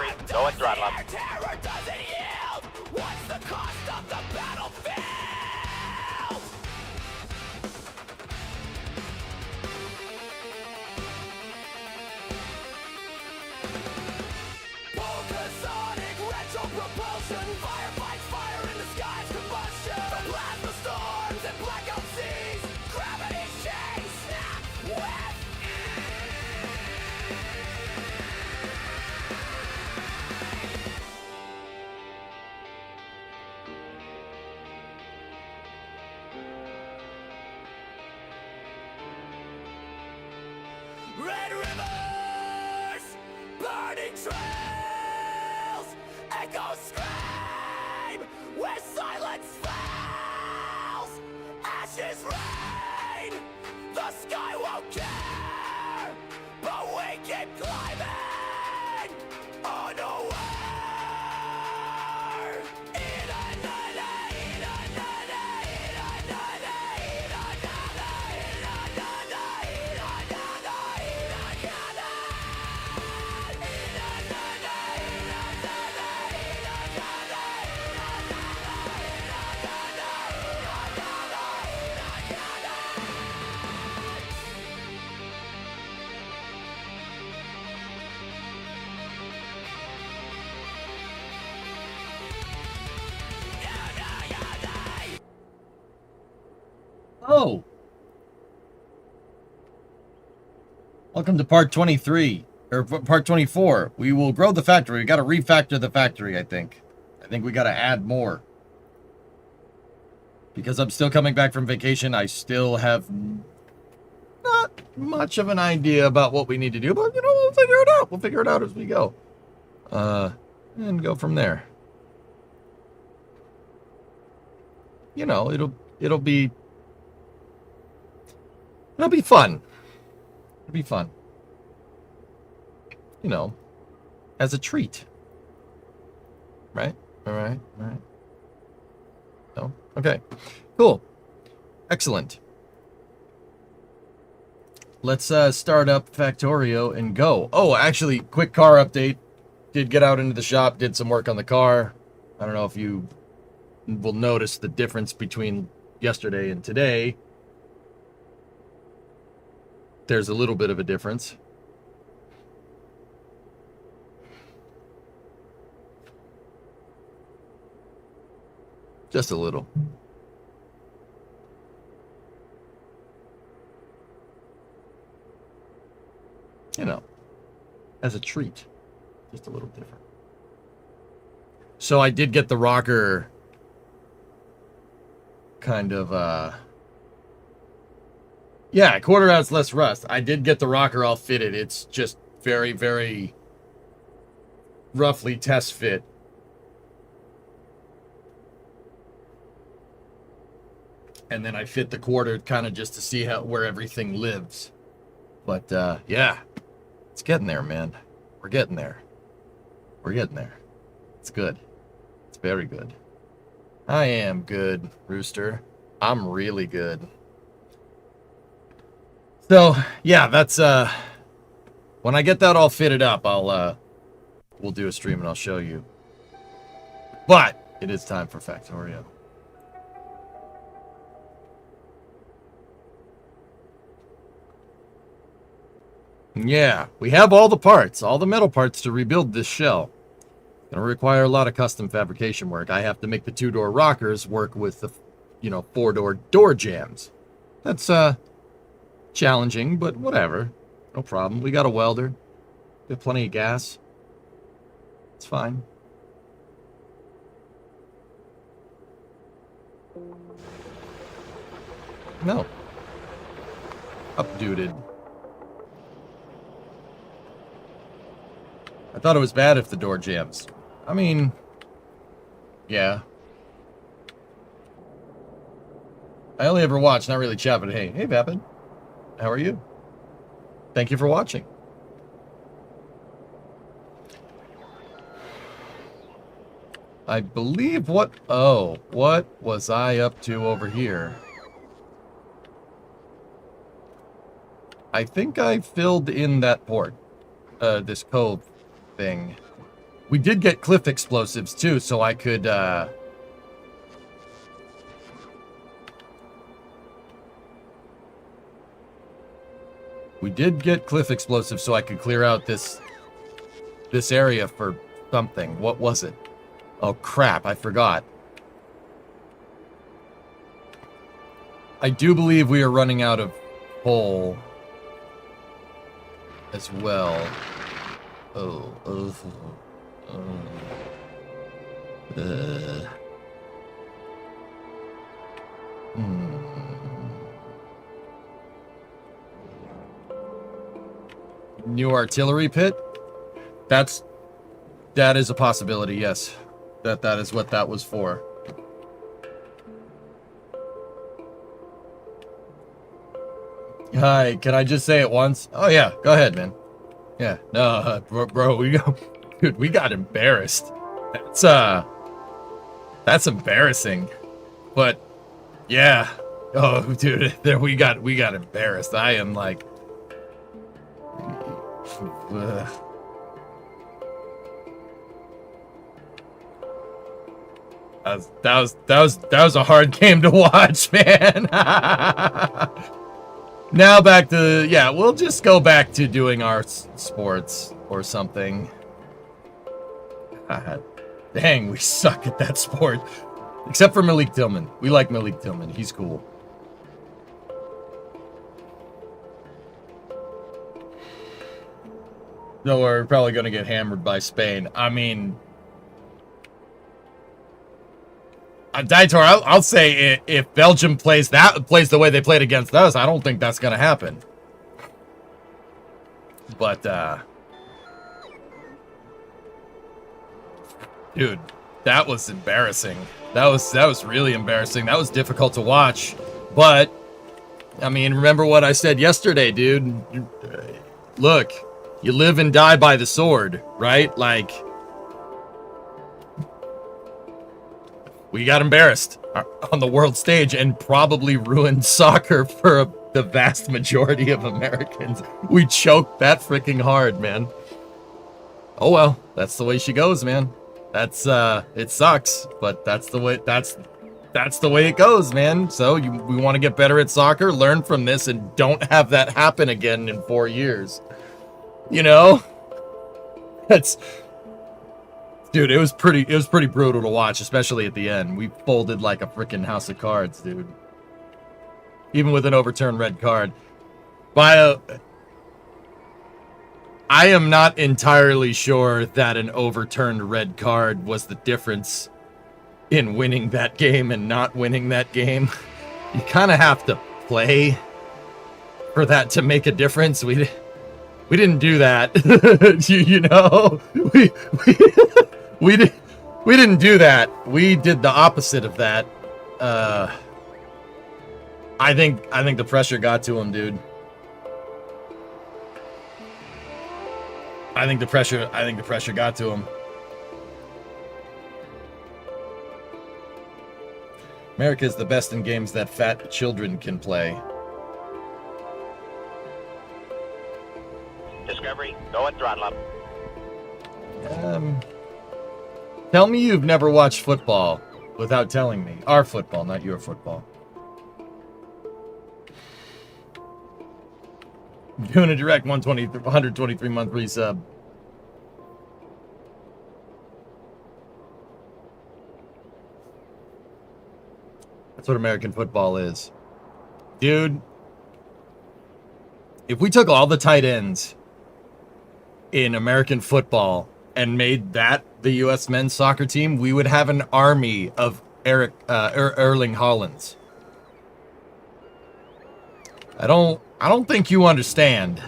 factory. Go and throttle up. Terror doesn't yield. What's the cost of the battlefield? Volcasonic retro propulsion. Firefights fire in the sky's combustion. The plasma storms and blackout seas. Gravity chains snap with red rivers, burning trails, echoes scream where silence fails. Ashes rain, the sky won't care, but we keep climbing unaware. Oh. Welcome to part 23, or part 24. We will grow the factory. We got to refactor the factory, I think. I think we got to add more. Because I'm still coming back from vacation, I still have not much of an idea about what we need to do, but, you know, we'll figure it out. We'll figure it out as we go. And go from there. You know, it'll be fun. It'll be fun. You know, as a treat. Right? All right. No? Okay. Cool. Excellent. Let's start up Factorio and go. Oh, actually, quick car update. Did get out into the shop, did some work on the car. I don't know if you will notice the difference between yesterday and today. There's a little bit of a difference. Just a little. You know, as a treat. Just a little different. So I did get the rocker kind of, yeah, quarter ounce less rust. I did get the rocker all fitted. It's just very, very roughly test fit. And then I fit the quarter kind of just to see where everything lives. But, yeah, it's getting there, man. We're getting there. We're getting there. It's good. It's very good. I am good, Rooster. I'm really good. So, yeah, that's, when I get that all fitted up, we'll do a stream and I'll show you. But, it is time for Factorio. Yeah, we have all the parts, all the metal parts to rebuild this shell. Gonna require a lot of custom fabrication work. I have to make the 2-door rockers work with the, 4-door door jams. That's, challenging, but whatever. No problem. We got a welder. We have plenty of gas. It's fine. No. Updated. I thought it was bad if the door jams. I mean, yeah. I only ever watch, not really chat, but hey, Vapid. How are you? Thank you for watching. I believe what was I up to over here? I think I filled in that port. This cove thing. We did get cliff explosives too, so I could we did get cliff explosives so I could clear out this area for something. What was it? Oh crap, I forgot. I do believe we are running out of coal as well. New artillery pit? That is a possibility, yes. That is what that was for. Hi, can I just say it once? Oh yeah, go ahead, man. Yeah, no, bro, we got embarrassed. That's embarrassing. But yeah, oh dude, there we got embarrassed. I am like, that was a hard game to watch, man. Now back to, yeah, we'll just go back to doing our sports or something. God, dang, we suck at that sport. Except for Malik Tillman. We like Malik Tillman. He's cool. No, we're probably going to get hammered by Spain. I mean, Dietor, I'll say if Belgium plays the way they played against us, I don't think that's going to happen. But, dude, that was embarrassing. That was really embarrassing. That was difficult to watch. But, I mean, remember what I said yesterday, dude. Look, you live and die by the sword, right? Like, we got embarrassed on the world stage and probably ruined soccer for the vast majority of Americans. We choked that freaking hard, man. Oh well, that's the way she goes, man. That's it sucks, but that's the way it goes, man. So we want to get better at soccer, learn from this, and don't have that happen again in 4 years. You know? That's, dude, it was pretty brutal to watch, especially at the end. We folded like a freaking house of cards, dude. Even with an overturned red card. I am not entirely sure that an overturned red card was the difference in winning that game and not winning that game. You kind of have to play for that to make a difference. We didn't do that. you know, we didn't do that. We did the opposite of that. I think the pressure got to him, dude. I think the pressure got to him. America is the best in games that fat children can play. Discovery, go and throttle up. Tell me you've never watched football without telling me. Our football, not your football. Doing a direct 123 month resub. That's what American football is. Dude, if we took all the tight ends in American football and made that the U.S. men's soccer team, we would have an army of Erling Haalands. I don't think you understand.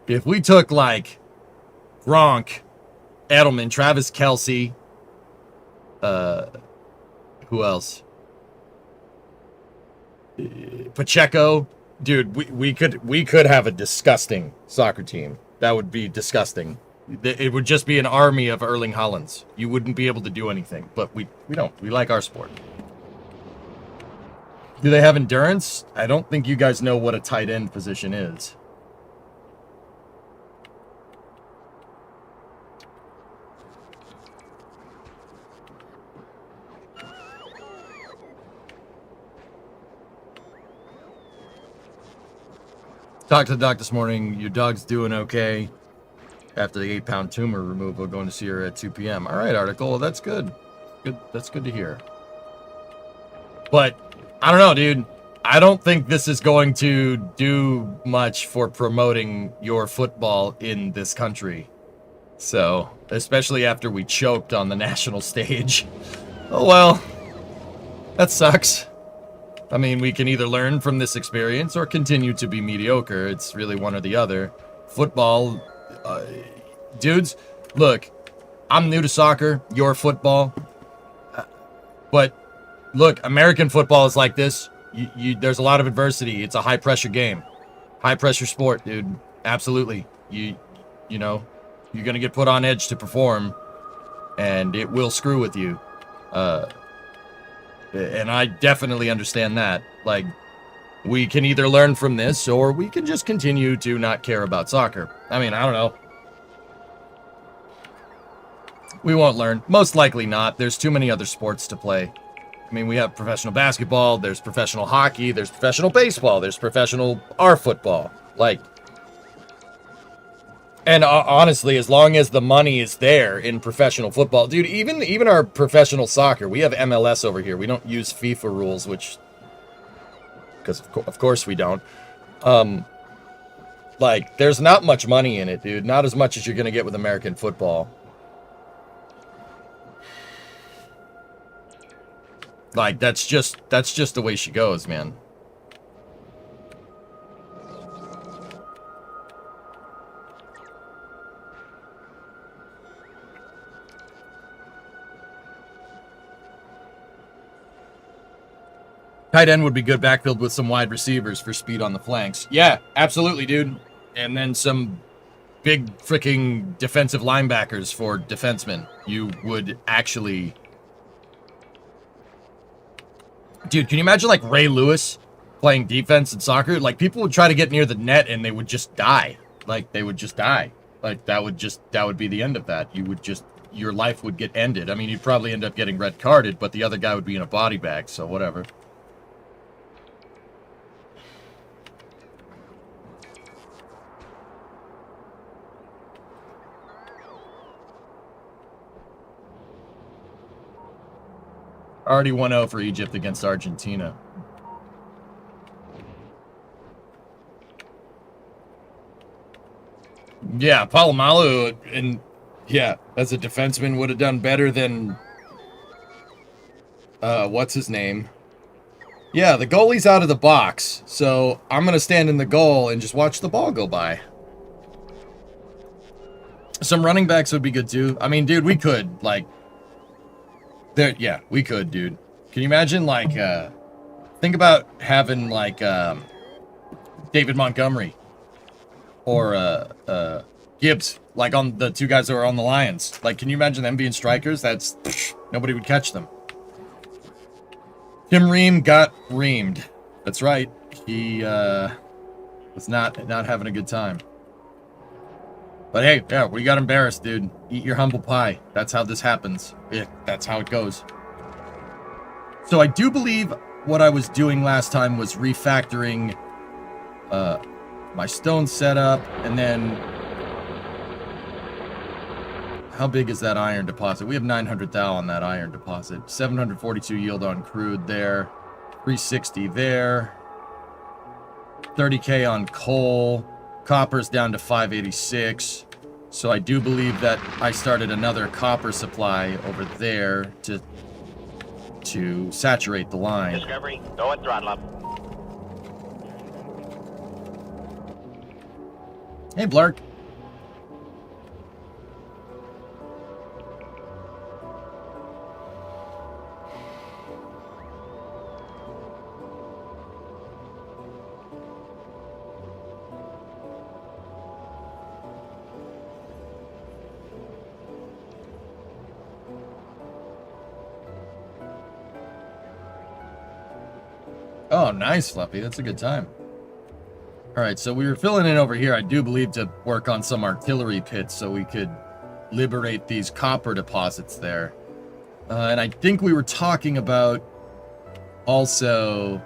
If we took like Gronk, Edelman, Travis Kelce, who else? Pacheco, dude, we could have a disgusting soccer team. That would be disgusting. It would just be an army of Erling Haalands. You wouldn't be able to do anything, but we don't. We like our sport. Do they have endurance? I don't think you guys know what a tight end position is. Talked to the doc this morning. Your dog's doing okay after the 8-pound tumor removal. Going to see her at 2 p.m. All right, Article. Well, that's good. Good. That's good to hear. But I don't know, dude. I don't think this is going to do much for promoting your football in this country. So, especially after we choked on the national stage. Oh well. That sucks. I mean, we can either learn from this experience or continue to be mediocre. It's really one or the other. Football, dudes, look, I'm new to soccer, you're football. But look, American football is like this. There's a lot of adversity. It's a high-pressure game. High-pressure sport, dude. Absolutely. You know, you're going to get put on edge to perform, and it will screw with you. And I definitely understand that. Like, we can either learn from this, or we can just continue to not care about soccer. I mean, I don't know. We won't learn. Most likely not. There's too many other sports to play. I mean, we have professional basketball, there's professional hockey, there's professional baseball, there's professional football. Like, and honestly, as long as the money is there in professional football, dude, even our professional soccer, we have MLS over here. We don't use FIFA rules, which, because of course we don't. Like, there's not much money in it, dude. Not as much as you're gonna get with American football. Like, that's just the way she goes, man. Tight end would be good backfield with some wide receivers for speed on the flanks. Yeah, absolutely, dude. And then some big freaking defensive linebackers for defensemen. You would actually... Dude, can you imagine, like, Ray Lewis playing defense in soccer? Like, people would try to get near the net and they would just die. Like, they would just die. Like, that would be the end of that. Your life would get ended. I mean, you'd probably end up getting red carded, but the other guy would be in a body bag, so whatever. Already 1-0 for Egypt against Argentina. Yeah, Palomalu, and yeah, as a defenseman would have done better than what's his name? Yeah, the goalie's out of the box, so I'm gonna stand in the goal and just watch the ball go by. Some running backs would be good too. I mean, dude, we could, like, there, yeah, we could, dude. Can you imagine, like, think about having, like, David Montgomery or Gibbs, like, on the two guys that were on the Lions. Like, can you imagine them being strikers? That's, nobody would catch them. Tim Ream got reamed. That's right. He was not having a good time. But hey, yeah, we got embarrassed, dude. Eat your humble pie. That's how this happens. Yeah, that's how it goes. So I do believe what I was doing last time was refactoring my stone setup, and then how big is that iron deposit? We have 900 thou on that iron deposit. 742 yield on crude there. 360 there. 30k on coal. Copper's down to 586. So I do believe that I started another copper supply over there to saturate the line. Discovery, go and throttle up. Hey, Blark. Oh, nice, Fluffy. That's a good time. All right, so we were filling in over here, I do believe, to work on some artillery pits so we could liberate these copper deposits there. And I think we were talking about also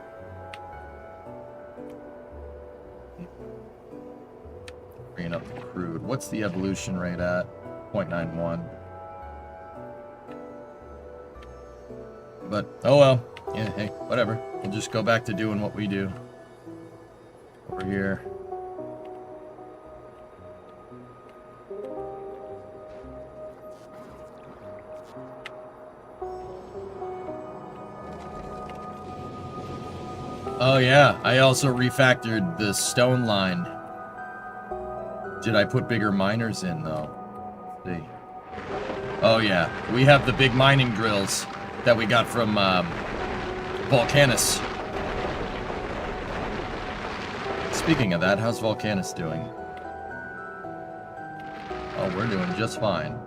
what's the evolution rate at? 0.91. But, oh well. Yeah, hey, whatever. We'll just go back to doing what we do. Over here. Oh yeah, I also refactored the stone line. Did I put bigger miners in though? Let's see. Oh yeah, we have the big mining drills that we got from Volcanus. Speaking of that, how's Volcanus doing? Oh, we're doing just fine.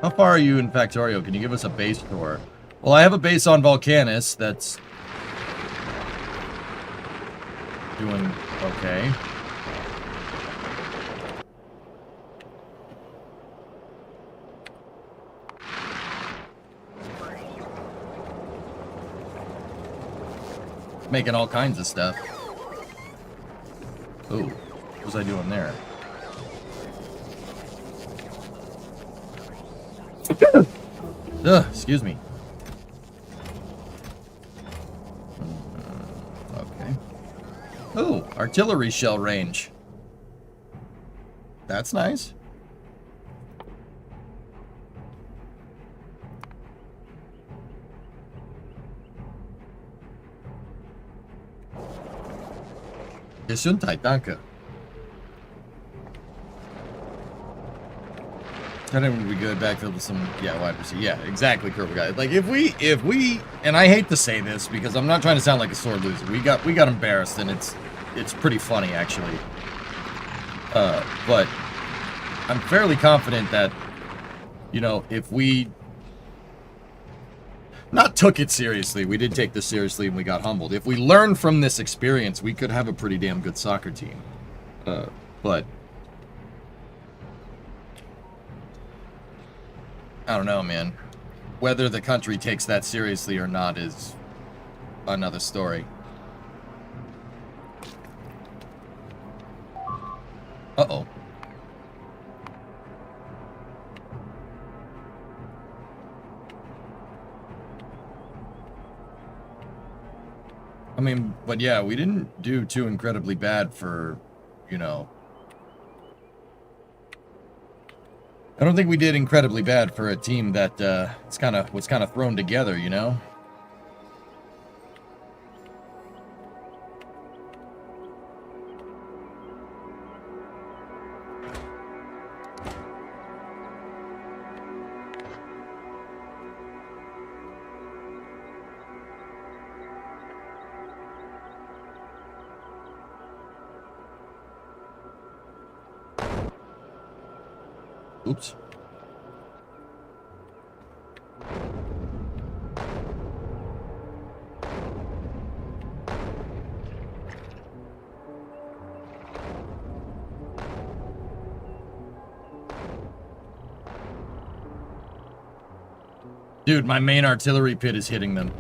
How far are you in Factorio? Can you give us a base tour? Well, I have a base on Volcanus that's doing okay. Making all kinds of stuff. Ooh, what was I doing there? Ugh, excuse me. Okay. Ooh, artillery shell range. That's nice. Gesundheit, danke. I think we'd be good backfield with some, yeah, wide receiver. Yeah, exactly, Curve guy. Like if we, and I hate to say this because I'm not trying to sound like a sore loser. We got embarrassed, and it's pretty funny actually. But I'm fairly confident that, you know, if we not took it seriously, we did take this seriously and we got humbled. If we learn from this experience, we could have a pretty damn good soccer team. But I don't know, man. Whether the country takes that seriously or not is another story. Uh-oh. I mean, but yeah, we didn't do too incredibly bad for, you know... I don't think we did incredibly bad for a team that was kind of thrown together, you know? Oops. Dude, my main artillery pit is hitting them.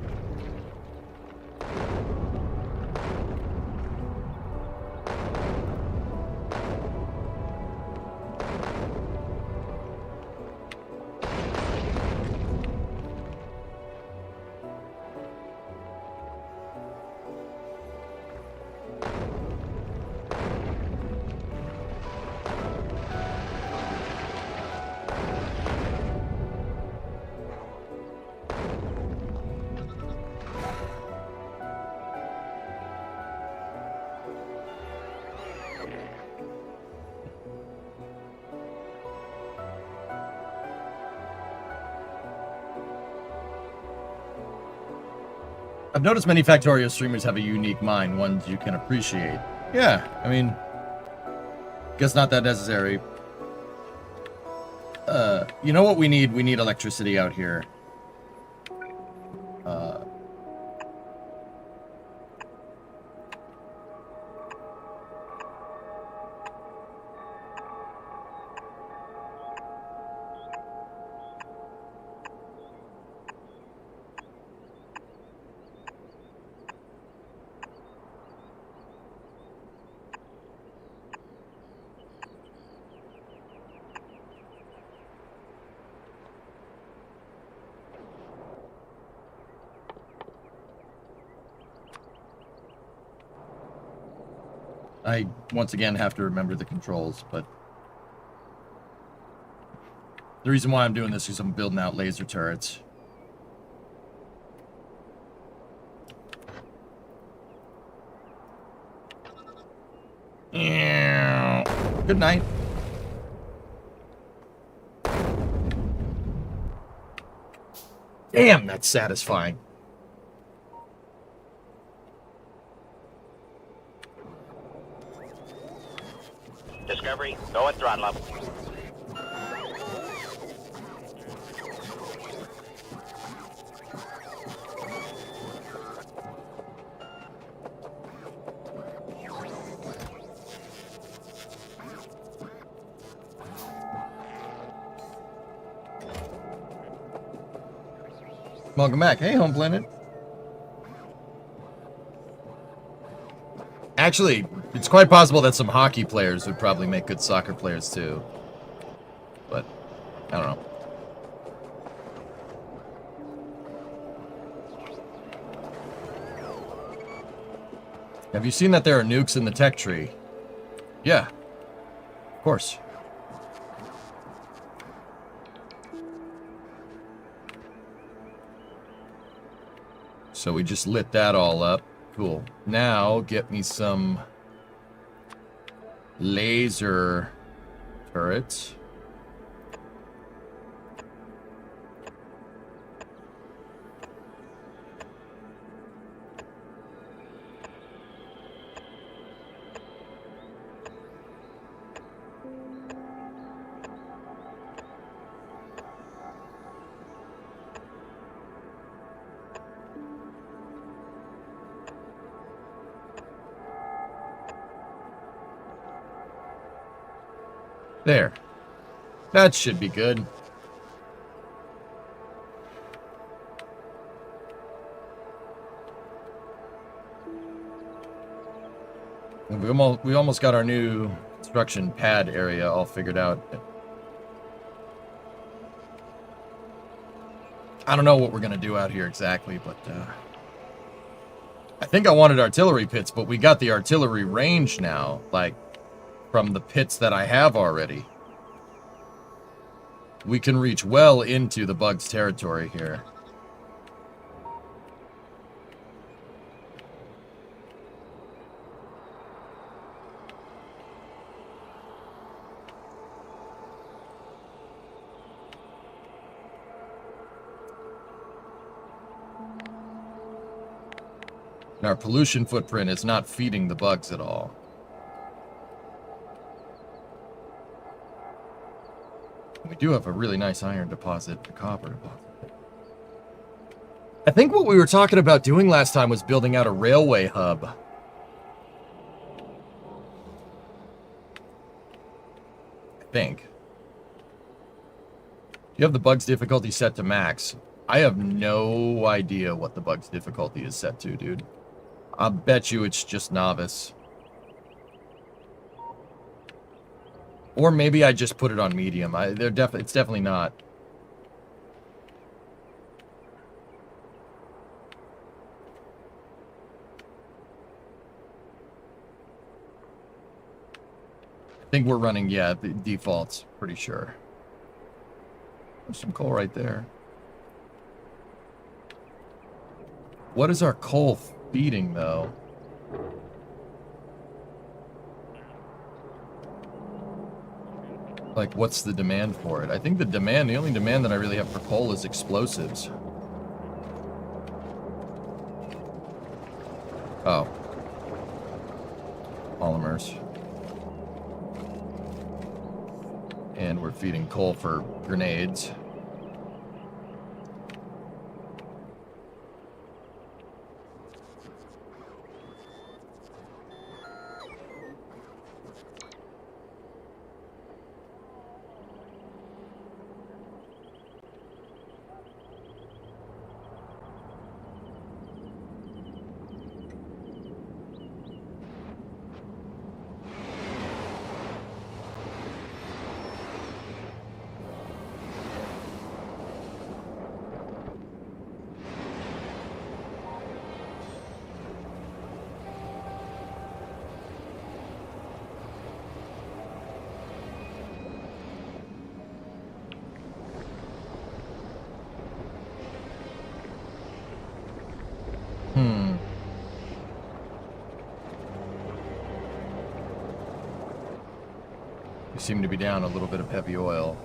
I've noticed many Factorio streamers have a unique mind, ones you can appreciate. Yeah, I mean, guess not that necessary. You know what we need? We need electricity out here. I, once again, have to remember the controls, but... The reason why I'm doing this is I'm building out laser turrets. Good night. Damn, that's satisfying. Discovery, go at throttle up. Welcome back. Hey, Home Planet. Actually, it's quite possible that some hockey players would probably make good soccer players too. But, I don't know. Have you seen that there are nukes in the tech tree? Yeah. Of course. So we just lit that all up. Cool. Now, get me some laser turrets. There. That should be good. We almost got our new construction pad area all figured out. I don't know what we're going to do out here exactly, but I think I wanted artillery pits, but we got the artillery range now, like, from the pits that I have already. We can reach well into the bugs' territory here. And our pollution footprint is not feeding the bugs at all. We do have a really nice iron deposit, a copper deposit. I think what we were talking about doing last time was building out a railway hub. I think. You have the bugs difficulty set to max. I have no idea what the bugs difficulty is set to, dude. I'll bet you it's just novice. Or maybe I just put it on medium. It's definitely not. I think we're running, yeah, the defaults, pretty sure. There's some coal right there. What is our coal feeding, though? Like, what's the demand for it? I think the only demand that I really have for coal is explosives. Oh. Polymers. And we're feeding coal for grenades. You seem to be down a little bit of heavy oil.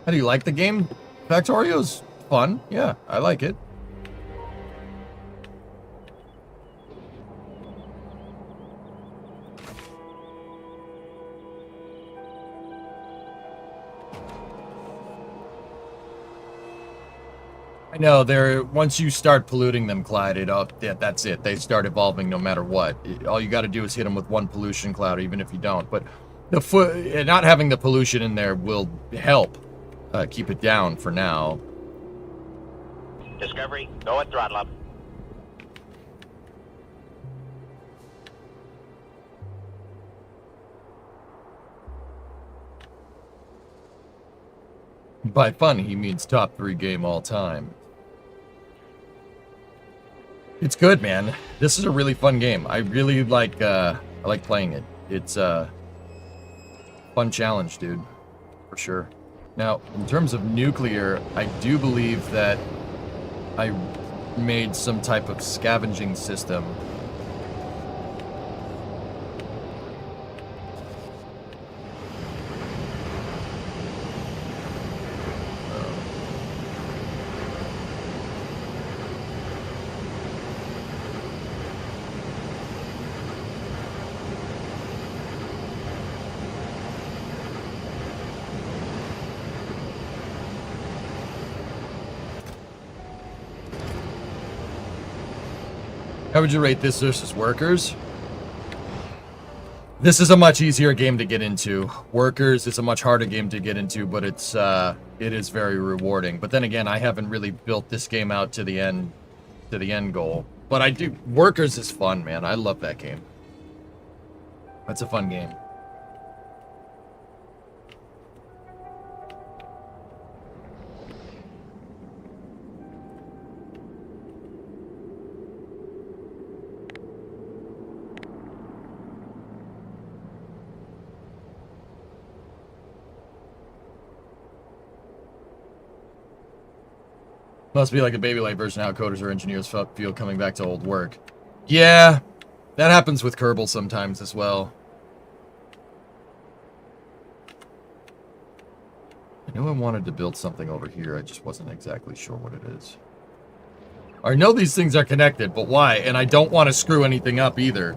How do you like the game? Factorio's fun. Yeah, I like it. I know, once you start polluting them, Clyde, that's it. They start evolving no matter what. All you got to do is hit them with one pollution cloud, even if you don't. But not having the pollution in there will help keep it down for now. Discovery, go at throttle up. By fun, he means top 3 game all time. It's good, man. This is a really fun game. I really like playing it. It's a fun challenge, dude, for sure. Now, in terms of nuclear, I do believe that I made some type of scavenging system. How would you rate this versus Workers? This is a much easier game to get into. Workers is a much harder game to get into, but it is very rewarding. But then again, I haven't really built this game out to the end goal. But I do. Workers is fun, man. I love that game. That's a fun game. Must be like a baby light version of how coders or engineers feel coming back to old work. Yeah, that happens with Kerbal sometimes as well. I knew I wanted to build something over here, I just wasn't exactly sure what it is. I know these things are connected, but why? And I don't want to screw anything up either.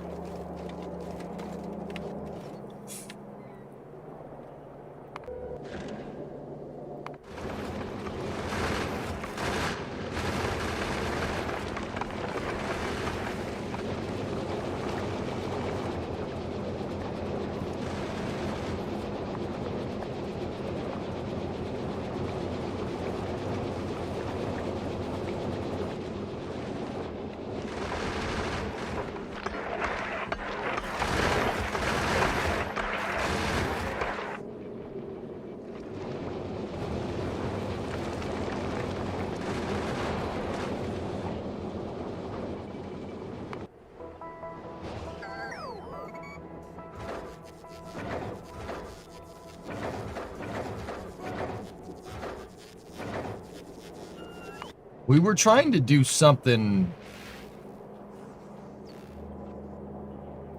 We were trying to do something...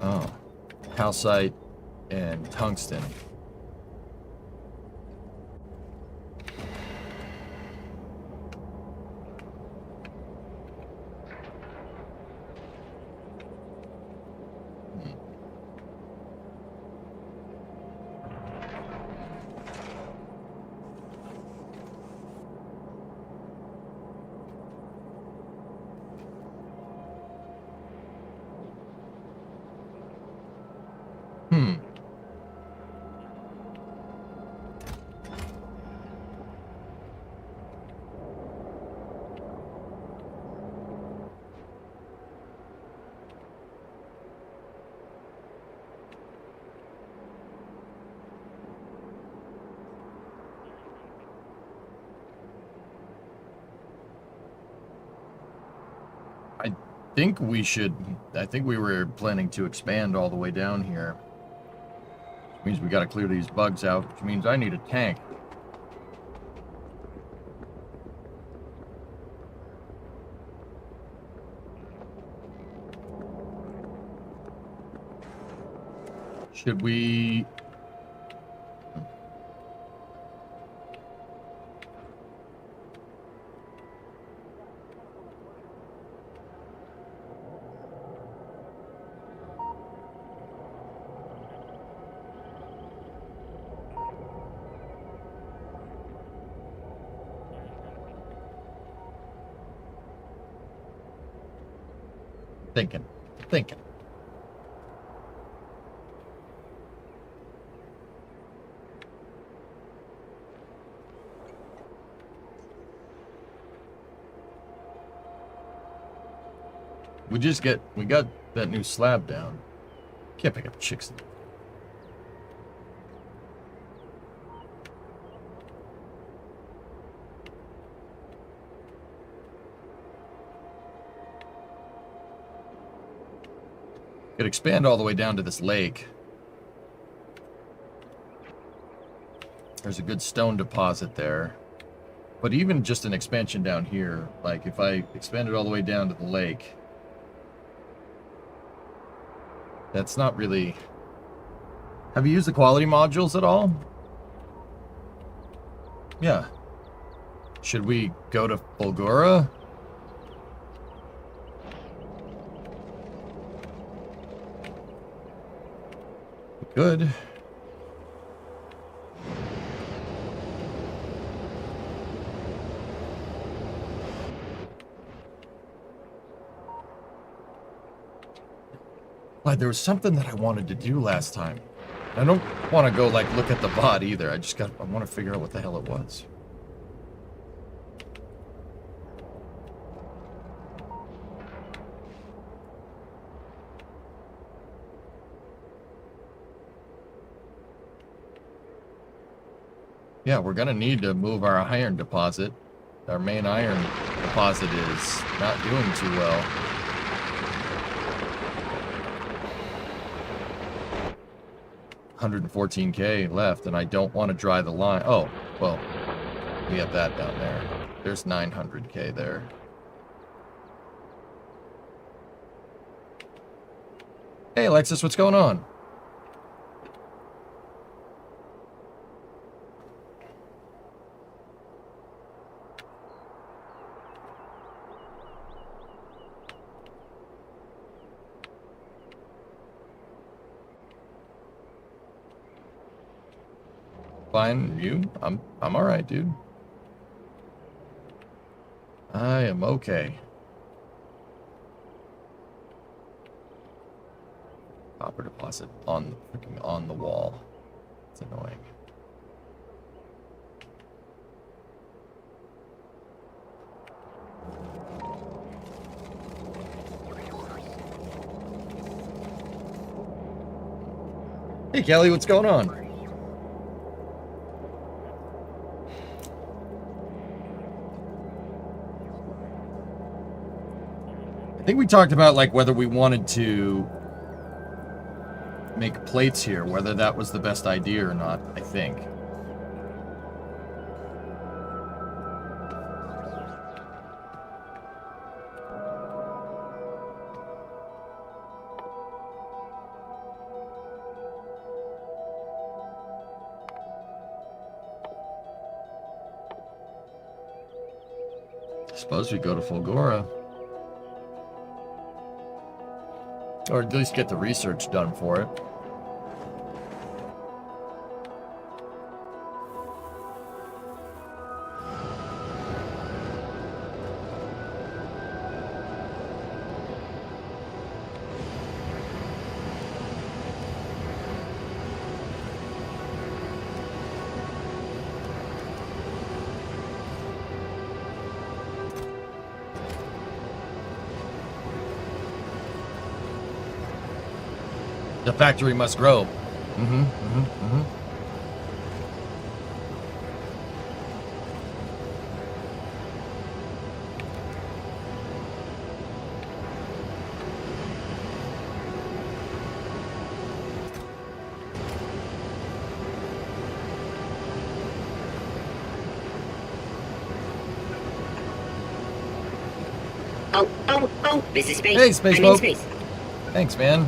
Oh. Calcite and tungsten. I think we were planning to expand all the way down here. Which means we gotta clear these bugs out, which means I need a tank. Should we Thinking. Thinking. We got that new slab down. Can't pick up chicks. Could expand all the way down to this lake. There's a good stone deposit there. But even just an expansion down here, like if I expanded all the way down to the lake, that's not really... Have you used the quality modules at all? Yeah. Should we go to Fulgura? Good. Like, there was something that I wanted to do last time. I don't want to go, like, look at the VOD either. I want to figure out what the hell it was. Yeah, we're gonna need to move our iron deposit. Our main iron deposit is not doing too well. $114K left, and I don't want to dry the line. Oh, well, we have that down there. There's 900K there. Hey, Alexis, what's going on? Fine, you? I'm all right, dude. I am okay. Copper deposit on freaking on the wall. It's annoying. Hey Kelly, what's going on? I think we talked about like whether we wanted to make plates here, whether that was the best idea or not, I think. I suppose we go to Fulgura. Or at least get the research done for it. The factory must grow. Oh, this is Space. Hey, Space I'm Boat. in space. Thanks, man.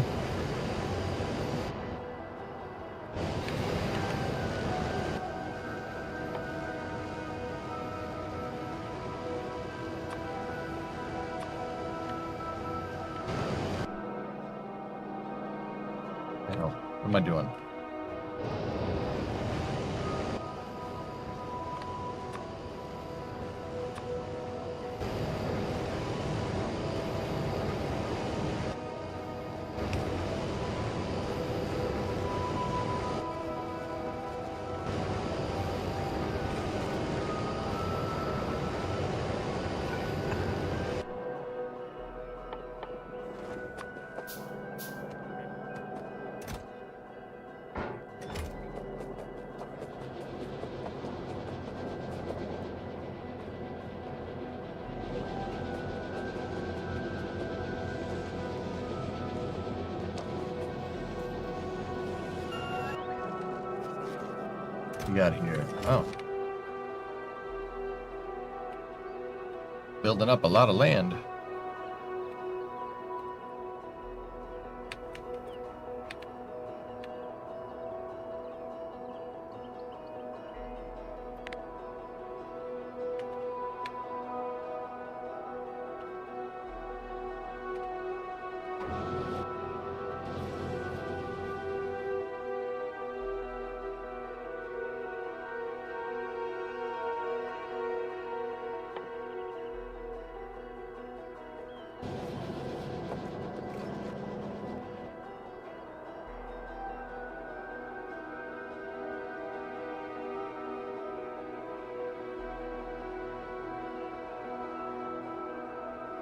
Hell, what am I doing? we got here? Oh. Building up a lot of land.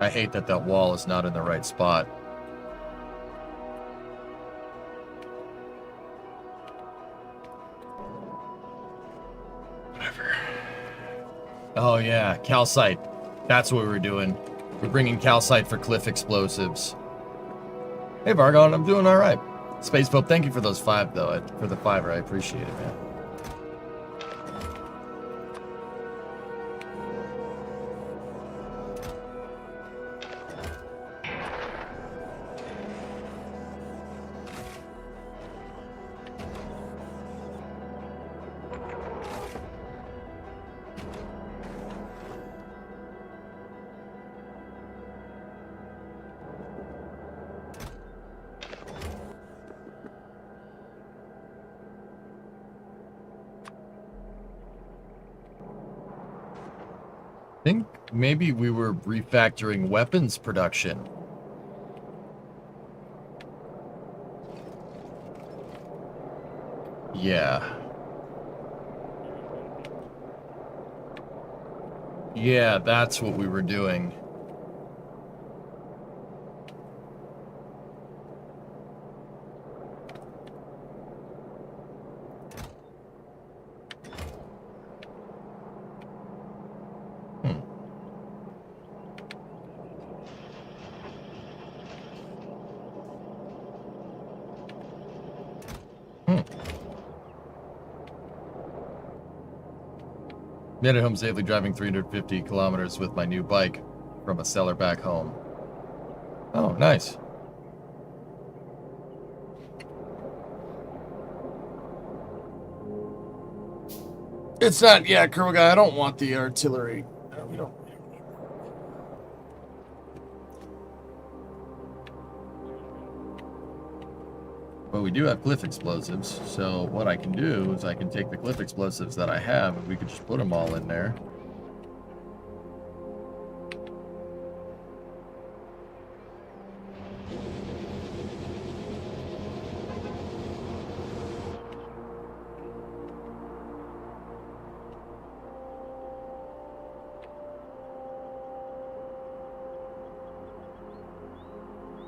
I hate that that wall is not in the right spot. Whatever. Oh yeah, calcite. That's what we're doing. We're bringing calcite for cliff explosives. Hey Vargon, I'm doing all right. Space Pope, thank you for those 5 though. For the 5er, I appreciate it, man. I think maybe we were refactoring weapons production. Yeah. Yeah, that's what we were doing. Made it home safely driving 350 kilometers with my new bike from a seller back home. Oh, nice. It's not, yeah, Kerwin guy, I don't want the artillery. No, we don't. But we do have cliff explosives, so what I can do is I can take the cliff explosives that I have and we could just put them all in there.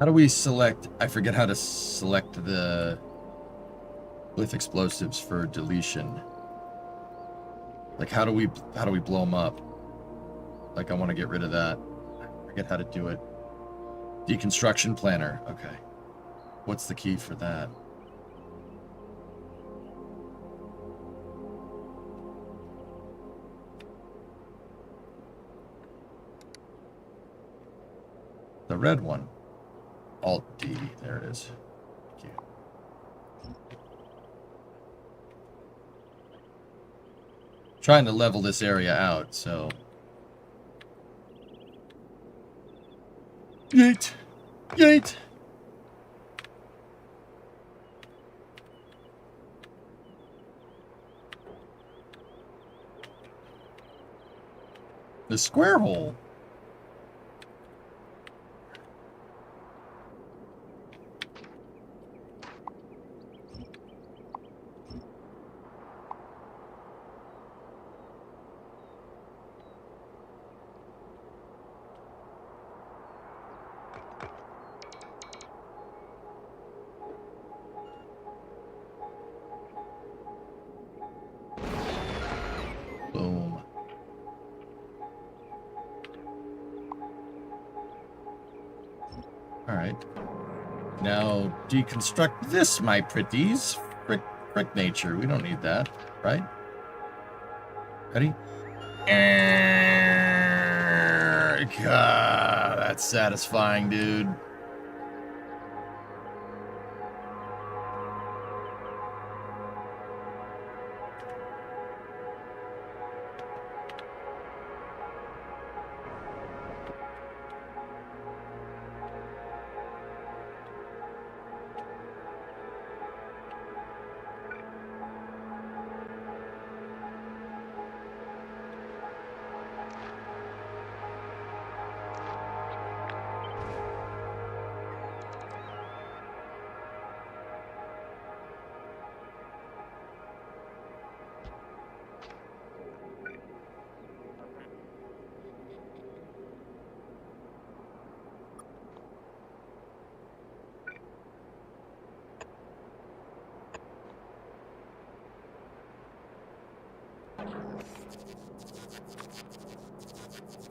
How do we select? I forget how to select the cliff explosives for deletion. Like how do we blow them up? Like I want to get rid of that. I forget how to do it. Deconstruction planner. Okay. What's the key for that? The red one. Alt D, there it is. Thank you. Trying to level this area out, so. Yeet! Yeet! The square hole. Boom. Alright. Now deconstruct this, my pretties. Frick nature. We don't need that, right? Ready? God, that's satisfying, dude.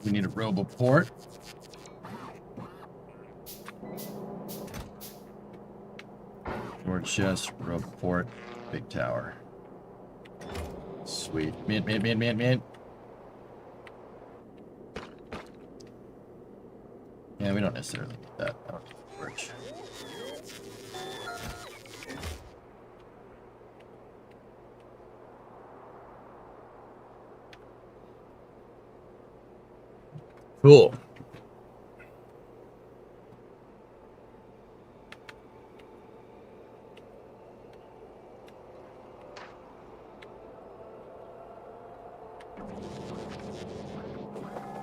We need a roboport. Storage chest, roboport, big tower. Sweet. Mint. Yeah, we don't necessarily need that. I don't need storage. Cool.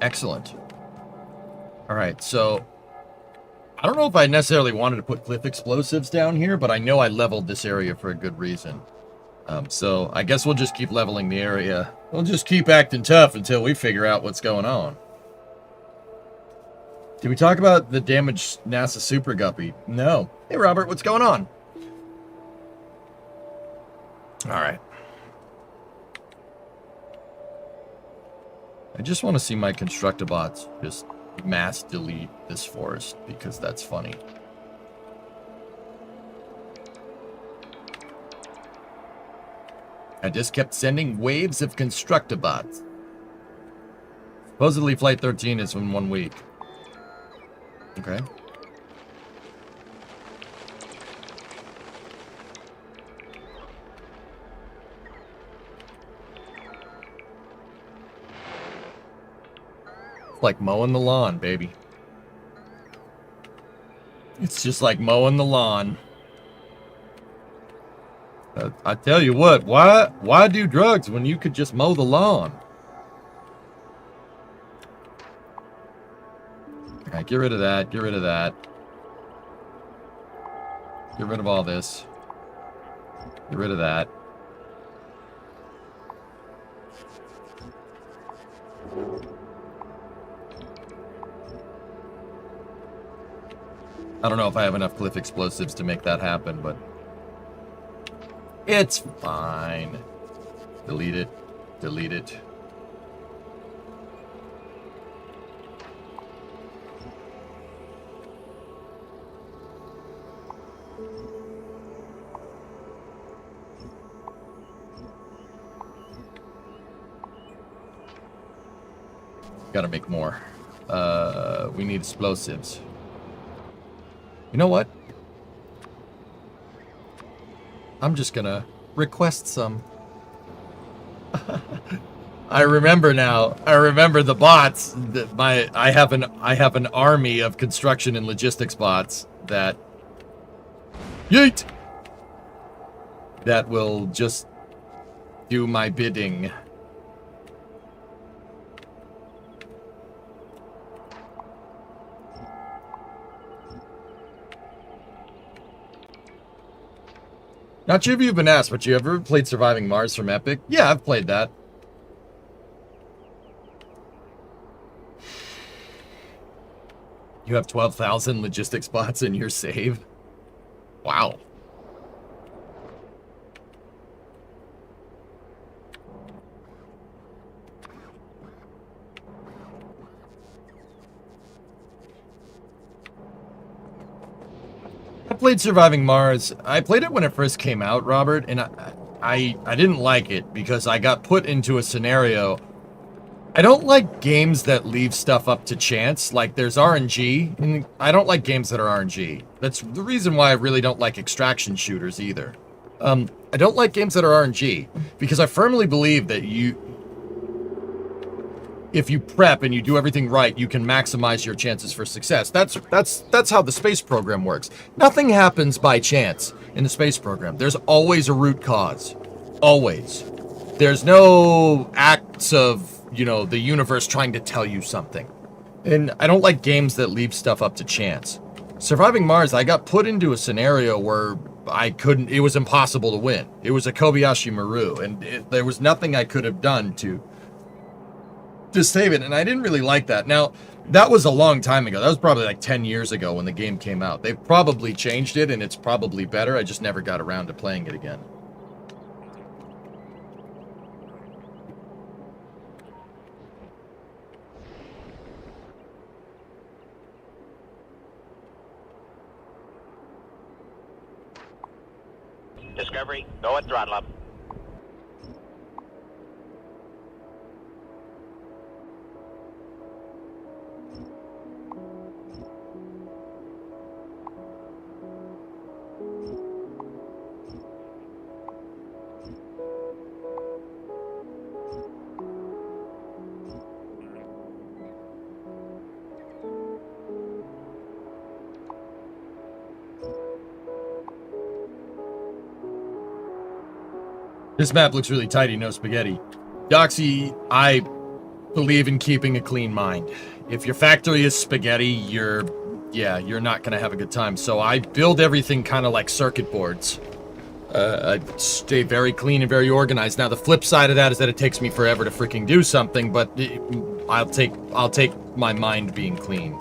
Excellent. All right, so I don't know if I necessarily wanted to put cliff explosives down here, but I know I leveled this area for a good reason. So I guess we'll just keep leveling the area. We'll just keep acting tough until we figure out what's going on. Did we talk about the damaged NASA Super Guppy? No. Hey, Robert, what's going on? All right. I just want to see my Constructibots just mass delete this forest because that's funny. I just kept sending waves of Constructibots. Supposedly Flight 13 is in 1 week. Okay. It's like mowing the lawn, baby. It's just like mowing the lawn. I tell you what, why do drugs when you could just mow the lawn? All right, get rid of that. Get rid of that. Get rid of all this. Get rid of that. I don't know if I have enough cliff explosives to make that happen, but it's fine. Delete it. Delete it. Gotta make more. We need explosives. You know what? I'm just gonna request some. I remember now. I remember the bots. I have an army of construction and logistics bots that yeet that will just do my bidding. Not sure if you've been asked, but you ever played Surviving Mars from Epic? Yeah, I've played that. You have 12,000 logistics bots in your save? Wow. I played Surviving Mars. I played it when it first came out, Robert, and I didn't like it because I got put into a scenario. I don't like games that leave stuff up to chance. Like, there's RNG, and I don't like games that are RNG. That's the reason why I really don't like extraction shooters either. I don't like games that are RNG, because I firmly believe that if you prep and you do everything right, you can maximize your chances for success. That's how the space program works. Nothing happens by chance in the space program. There's always a root cause. Always. There's no acts of, you know, the universe trying to tell you something. And I don't like games that leave stuff up to chance. Surviving Mars, I got put into a scenario where it was impossible to win. It was a Kobayashi Maru, and there was nothing I could have done to save it, and I didn't really like that. Now, that was a long time ago. That was probably like 10 years ago when the game came out. They've probably changed it, and it's probably better. I just never got around to playing it again. Discovery, go at throttle up. This map looks really tidy, no spaghetti. Doxy, I believe in keeping a clean mind. If your factory is spaghetti, you're not gonna have a good time. So I build everything kind of like circuit boards. I stay very clean and very organized. Now the flip side of that is that it takes me forever to freaking do something, but I'll take my mind being clean.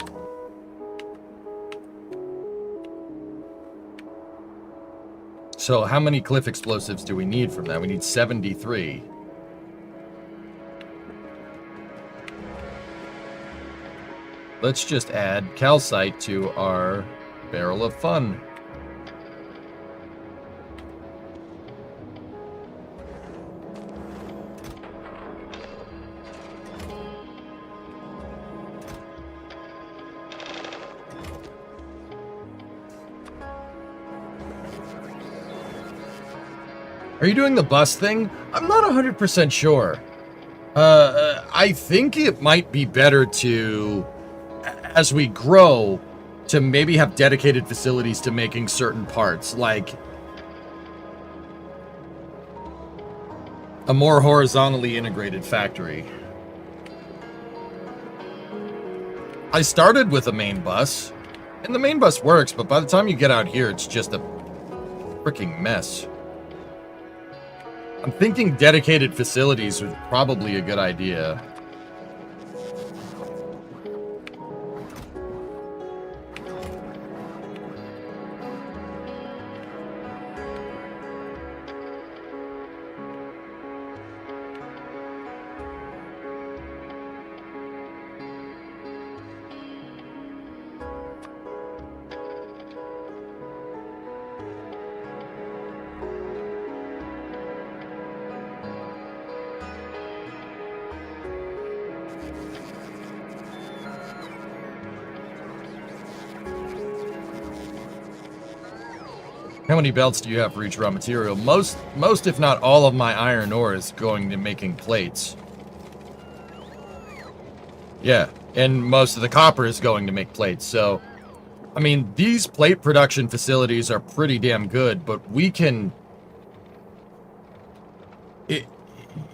So how many cliff explosives do we need from that? We need 73. Let's just add calcite to our barrel of fun. Are you doing the bus thing? I'm not 100% sure. I think it might be better to, as we grow, to maybe have dedicated facilities to making certain parts, like a more horizontally integrated factory. I started with a main bus, and the main bus works, but by the time you get out here, it's just a freaking mess. I'm thinking dedicated facilities was probably a good idea. How many belts do you have for each raw material? Most if not all of my iron ore is going to making plates. Yeah, and most of the copper is going to make plates, so I mean, these plate production facilities are pretty damn good, but we can,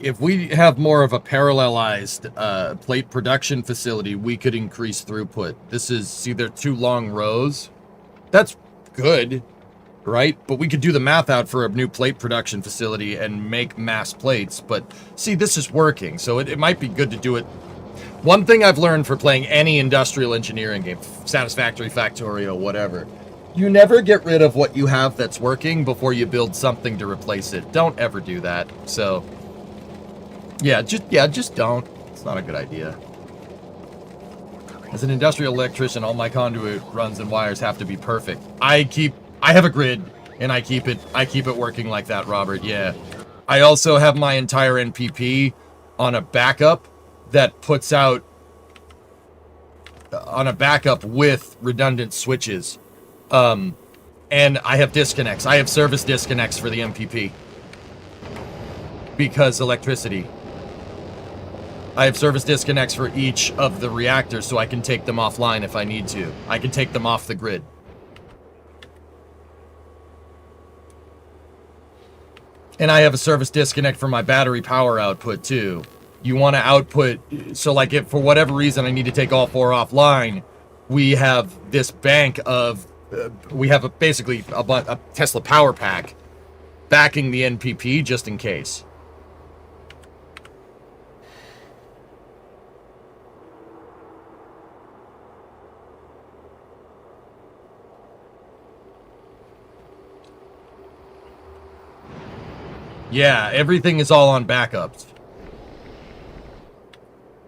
if we have more of a parallelized plate production facility, we could increase throughput. This is, see, they're 2 long rows. That's good, right? But we could do the math out for a new plate production facility and make mass plates. But see, this is working, so it might be good to do it. One thing I've learned for playing any industrial engineering game, Satisfactory, Factorio, whatever, you never get rid of what you have that's working before you build something to replace it. Don't ever do that. So, just don't. It's not a good idea. As an industrial electrician, all my conduit runs and wires have to be perfect. I have a grid, and I keep it working like that, Robert. Yeah. I also have my entire NPP on a backup that puts out on a backup with redundant switches. And I have disconnects. I have service disconnects for the MPP because electricity. I have service disconnects for each of the reactors so I can take them offline if I need to. I can take them off the grid. And I have a service disconnect for my battery power output too. You want to output, so like if for whatever reason I need to take all 4 offline, we have this bank of, we have basically a Tesla power pack backing the NPP just in case. Yeah, everything is all on backups.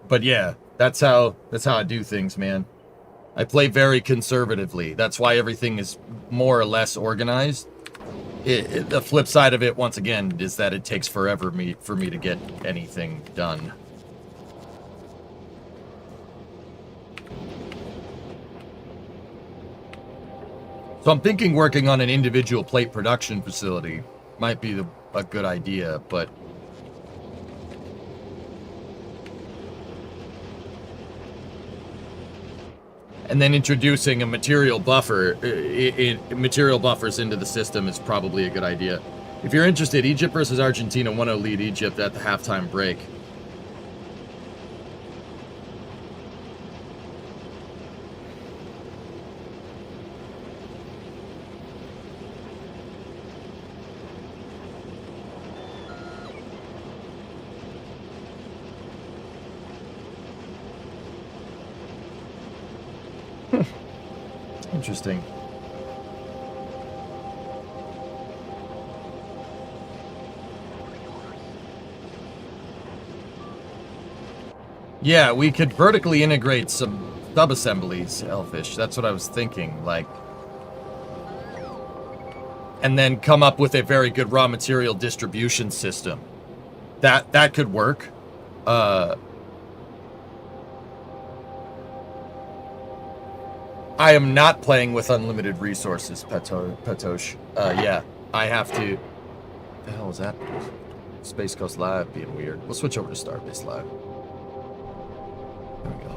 But yeah, that's how I do things, man. I play very conservatively. That's why everything is more or less organized. The flip side of it, once again, is that it takes forever for me to get anything done. So I'm thinking working on an individual plate production facility might be a good idea, but and then introducing a material buffer, material buffers into the system is probably a good idea. If you're interested, Egypt versus Argentina, 1-0 lead Egypt at the halftime break. Interesting. Yeah, we could vertically integrate some sub-assemblies, Elfish. That's what I was thinking, like. And then come up with a very good raw material distribution system. That could work. I am not playing with unlimited resources, Patosh. Yeah, I have to... What the hell is that? Space Coast Live being weird. We'll switch over to Starbase Live. There we go.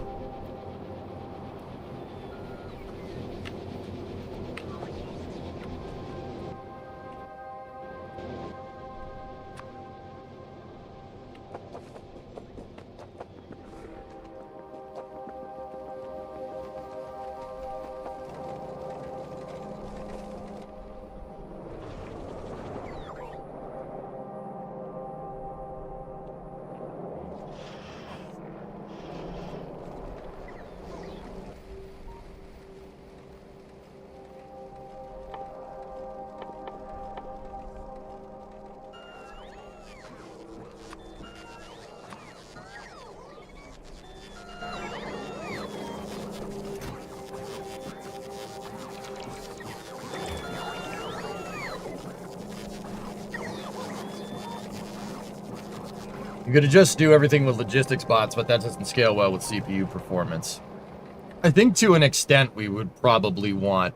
You could just do everything with logistics bots, but that doesn't scale well with CPU performance. I think to an extent we would probably want...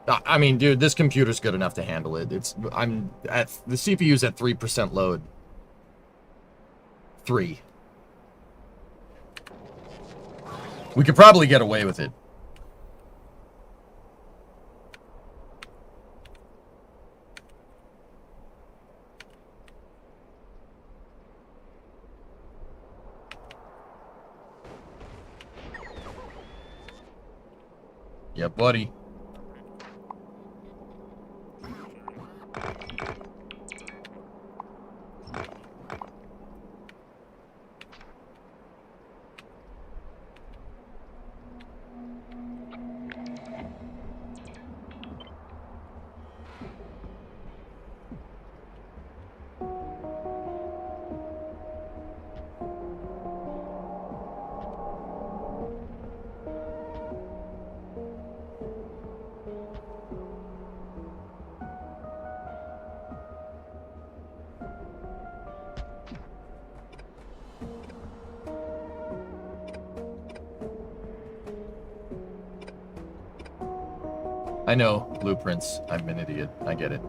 I mean, dude, this computer's good enough to handle it. The CPU's at 3% load. 3. We could probably get away with it. Yeah, buddy. I know blueprints. I'm an idiot. I get it.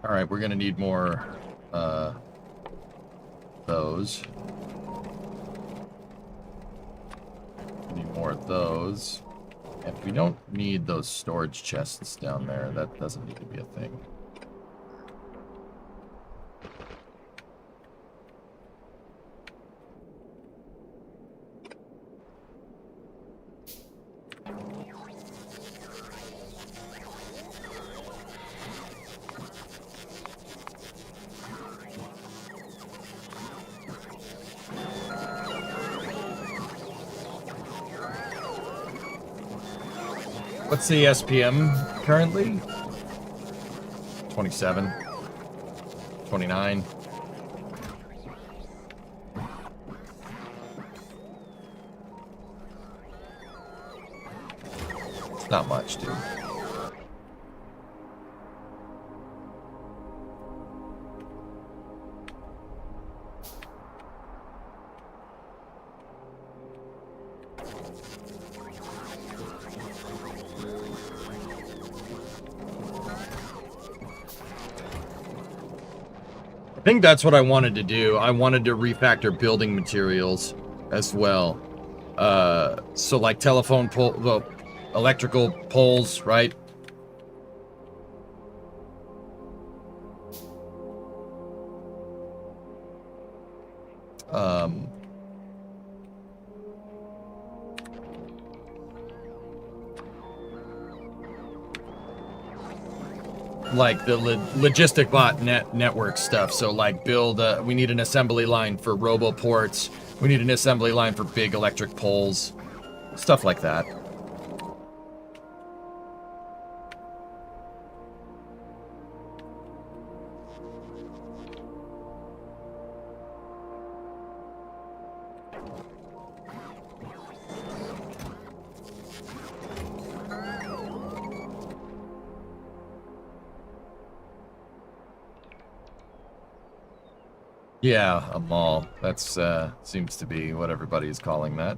All right, we're gonna need more, those. Need more of those. And we don't need those storage chests down there. That doesn't need to be a thing. What's the SPM currently? 27. 29. It's not much, dude. I think that's what I wanted to do. I wanted to refactor building materials as well. So like telephone pole, well, electrical poles, right? Like the logistic bot network stuff. So like build, we need an assembly line for roboports. We need an assembly line for big electric poles. Stuff like that. Yeah, a mall. That's, seems to be what everybody's calling that.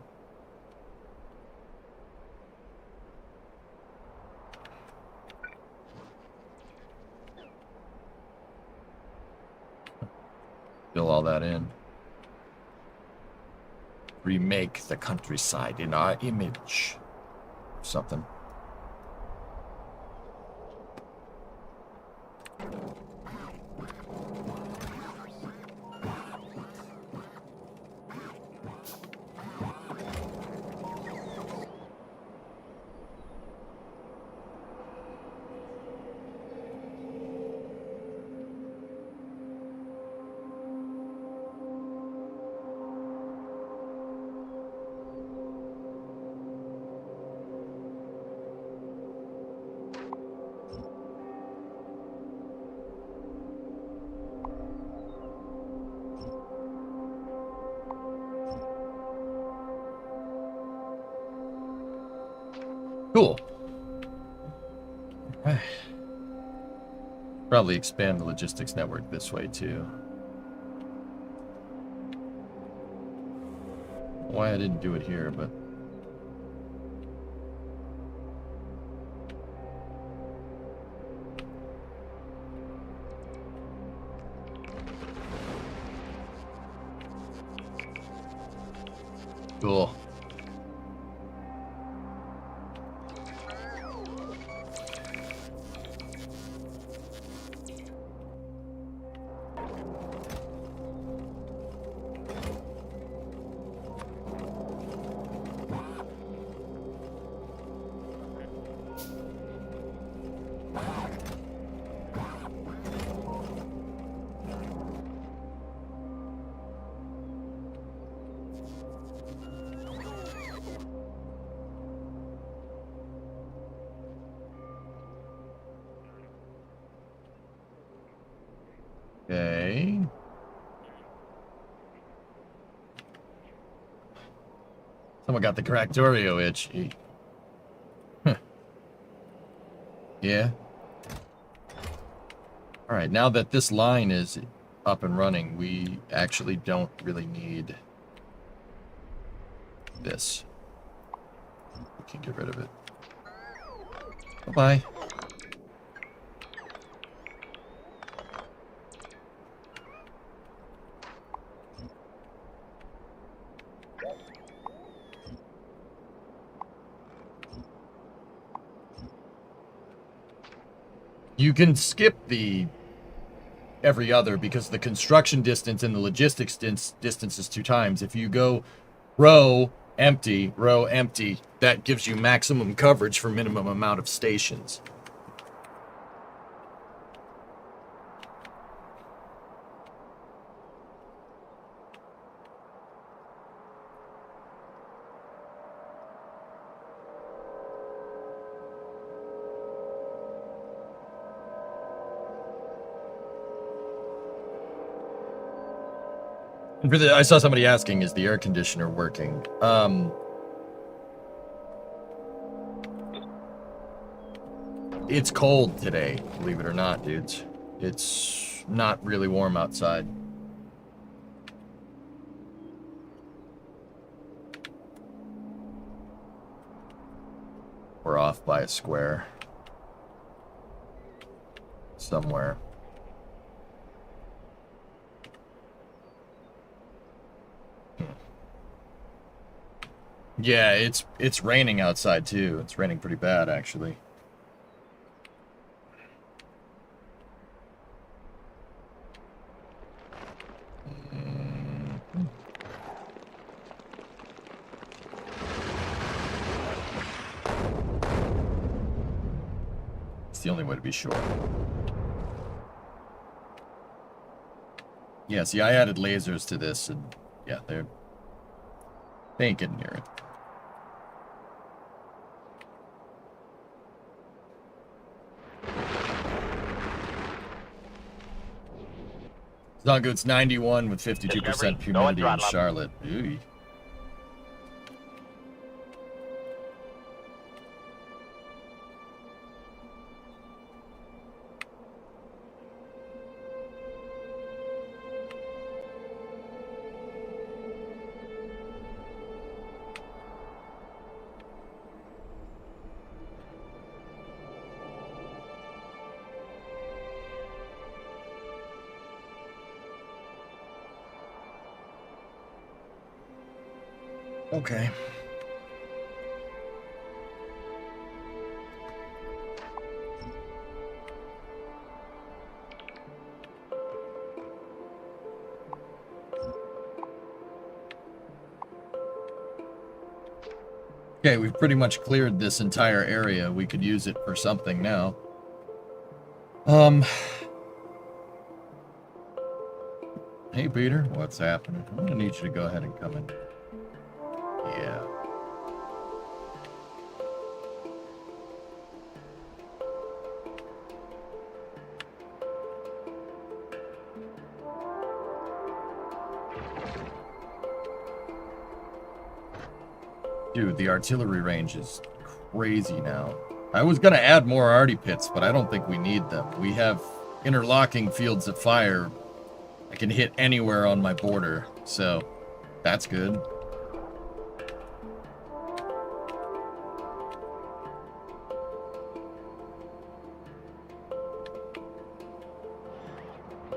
Fill all that in. Remake the countryside in our image. Something. Cool. Probably expand the logistics network this way too. Why I didn't do it here, but cool. Okay. Someone got the Factorio itch. Huh. Yeah. All right, now that this line is up and running, we actually don't really need this. We can get rid of it. Bye-bye. You can skip the every other because the construction distance and the logistics distance is 2 times. If you go row, empty, that gives you maximum coverage for minimum amount of stations. And I saw somebody asking, is the air conditioner working? It's cold today, believe it or not, dudes. It's not really warm outside. We're off by a square. Somewhere. Yeah, it's raining outside too. It's raining pretty bad, actually. It's the only way to be sure. Yeah, see, I added lasers to this, and yeah, they ain't getting near it. It's not good. It's 91 with 52% humidity in Charlotte. Ooh. Okay. Okay, we've pretty much cleared this entire area. We could use it for something now. Hey, Peter, what's happening? I'm gonna need you to go ahead and come in. Yeah. Dude, the artillery range is crazy now. I was gonna add more arty pits, but I don't think we need them. We have interlocking fields of fire. I can hit anywhere on my border, so that's good.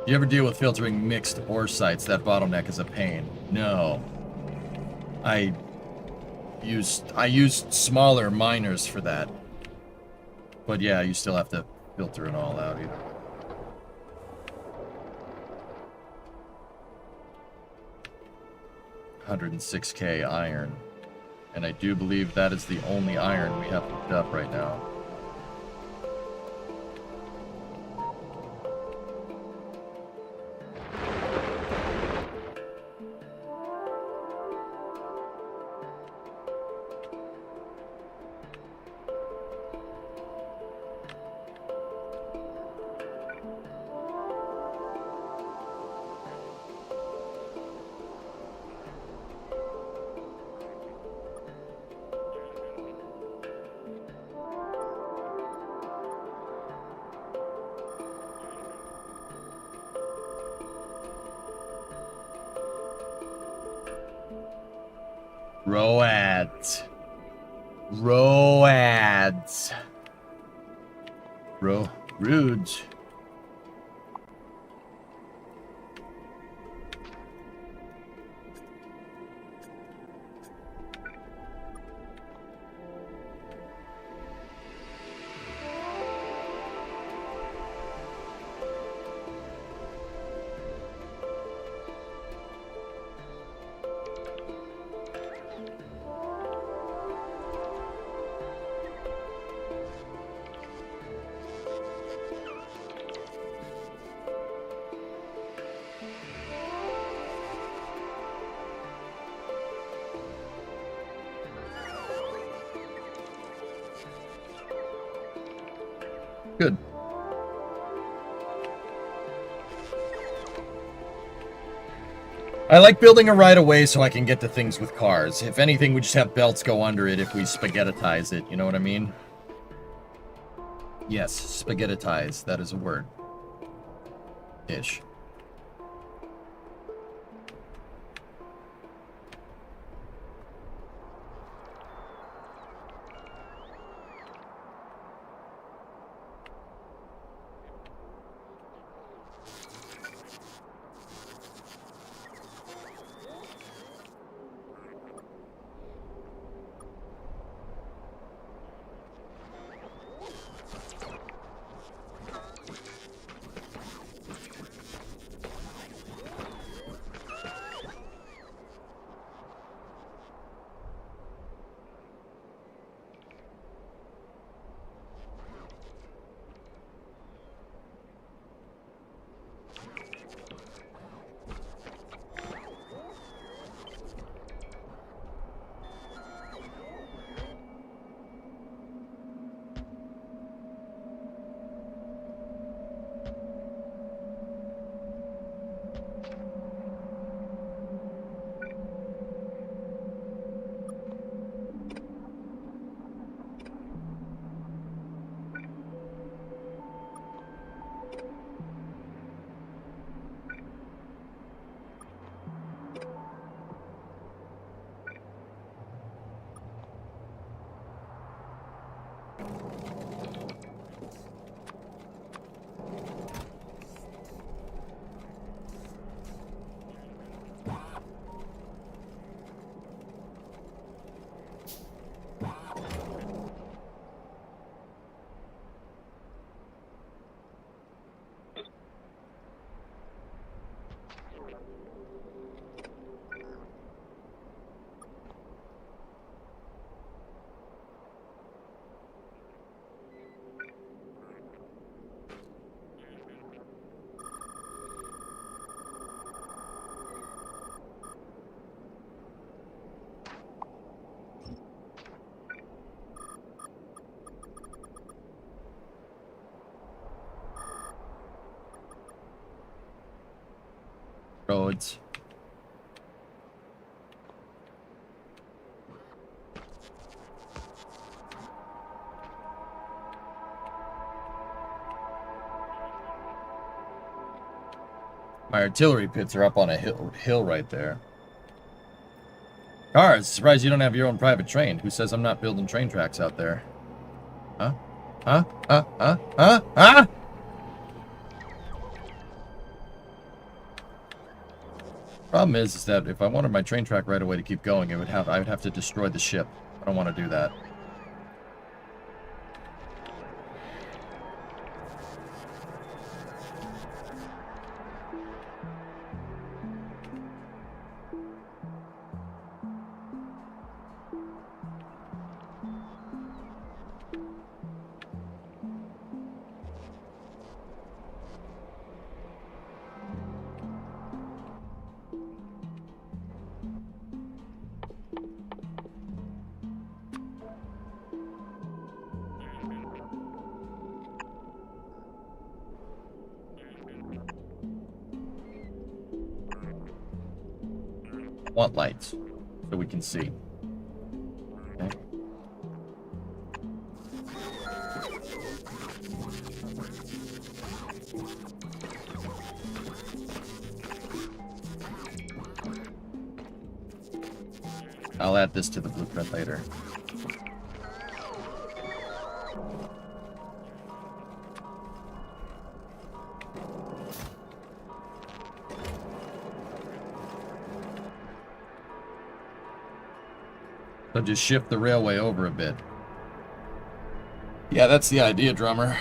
You ever deal with filtering mixed ore sites? That bottleneck is a pain. No. I used smaller miners for that. But yeah, you still have to filter it all out either. $106K iron. And I do believe that is the only iron we have hooked up right now. Roads. Roads. Rudes. Good. I like building a right-of-way so I can get to things with cars. If anything, we just have belts go under it if we spaghettitize it. You know what I mean? Yes, spaghettitize. That is a word. Ish. Roads. My artillery pits are up on a hill right there. Cars, surprised you don't have your own private train. Who says I'm not building train tracks out there? Huh? Huh? Huh? Huh? Huh? Huh? Problem is that if I wanted my train track right away to keep going, I would have to destroy the ship. I don't want to do that. Want lights so we can see. Okay. I'll add this to the blueprint later. So just shift the railway over a bit. Yeah, that's the idea, drummer.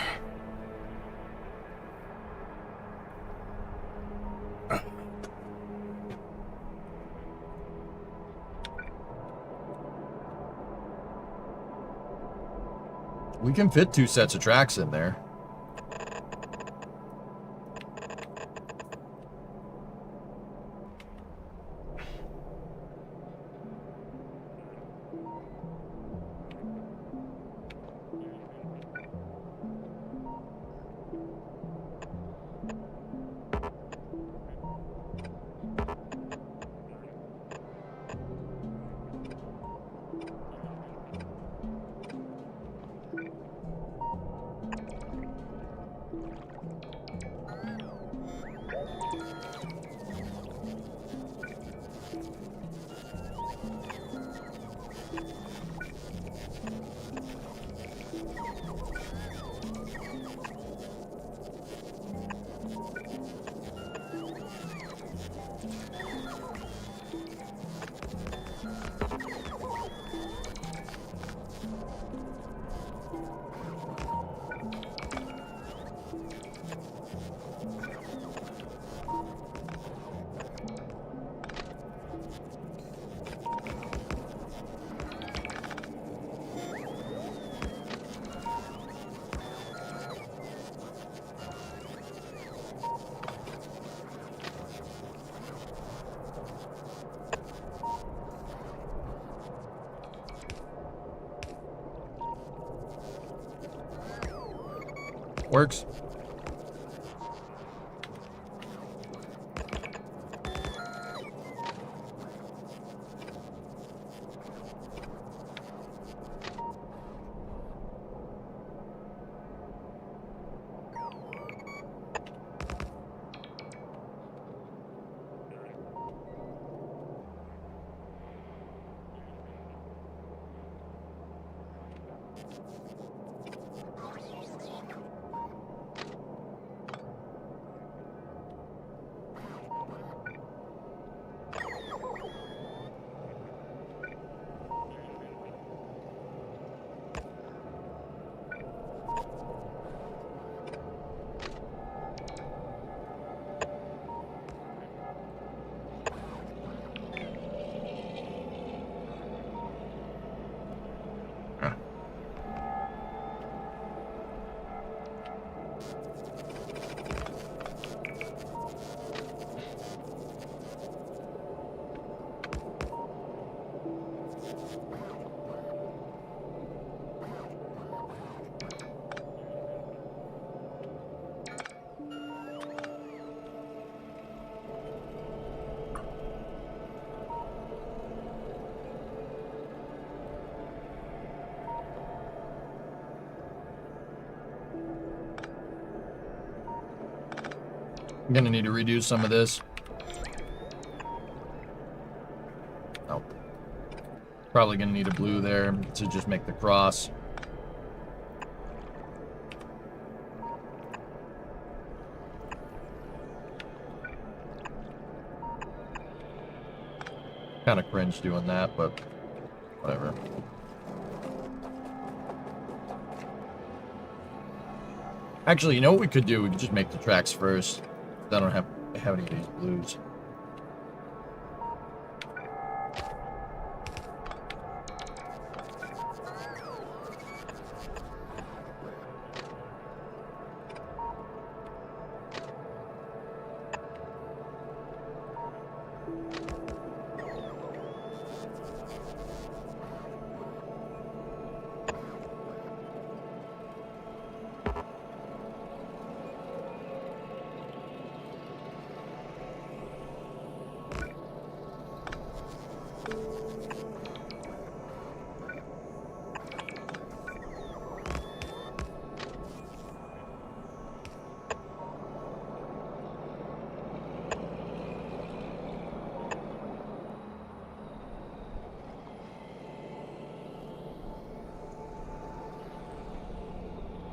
We can fit 2 sets of tracks in there. Works. I'm gonna need to redo some of this. Oh. Probably gonna need a blue there to just make the cross. Kind of cringe doing that, but whatever. Actually, you know what we could do? We could just make the tracks first. I don't have any of these blues.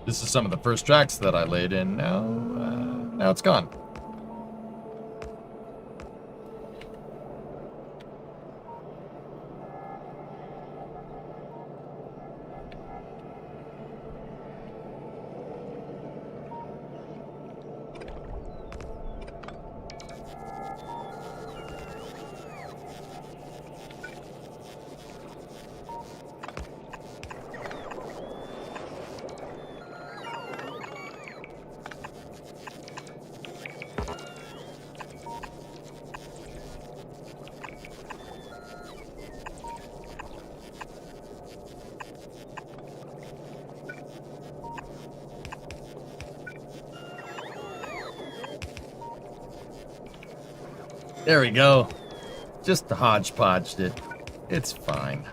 This is some of the first tracks that I laid in. Now it's gone. There we go. Just hodgepodged it. It's fine.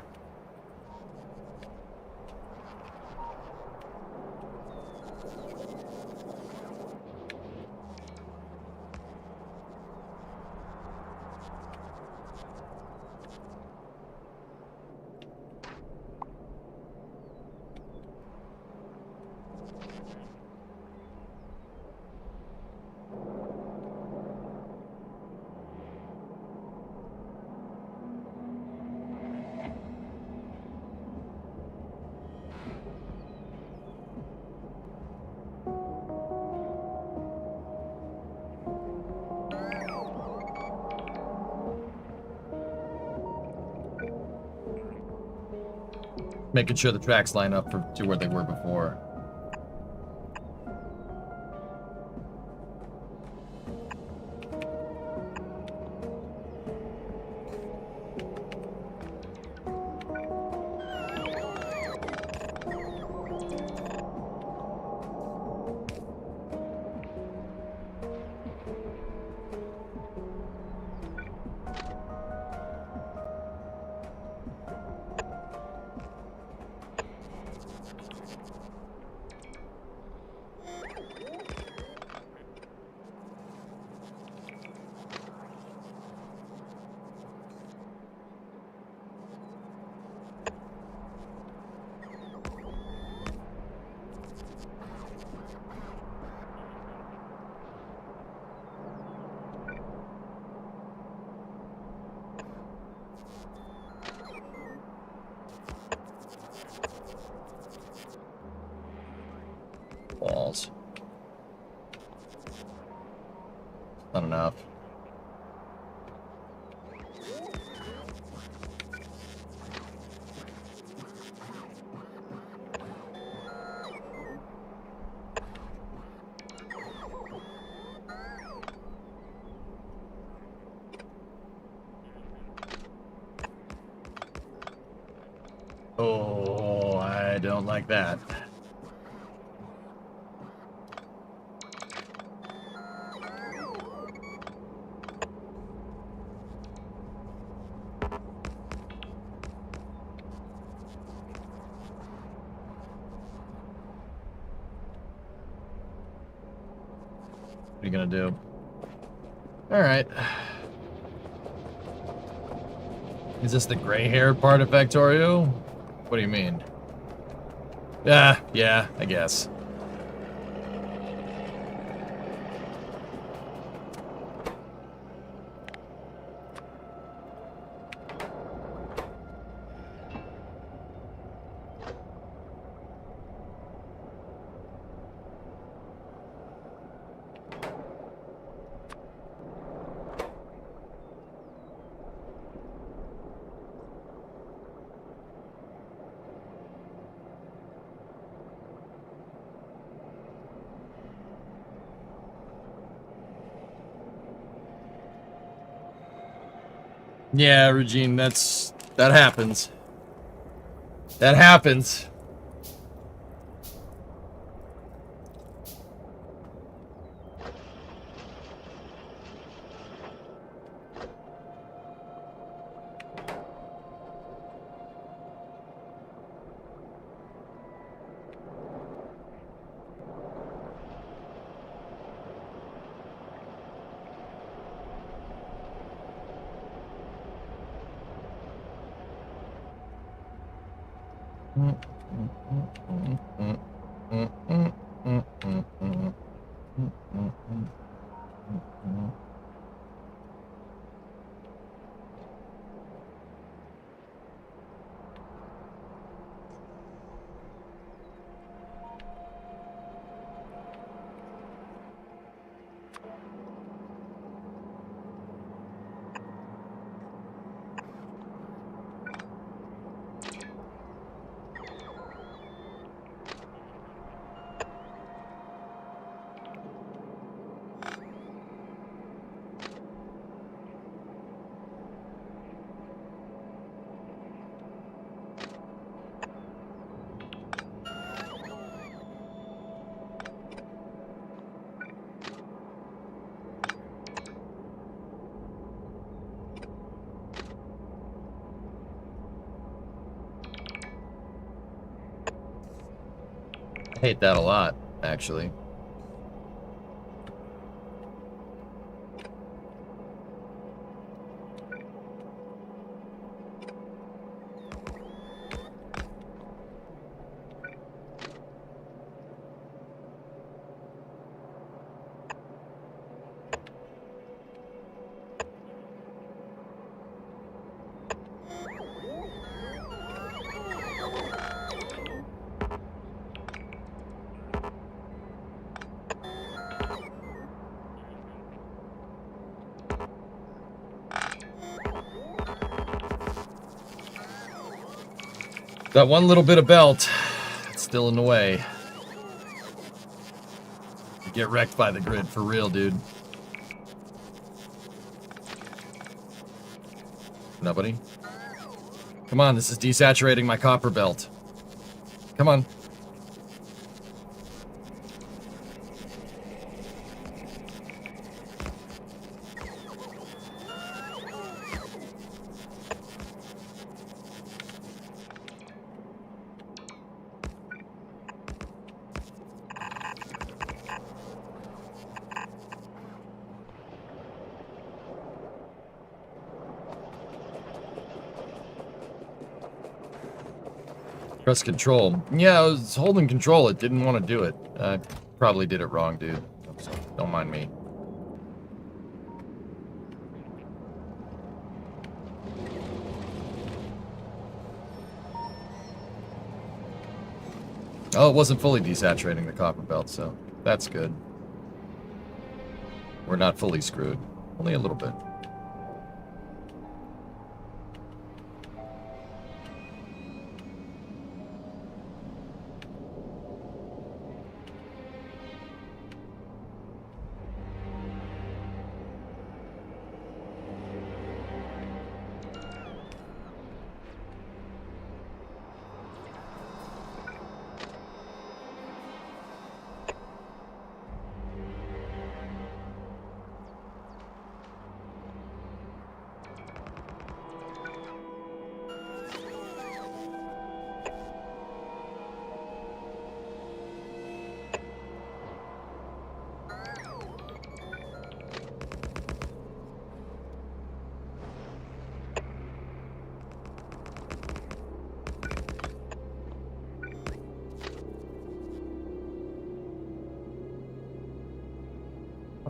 Making sure the tracks line up to where they were before. Walls. Not enough. Oh, I don't like that. What are you gonna do? Alright. Is this the gray-haired part of Factorio? What do you mean? Yeah, I guess. Yeah, Regine, that happens. That happens. I hate that a lot, actually. That one little bit of belt, it's still in the way. You get wrecked by the grid for real, dude. Nobody? Come on, this is desaturating my copper belt. Come on. Press control. Yeah, I was holding control. It didn't want to do it. I probably did it wrong, dude. So don't mind me. Oh, it wasn't fully desaturating the copper belt, so that's good. We're not fully screwed. Only a little bit.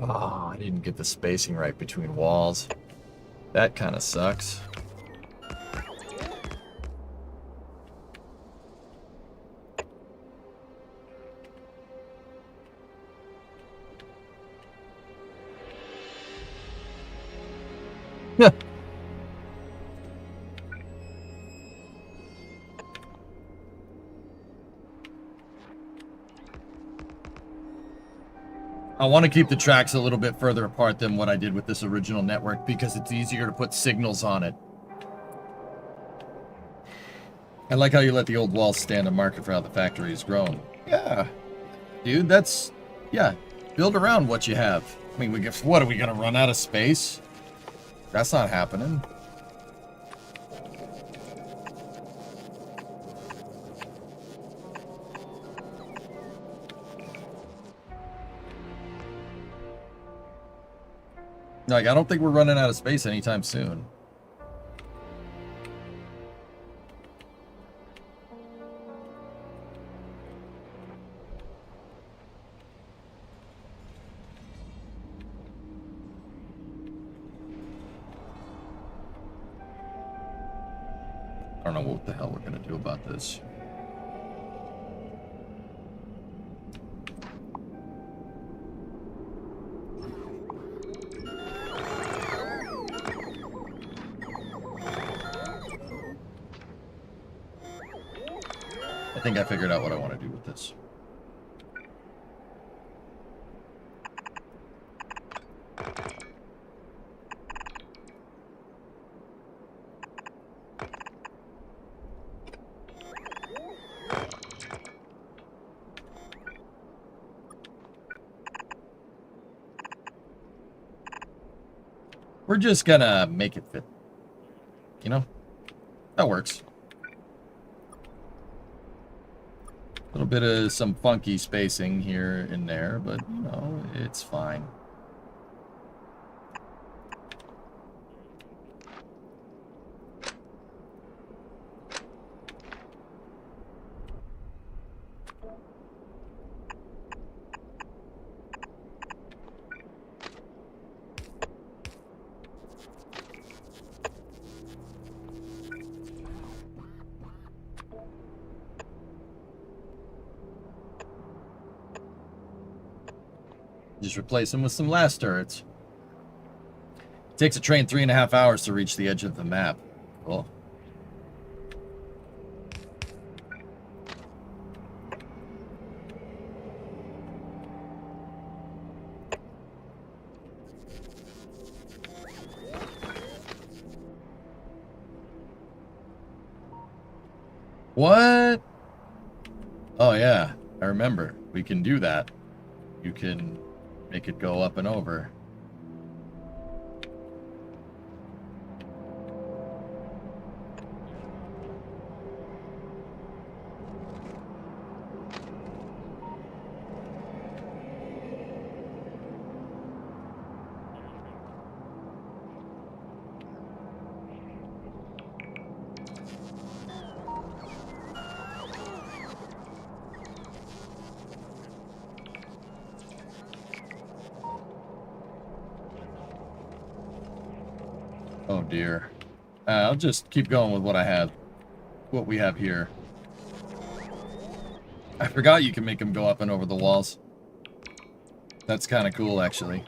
Oh, I didn't get the spacing right between walls. That kind of sucks. I want to keep the tracks a little bit further apart than what I did with this original network because it's easier to put signals on it. I like how you let the old walls stand a marker for how the factory has grown. Yeah, dude, that's... yeah, build around what you have. I mean, what, are we going to run out of space? That's not happening. Like, I don't think we're running out of space anytime soon. don't know what the hell we're gonna do about this. I think I figured out what I want to do with this. We're just gonna make it fit. You know? That works. A little bit of some funky spacing here and there, but, you know, it's fine. Just replace them with some last turrets. It takes a train 3.5 hours to reach the edge of the map. Cool. What? Oh yeah, I remember. We can do that. You can make it go up and over. Oh dear. I'll just keep going with what I have. What we have here. I forgot you can make them go up and over the walls. That's kind of cool, actually.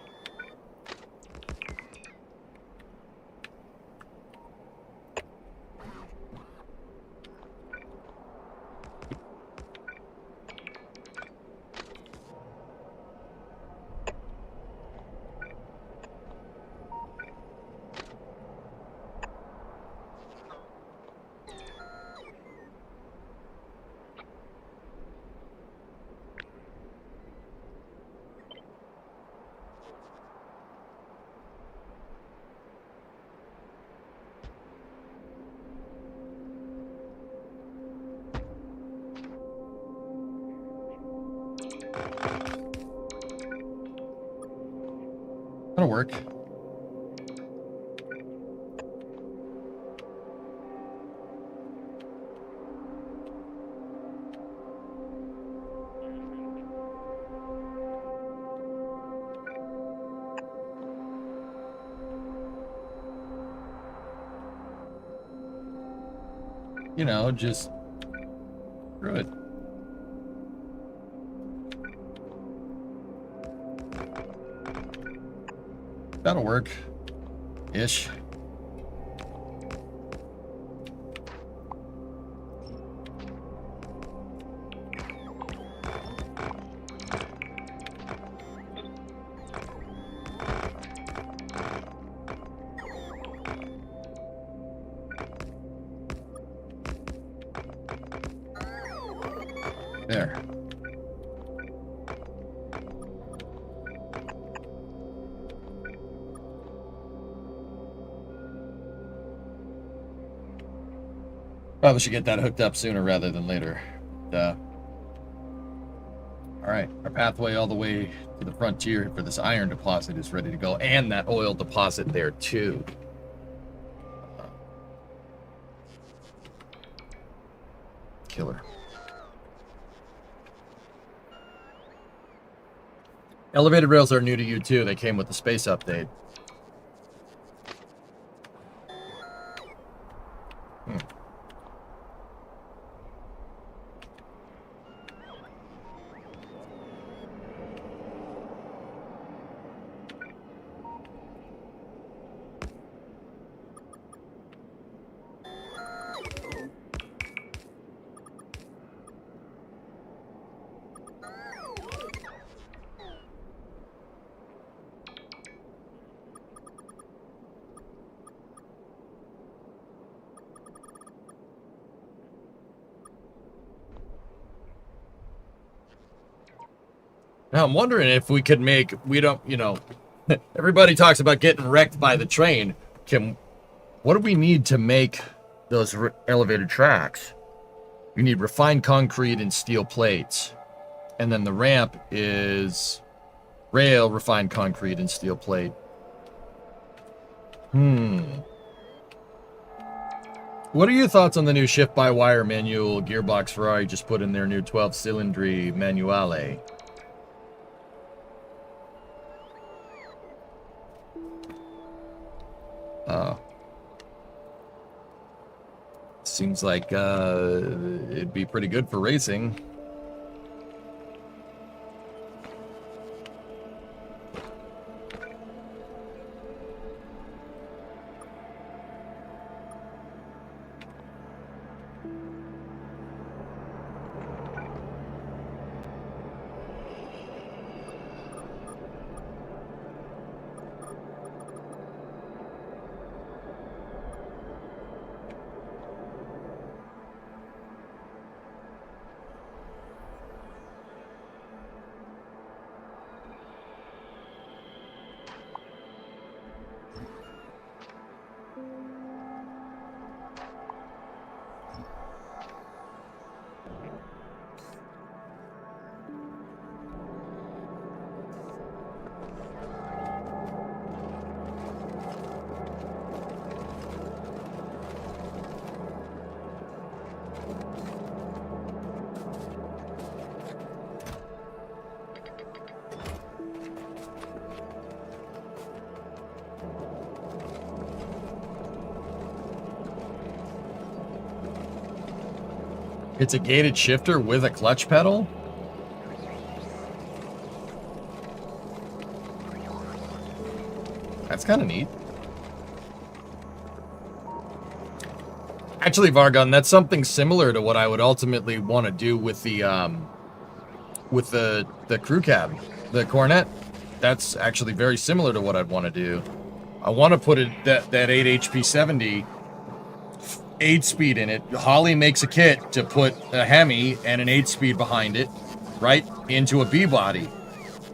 That'll work. You know, just screw it. That'll work. Ish. There. Probably should get that hooked up sooner rather than later. Alright, our pathway all the way to the frontier for this iron deposit is ready to go, and that oil deposit there too. Killer. Elevated rails are new to you too. They came with the space update. Now I'm wondering if we could make, we don't, you know, everybody talks about getting wrecked by the train. What do we need to make those elevated tracks? We need refined concrete and steel plates. And then the ramp is rail, refined concrete, and steel plate. What are your thoughts on the new shift-by-wire manual gearbox Ferrari just put in their new 12-cylindry manuale? Seems like it'd be pretty good for racing. It's a gated shifter with a clutch pedal? That's kind of neat. Actually, Vargon, that's something similar to what I would ultimately want to do with the crew cab, the Cornet. That's actually very similar to what I'd want to do. I want to put that 8 HP 70 8-speed in it. Holly makes a kit to put a Hemi and an 8-speed behind it, right, into a B-body.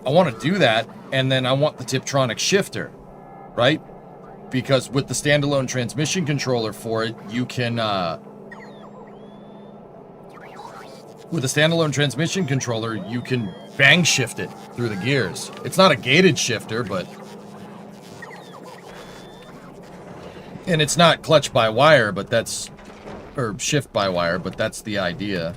I want to do that, and then I want the Tiptronic shifter, right? Because with the standalone transmission controller for it, you can, with a standalone transmission controller, you can bang shift it through the gears. It's not a gated shifter, but... And it's not clutch by wire, but that's... Or shift by wire, but that's the idea.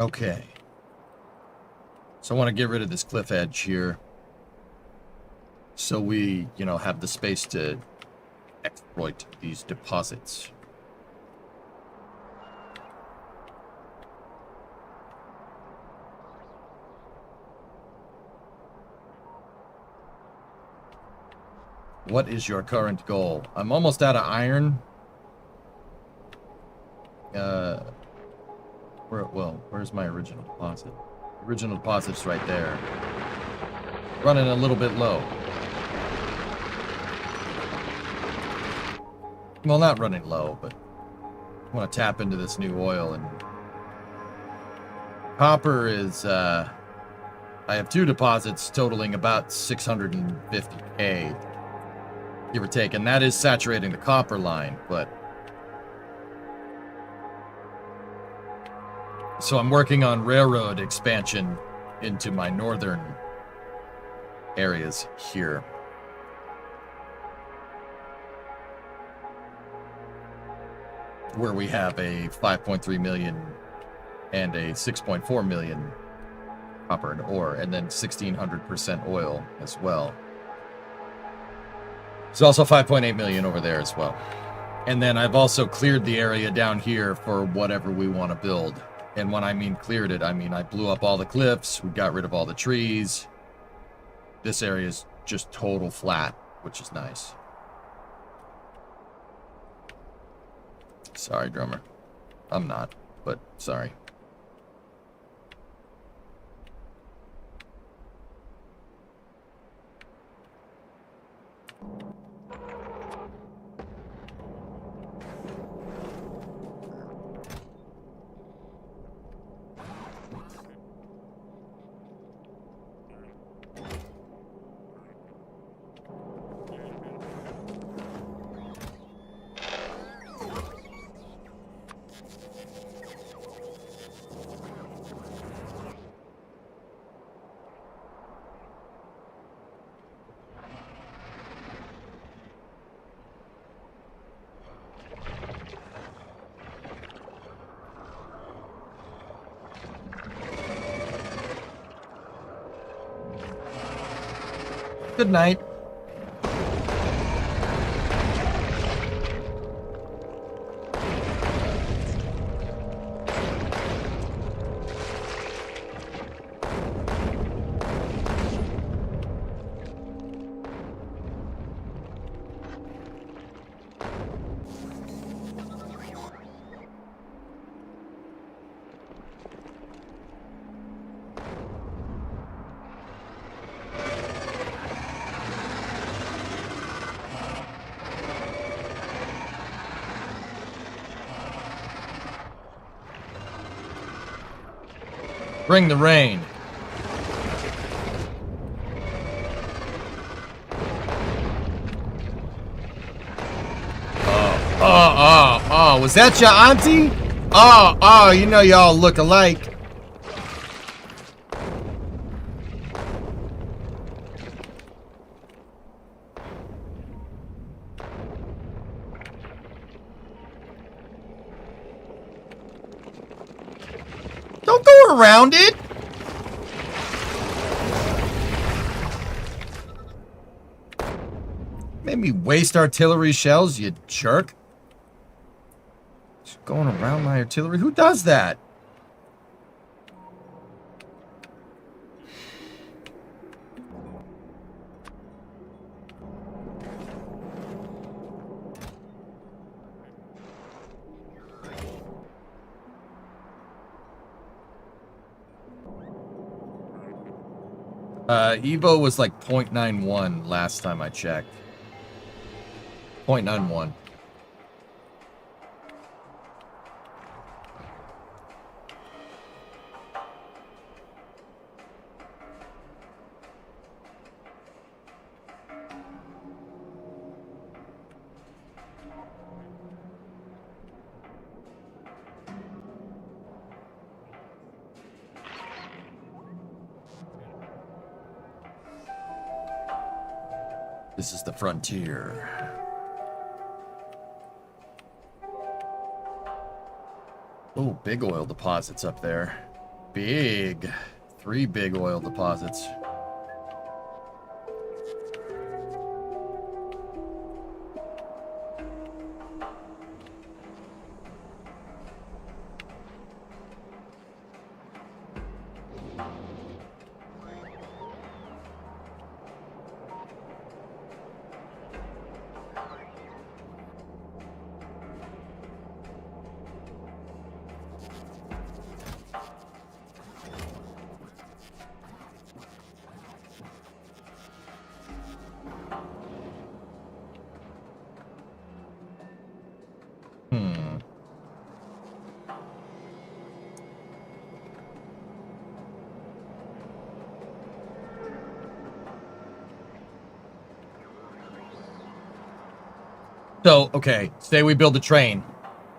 Okay. So I want to get rid of this cliff edge here. So we, you know, have the space to exploit these deposits. What is your current goal? I'm almost out of iron. Where's my original deposit? Original deposit's right there. Running a little bit low. Well, not running low, but I want to tap into this new oil. And copper is, I have 2 deposits totaling about 650K, give or take, and that is saturating the copper line, but so I'm working on railroad expansion into my northern areas here. Where we have a 5.3 million and a 6.4 million copper and ore, and then 1,600% oil as well. There's also 5.8 million over there as well. And then I've also cleared the area down here for whatever we want to build. And when I mean cleared it, I mean I blew up all the cliffs, we got rid of all the trees. This area is just total flat, which is nice. Sorry, drummer. I'm not, but sorry. Good night. Bring the rain. Oh, was that your auntie? Oh, you know y'all look alike. Don't go around it. Made me waste artillery shells, you jerk. Just going around my artillery. Who does that? Evo was like 0.91 last time I checked. 0.91. This is the frontier. Oh, big oil deposits up there. Big. 3 big oil deposits. So, okay, say we build a train.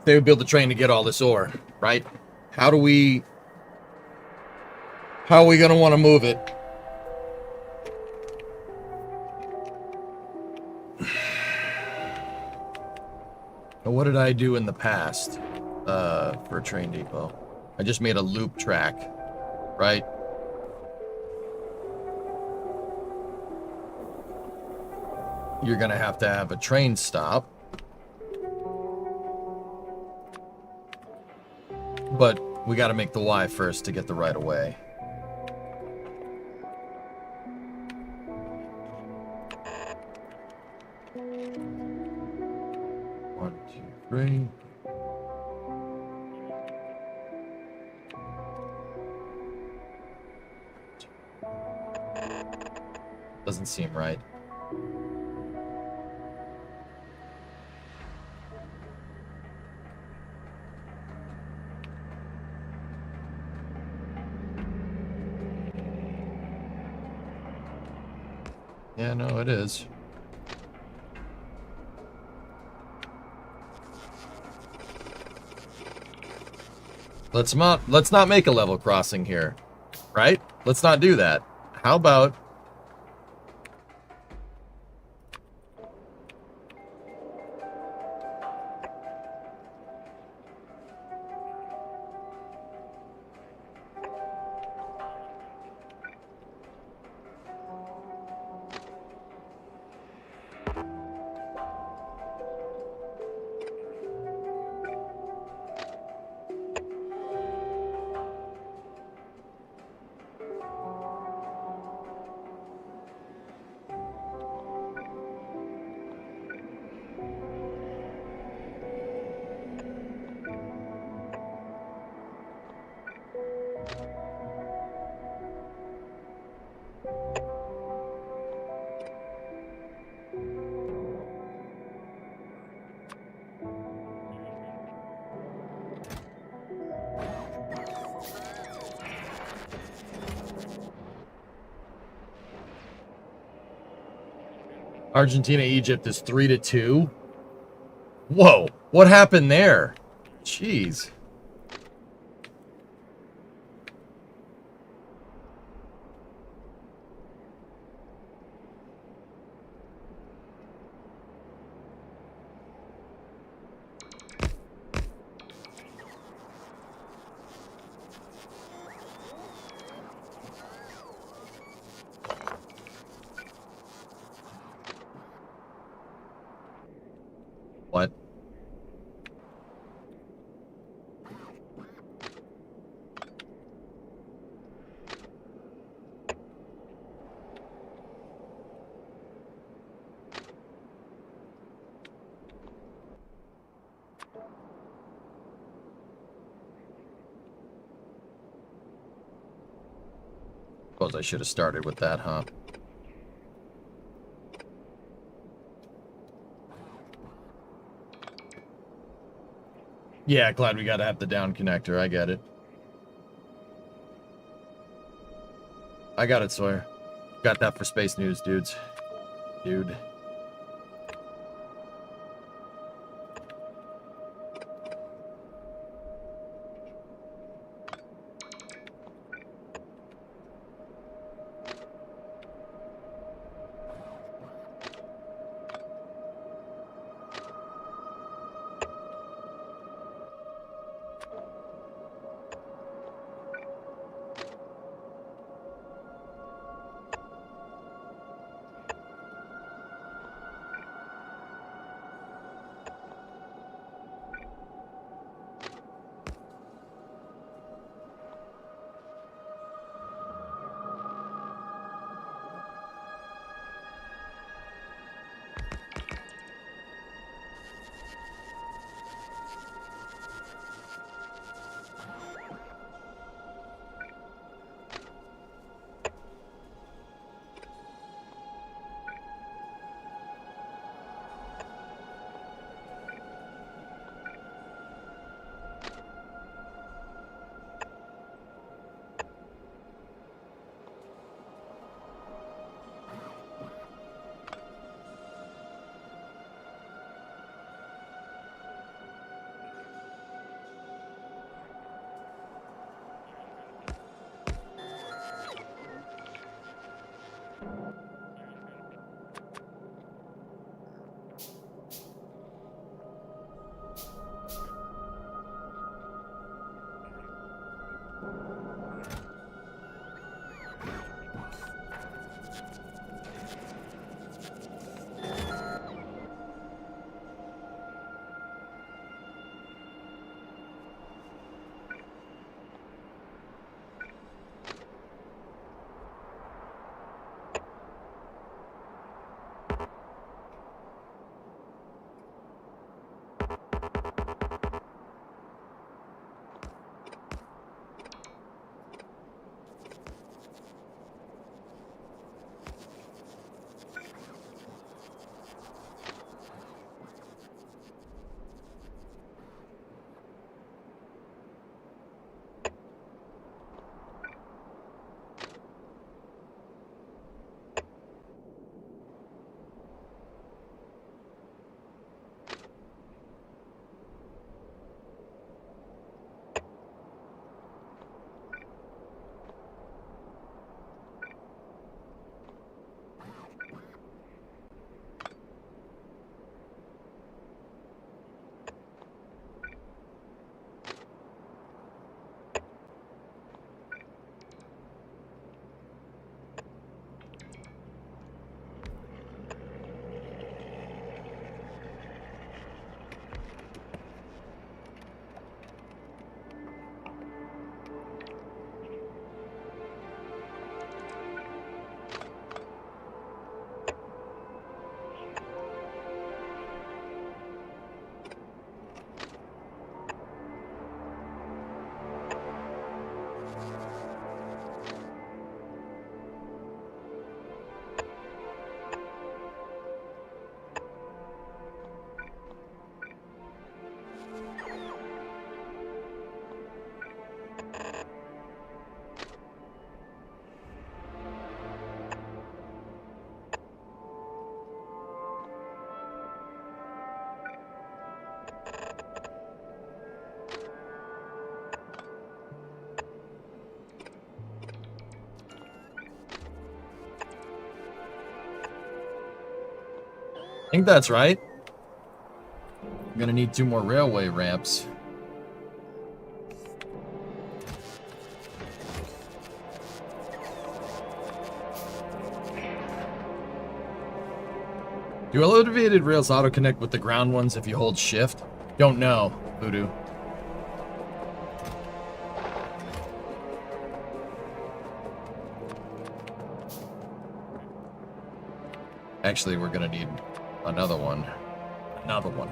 Say we build a train to get all this ore, right? How are we going to want to move it? What did I do in the past for a train depot? I just made a loop track, right? You're going to have a train stop. But we got to make the Y first to get the right of way. One, two, three. Doesn't seem right. Yeah, no, it is. Let's not make a level crossing here, right? Let's not do that. How about Argentina, Egypt is 3-2? Whoa, what happened there? Jeez. What? Suppose I should have started with that, huh? Yeah, glad we gotta have the down connector. I get it. I got it, Sawyer. Got that for Space News, dudes. Dude. I think that's right. I'm gonna need 2 more railway ramps. Do elevated rails auto-connect with the ground ones if you hold shift? Don't know, Voodoo. Actually, we're gonna need another one. Another one.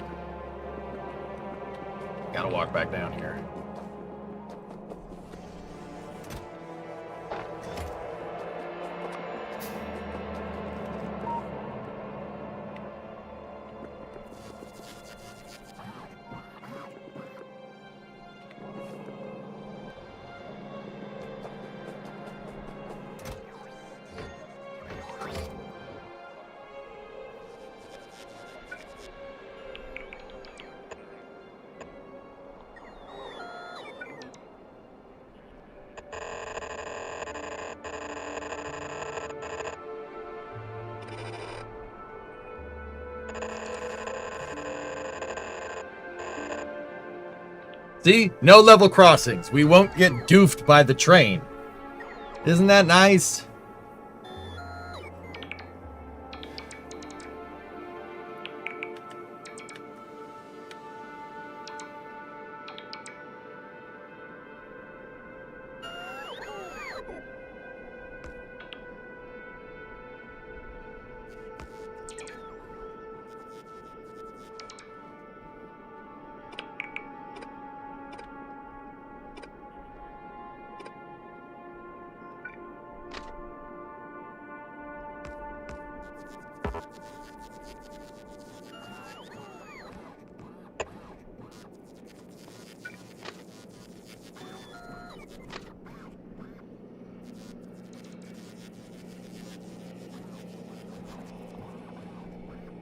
Gotta walk back down here. See? No level crossings. We won't get doofed by the train. Isn't that nice?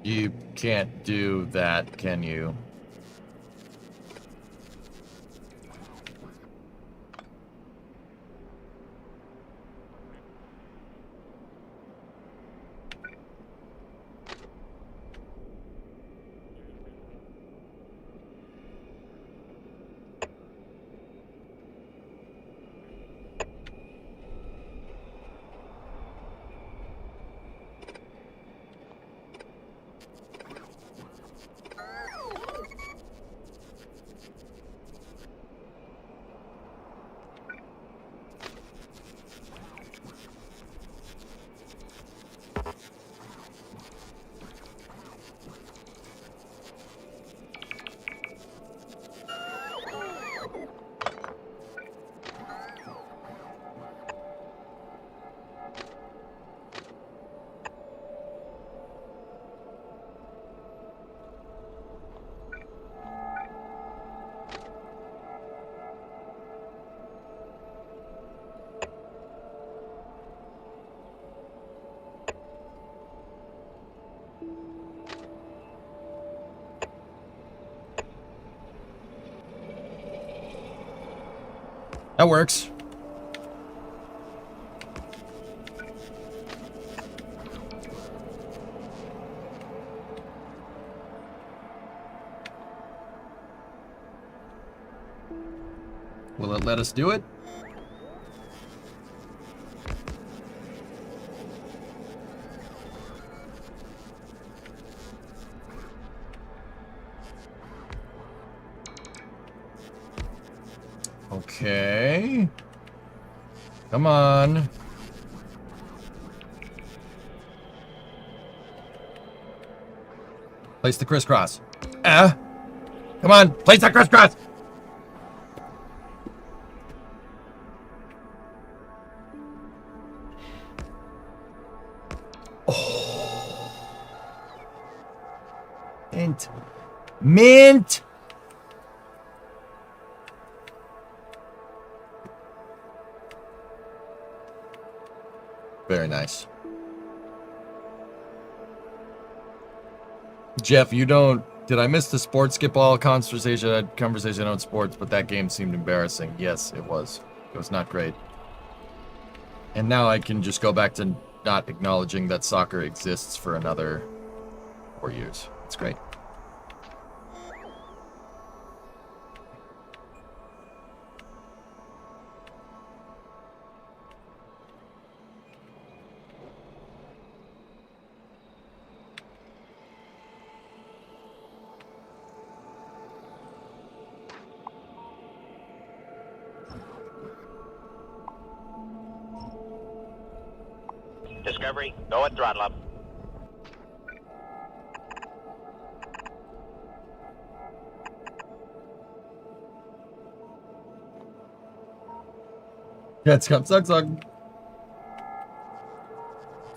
You can't do that, can you? That works. Will it let us do it? Okay. Come on. Place the crisscross. Come on, place that crisscross. Oh. Mint. Mint. Very nice. Jeff, you don't did I miss the sports skip all conversation on sports, but that game seemed embarrassing. Yes, it was. It was not great. And now I can just go back to not acknowledging that soccer exists for another 4 years. It's great. Discovery, go at throttle up. Cats come suck.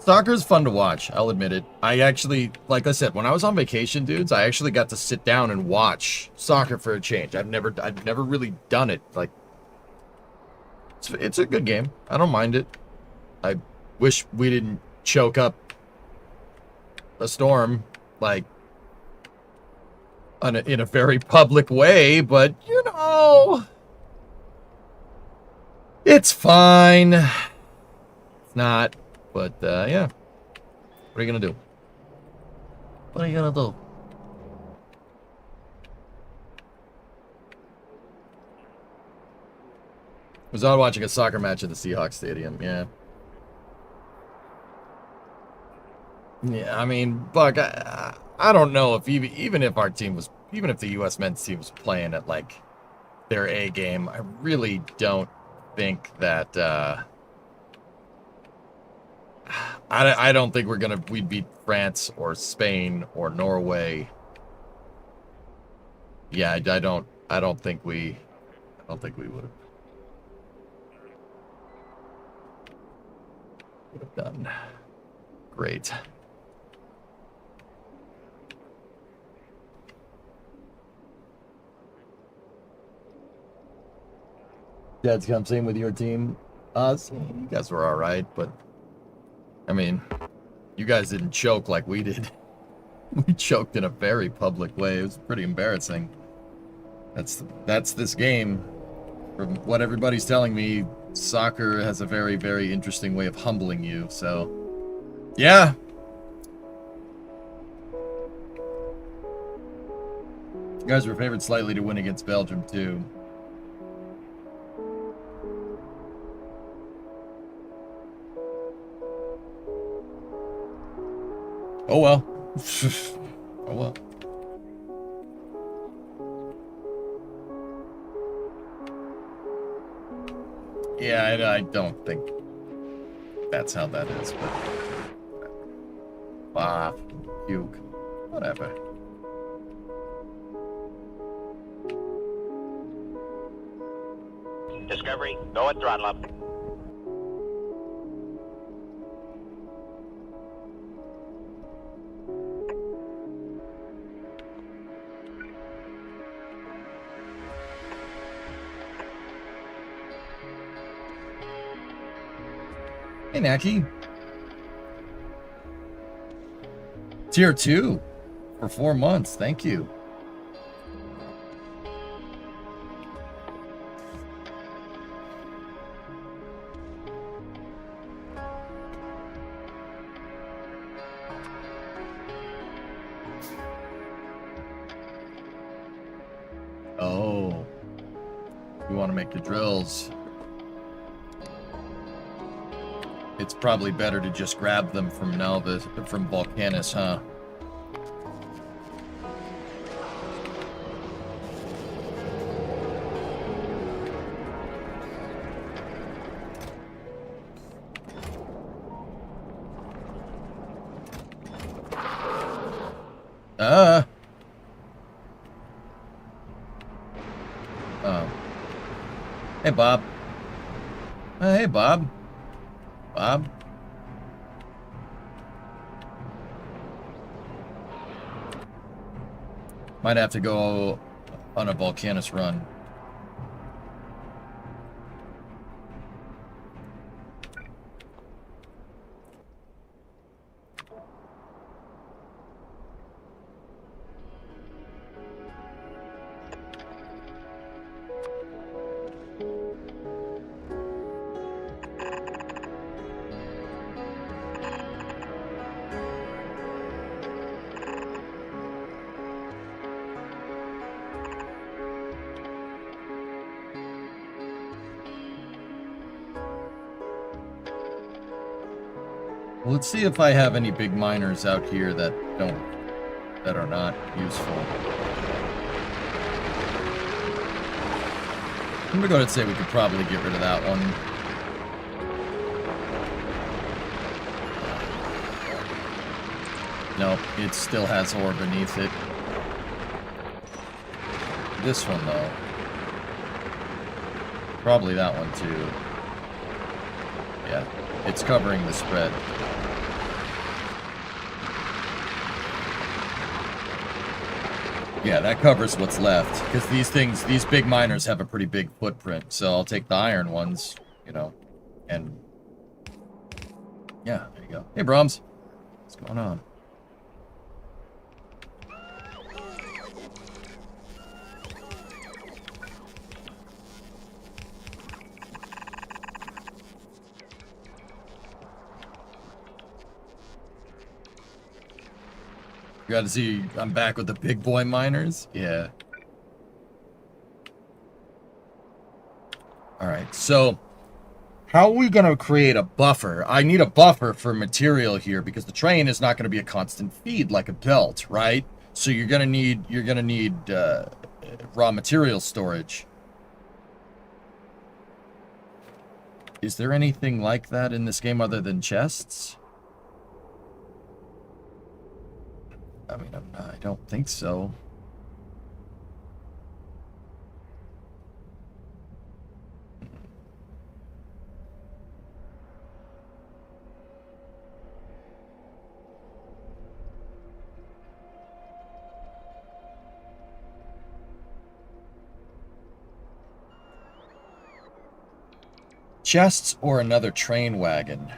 Soccer's fun to watch, I'll admit it. I actually, like I said, when I was on vacation, dudes, I actually got to sit down and watch soccer for a change. I've never really done it. Like, it's a good game. I don't mind it. I wish we didn't choke up a storm, like, in a very public way, but, you know, it's fine. It's not, but, yeah. What are you gonna do? What are you gonna do? Was on watching a soccer match at the Seahawks Stadium, yeah. Yeah, I mean, Buck, I don't know if even if our team was, even if the U.S. men's team was playing at, like, their A game, I really don't think that, I don't think we'd beat France or Spain or Norway. Yeah, I don't think we would have done great. Dad's come same with your team. You guys were all right, but I mean, you guys didn't choke like we did. We choked in a very public way. It was pretty embarrassing. That's this game. From what everybody's telling me, soccer has a very, very interesting way of humbling you. So, yeah. You guys were favored slightly to win against Belgium too. Oh well. Oh well. Yeah, I don't think that's how that is, but puke, whatever. Discovery, go at throttle up. Hey, Naki. Tier 2 for 4 months. Thank you. Oh. We want to make the drills. It's probably better to just grab them from from Volcanus, huh? Oh. Hey, Bob. Hey, Bob. Bob? Might have to go on a Volcanus run. Well, let's see if I have any big miners out here that are not useful. I'm gonna go ahead and say we could probably get rid of that one. Nope, it still has ore beneath it. This one, though. Probably that one, too. Yeah, it's covering the spread. Yeah, that covers what's left. Because these big miners have a pretty big footprint. So I'll take the iron ones, you know, and... yeah, there you go. Hey, Brahms. What's going on? You gotta see, I'm back with the big boy miners? Yeah. Alright, so... how are we gonna create a buffer? I need a buffer for material here, because the train is not gonna be a constant feed like a belt, right? So you're gonna need raw material storage. Is there anything like that in this game other than chests? I mean, I don't think so. Chests or another train wagon?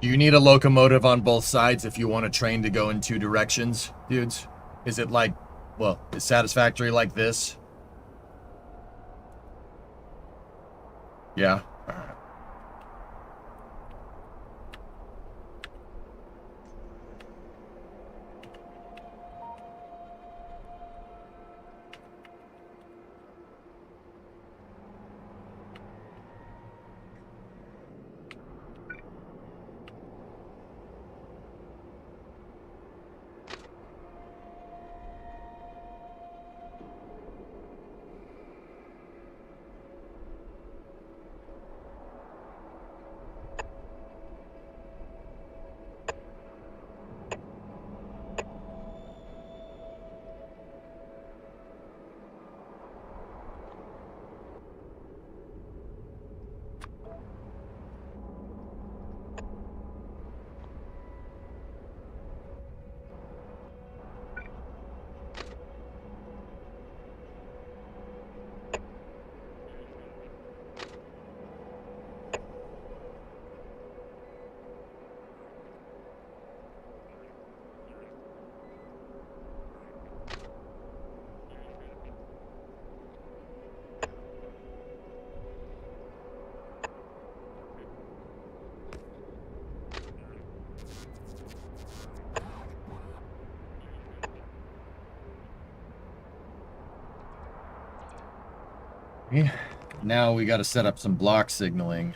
Do you need a locomotive on both sides if you want a train to go in two directions, dudes? Is it like, well, is Satisfactory like this? Yeah. Yeah. Now we got to set up some block signaling.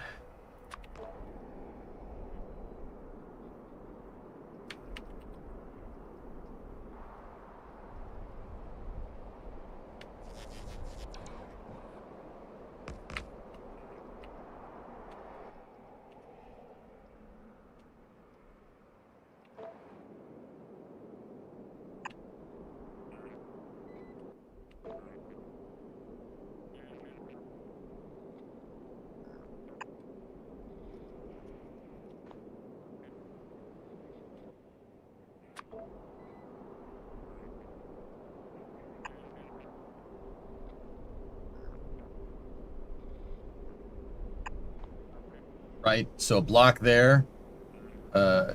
Right, so block there,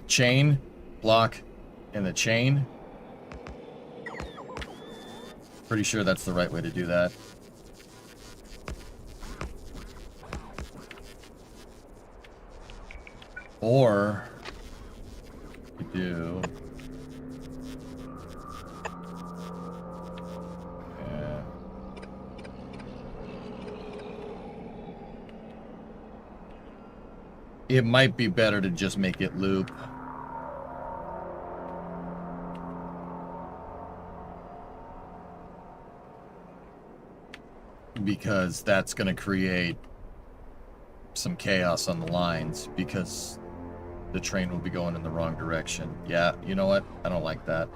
chain, block, and the chain. Pretty sure that's the right way to do that. Or you do. Yeah. It might be better to just make it loop. Because that's going to create some chaos on the lines because the train will be going in the wrong direction. Yeah, you know what? I don't like that.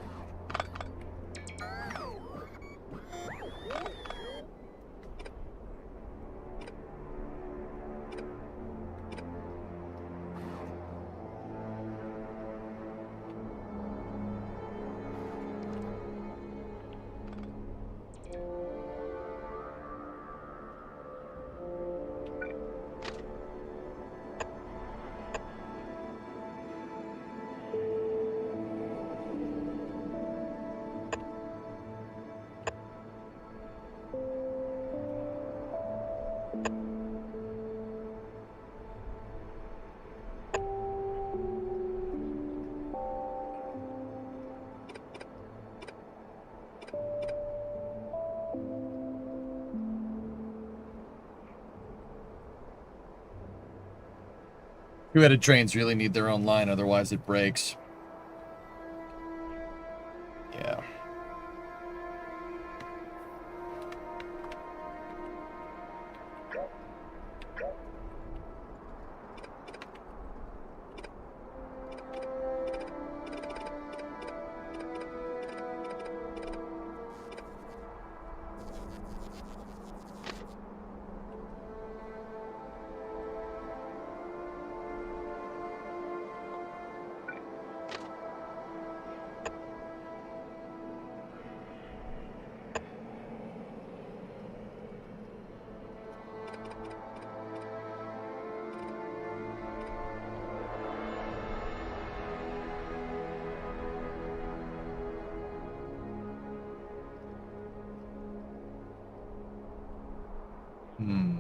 Two-headed trains really need their own line, otherwise it breaks. Yeah. Hmm.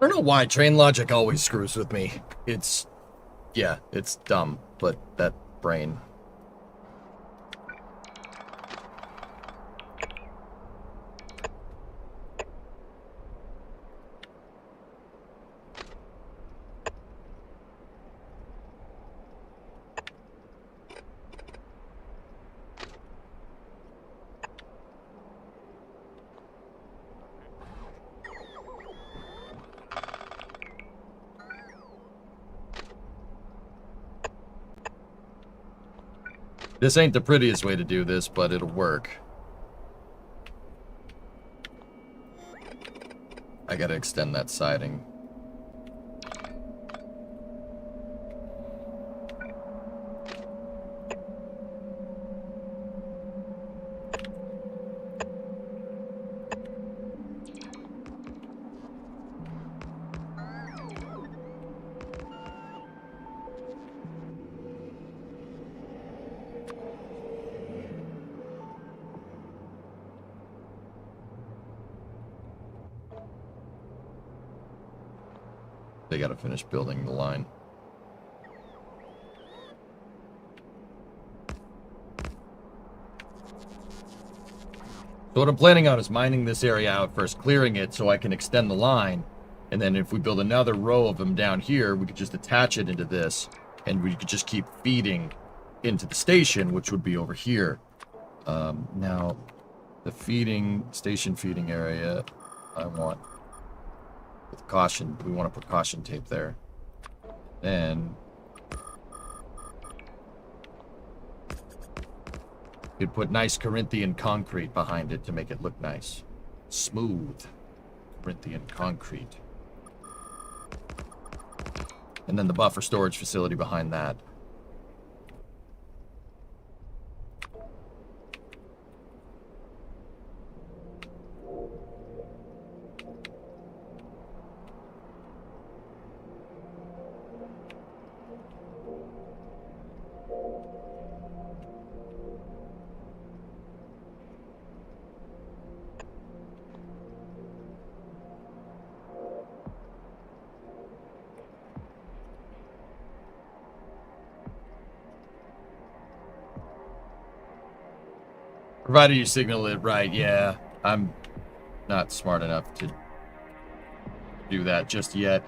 I don't know why train logic always screws with me. It's, yeah, it's dumb, but that brain. This ain't the prettiest way to do this, but it'll work. I gotta extend that siding. They gotta finish building the line. So what I'm planning on is mining this area out first, clearing it so I can extend the line. And then if we build another row of them down here, we could just attach it into this. And we could just keep feeding into the station, which would be over here. Now, the station feeding area, I want with caution. We want to put caution tape there. Then you'd put nice Corinthian concrete behind it to make it look nice. Smooth Corinthian concrete. And then the buffer storage facility behind that. Provided you signal it right, yeah. I'm not smart enough to do that just yet.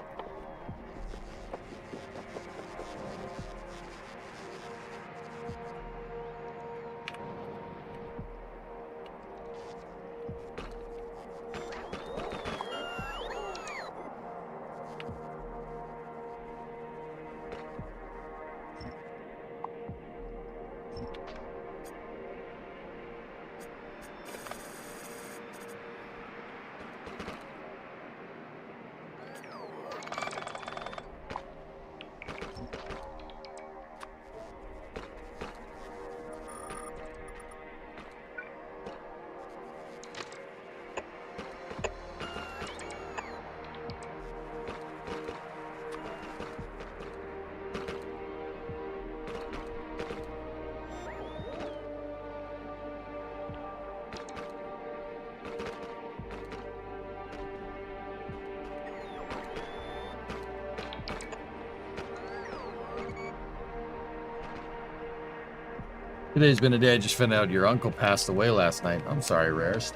Today's been a day I just found out your uncle passed away last night. I'm sorry, Rarest.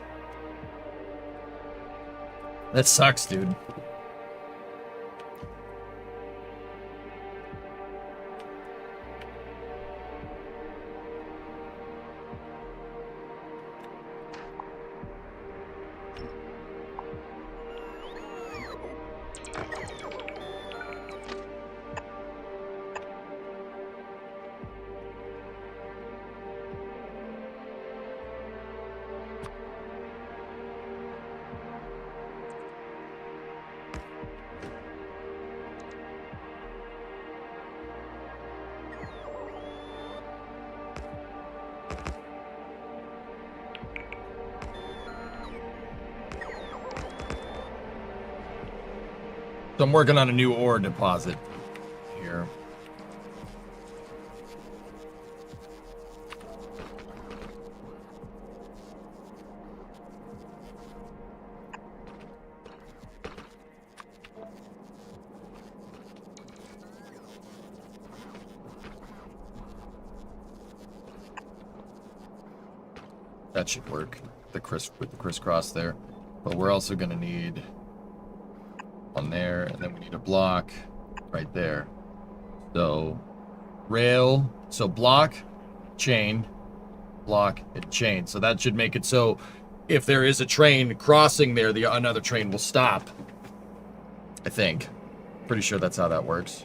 That sucks, dude. So I'm working on a new ore deposit here. That should work. With the crisscross there. But we're also gonna need on there, and then we need a block right there. So rail, so block, chain, block, and chain. So that should make it so if there is a train crossing there, another train will stop. I think. Pretty sure that's how that works.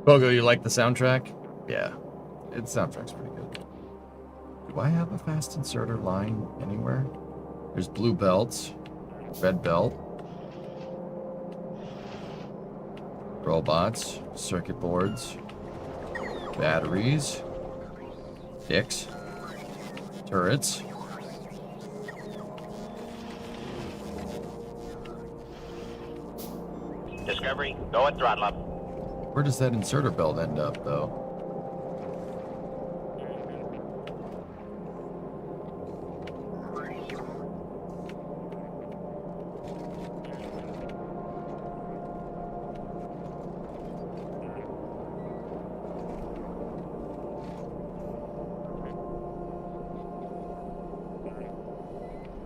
Bogo, you like the soundtrack? Yeah, the soundtrack's pretty good. Do I have a fast inserter line anywhere? There's blue belts, red belt, robots, circuit boards, batteries, sticks, turrets. Discovery, go at throttle up. Where does that inserter belt end up, though?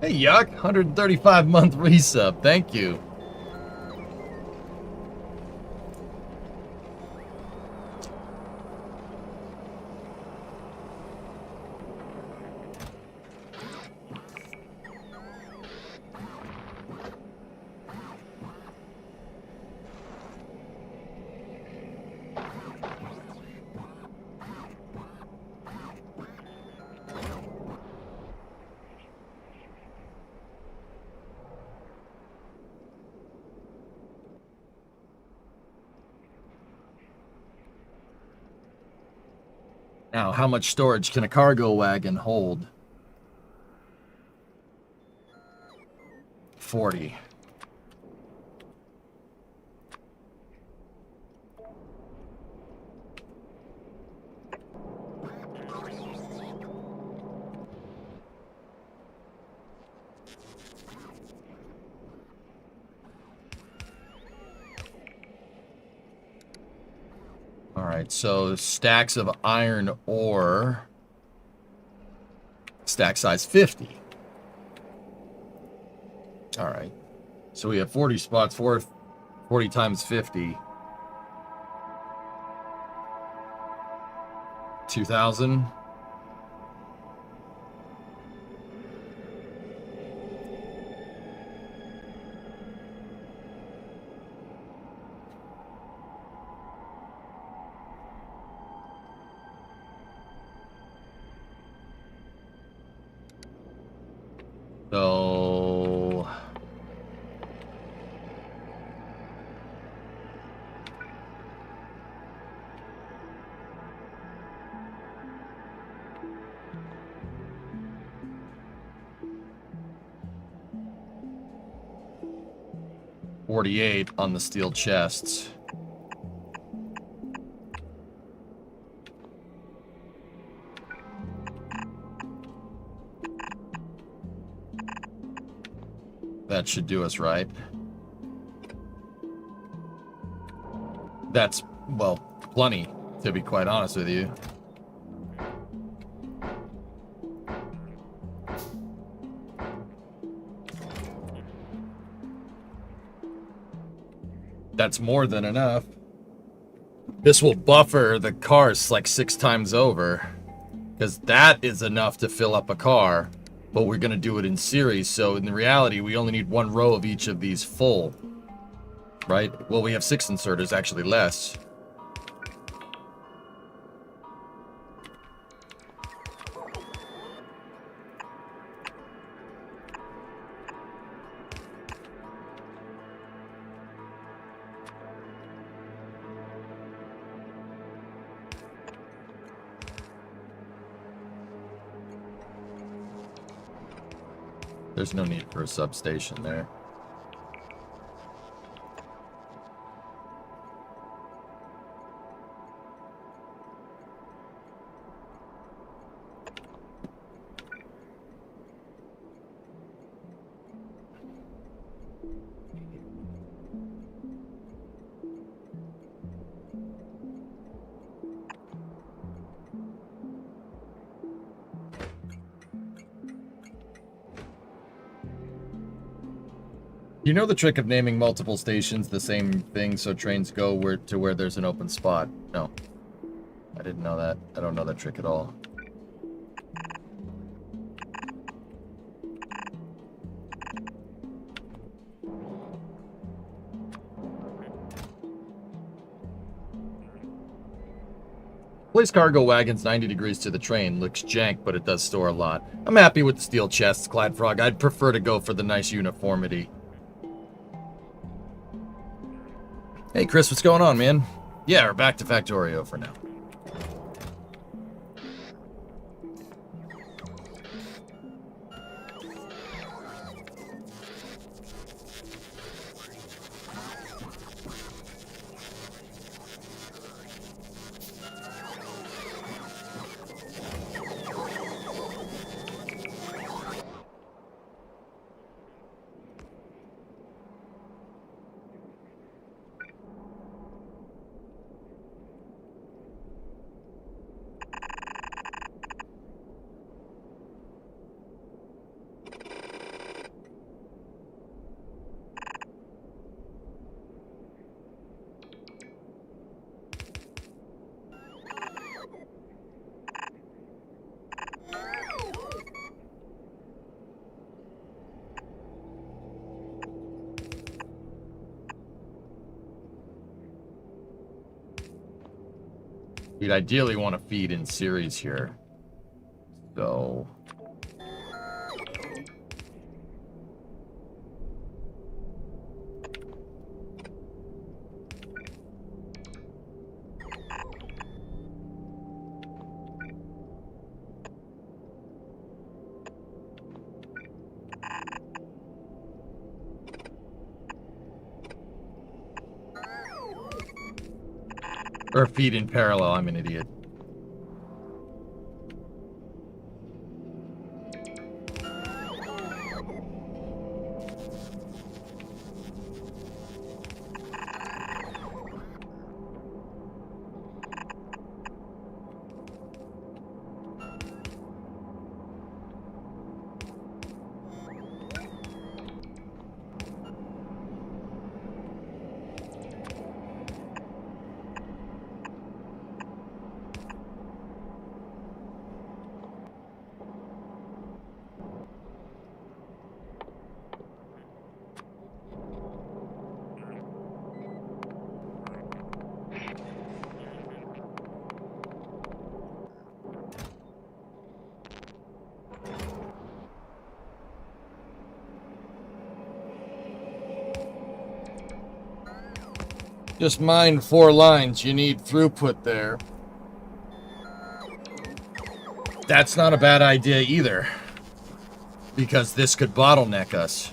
Hey, Yuck, 135-month resub. Thank you. Now, how much storage can a cargo wagon hold? 40. All right, so stacks of iron ore. Stack size 50. All right. So we have 40 spots, 40 times 50. 2,000. So 48 on the steel chests. That should do us right. That's, well, plenty, to be quite honest with you. That's more than enough. This will buffer the cars like 6 times over, because that is enough to fill up a car, but we're going to do it in series, so in reality, we only need 1 row of each of these full, right? Well, we have 6 inserters, actually less. There's no need for a substation there. You know the trick of naming multiple stations the same thing so trains go to where there's an open spot? No. I didn't know that. I don't know that trick at all. Place cargo wagons 90 degrees to the train. Looks jank, but it does store a lot. I'm happy with the steel chests, Cladfrog. I'd prefer to go for the nice uniformity. Hey, Chris, what's going on, man? Yeah, we're back to Factorio for now. We'd ideally want to feed in series here. So... Or feed in parallel, I'm an idiot. Just mind 4 lines. You need throughput there. That's not a bad idea either, because this could bottleneck us.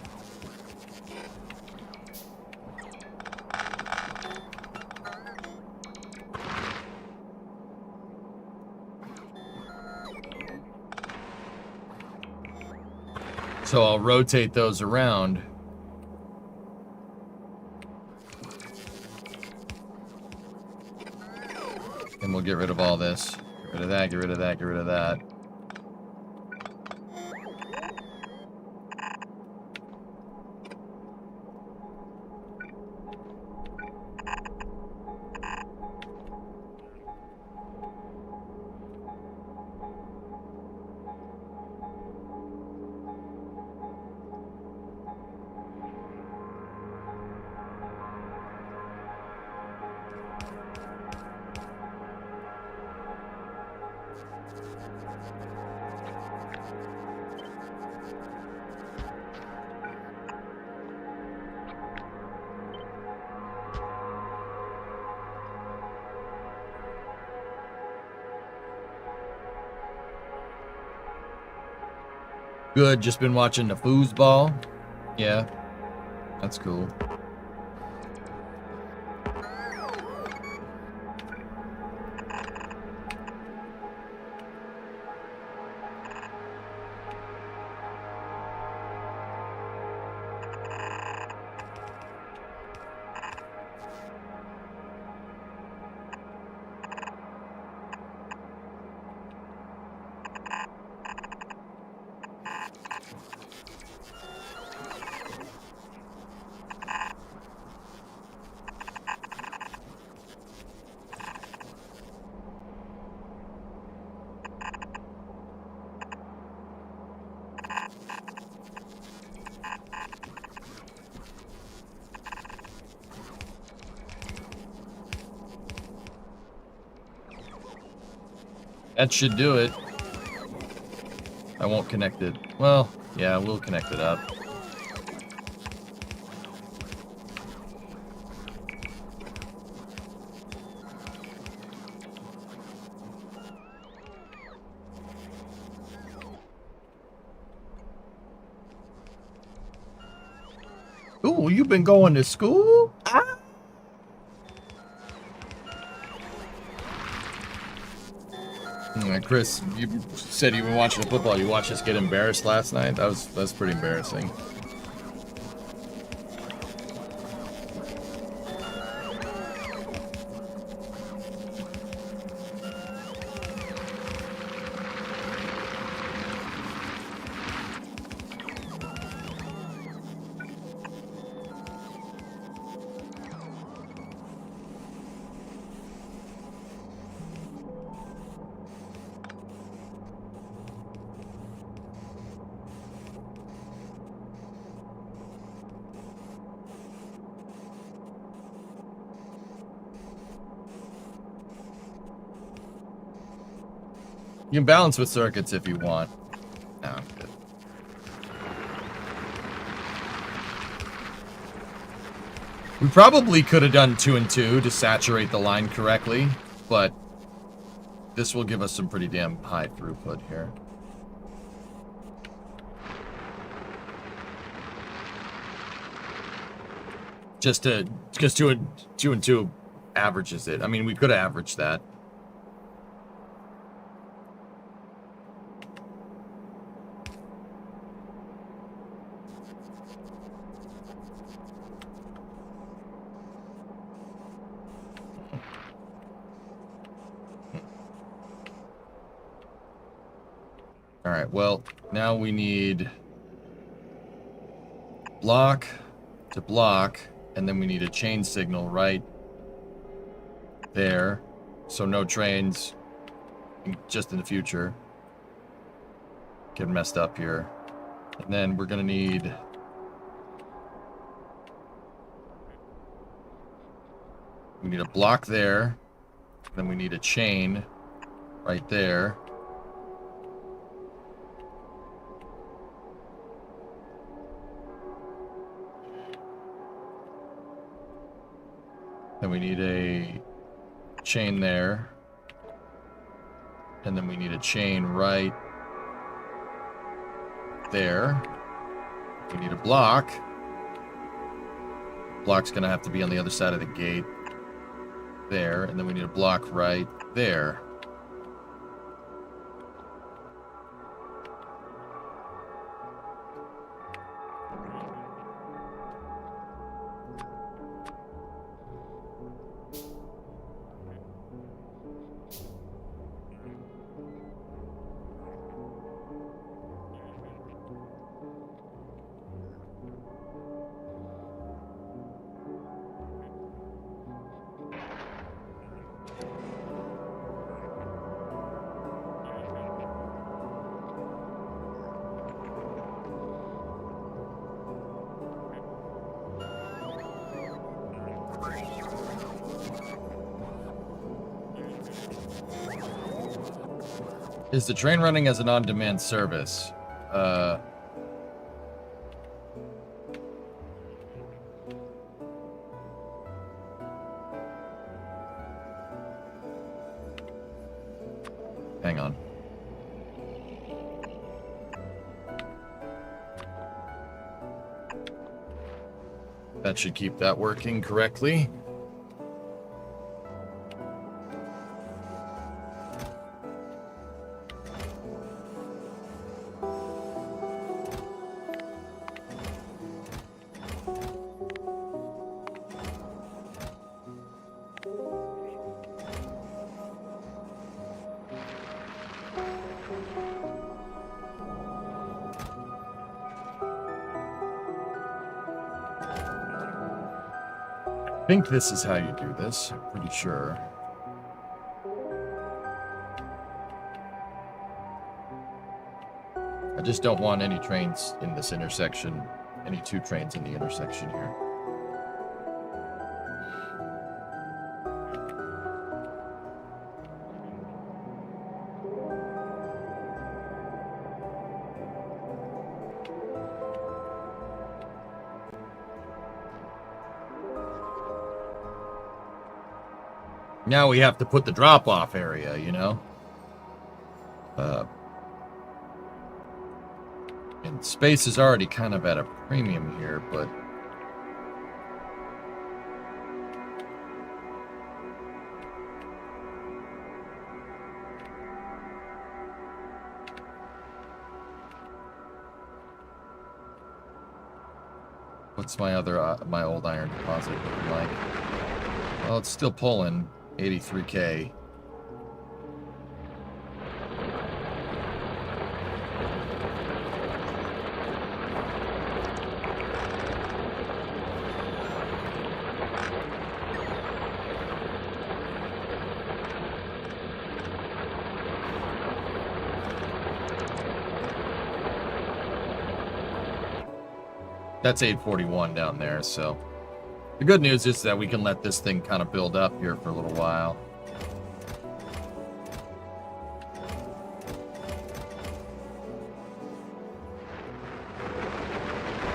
So I'll rotate those around. And we'll get rid of all this. Get rid of that, get rid of that, get rid of that. Good, just been watching the foosball. Yeah, that's cool. That should do it. I won't connect it. Well, yeah, we'll connect it up. Ooh, you've been going to school? Ah. Chris, you said you've been watching the football. You watched us get embarrassed last night? That's pretty embarrassing. You can balance with circuits if you want. No, I'm good. We probably could have done 2 and 2 to saturate the line correctly, but this will give us some pretty damn high throughput here. Just 2 and 2 averages it. I mean, we could have averaged that. All right, well, now we need block to block, and then we need a chain signal right there, so no trains just in the future get messed up here. And then we're gonna need a block there, then we need a chain right there. Then we need a chain there. And then we need a chain right there. We need a block. Block's gonna have to be on the other side of the gate. There. And then we need a block right there. Is the train running as an on-demand service? Hang on. That should keep that working correctly. I think this is how you do this. I'm pretty sure. I just don't want any trains in this intersection, any 2 trains in the intersection here. Now we have to put the drop-off area, you know? And space is already kind of at a premium here, but... What's my other, my old iron deposit looking like? Well, it's still pulling 83K. That's 841 down there, so... The good news is that we can let this thing kind of build up here for a little while.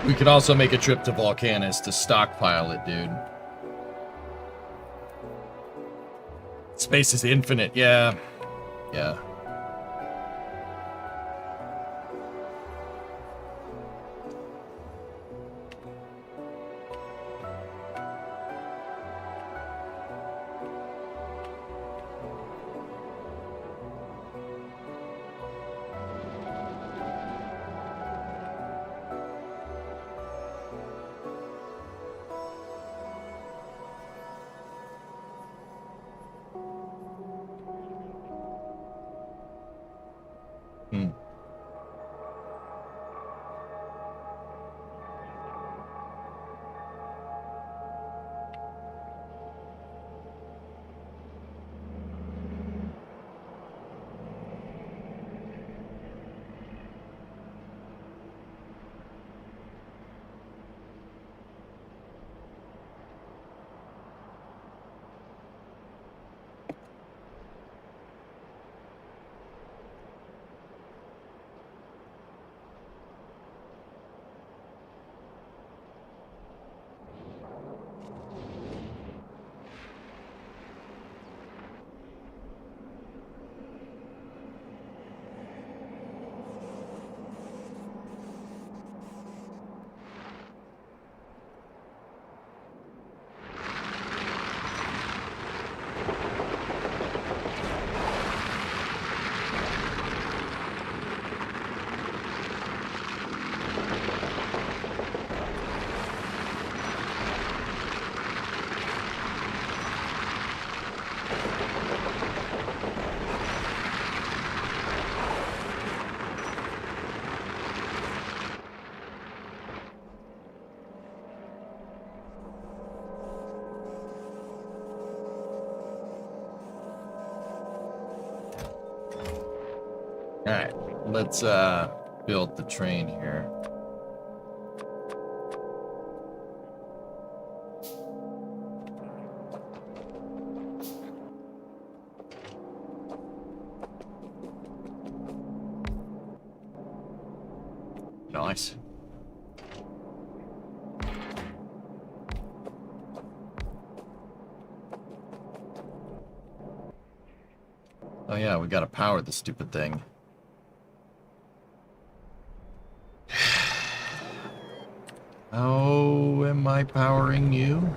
We could also make a trip to Volcanus to stockpile it, dude. Space is infinite, yeah. Yeah. Hmm. Alright, let's build the train here. Nice. Oh yeah, we gotta power the stupid thing. How am I powering you?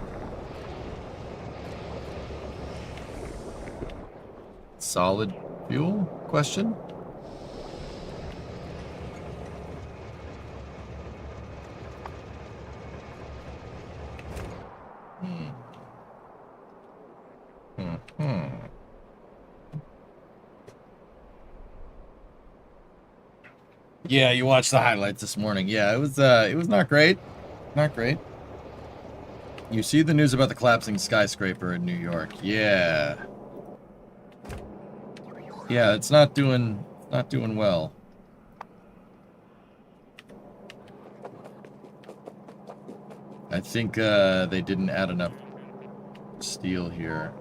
Solid fuel? Question? Yeah, you watched the highlights this morning. Yeah, it was not great. Not great. You see the news about the collapsing skyscraper in New York. Yeah. Yeah, it's not doing well. I think they didn't add enough steel here.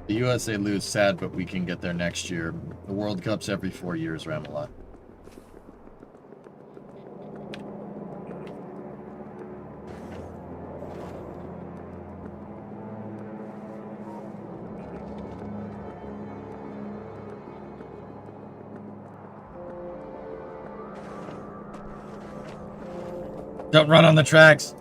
The USA lose, sad, but we can get there next year. The World Cup's every 4 years, Ramallah. Don't run on the tracks.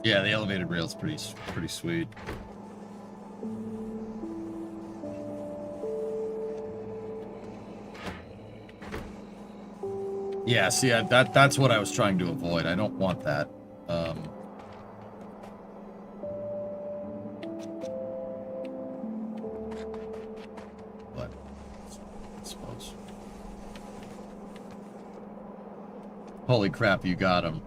Yeah, the elevated rail's pretty sweet. Yeah, see, that's what I was trying to avoid. I don't want that. But I suppose. Holy crap, you got him.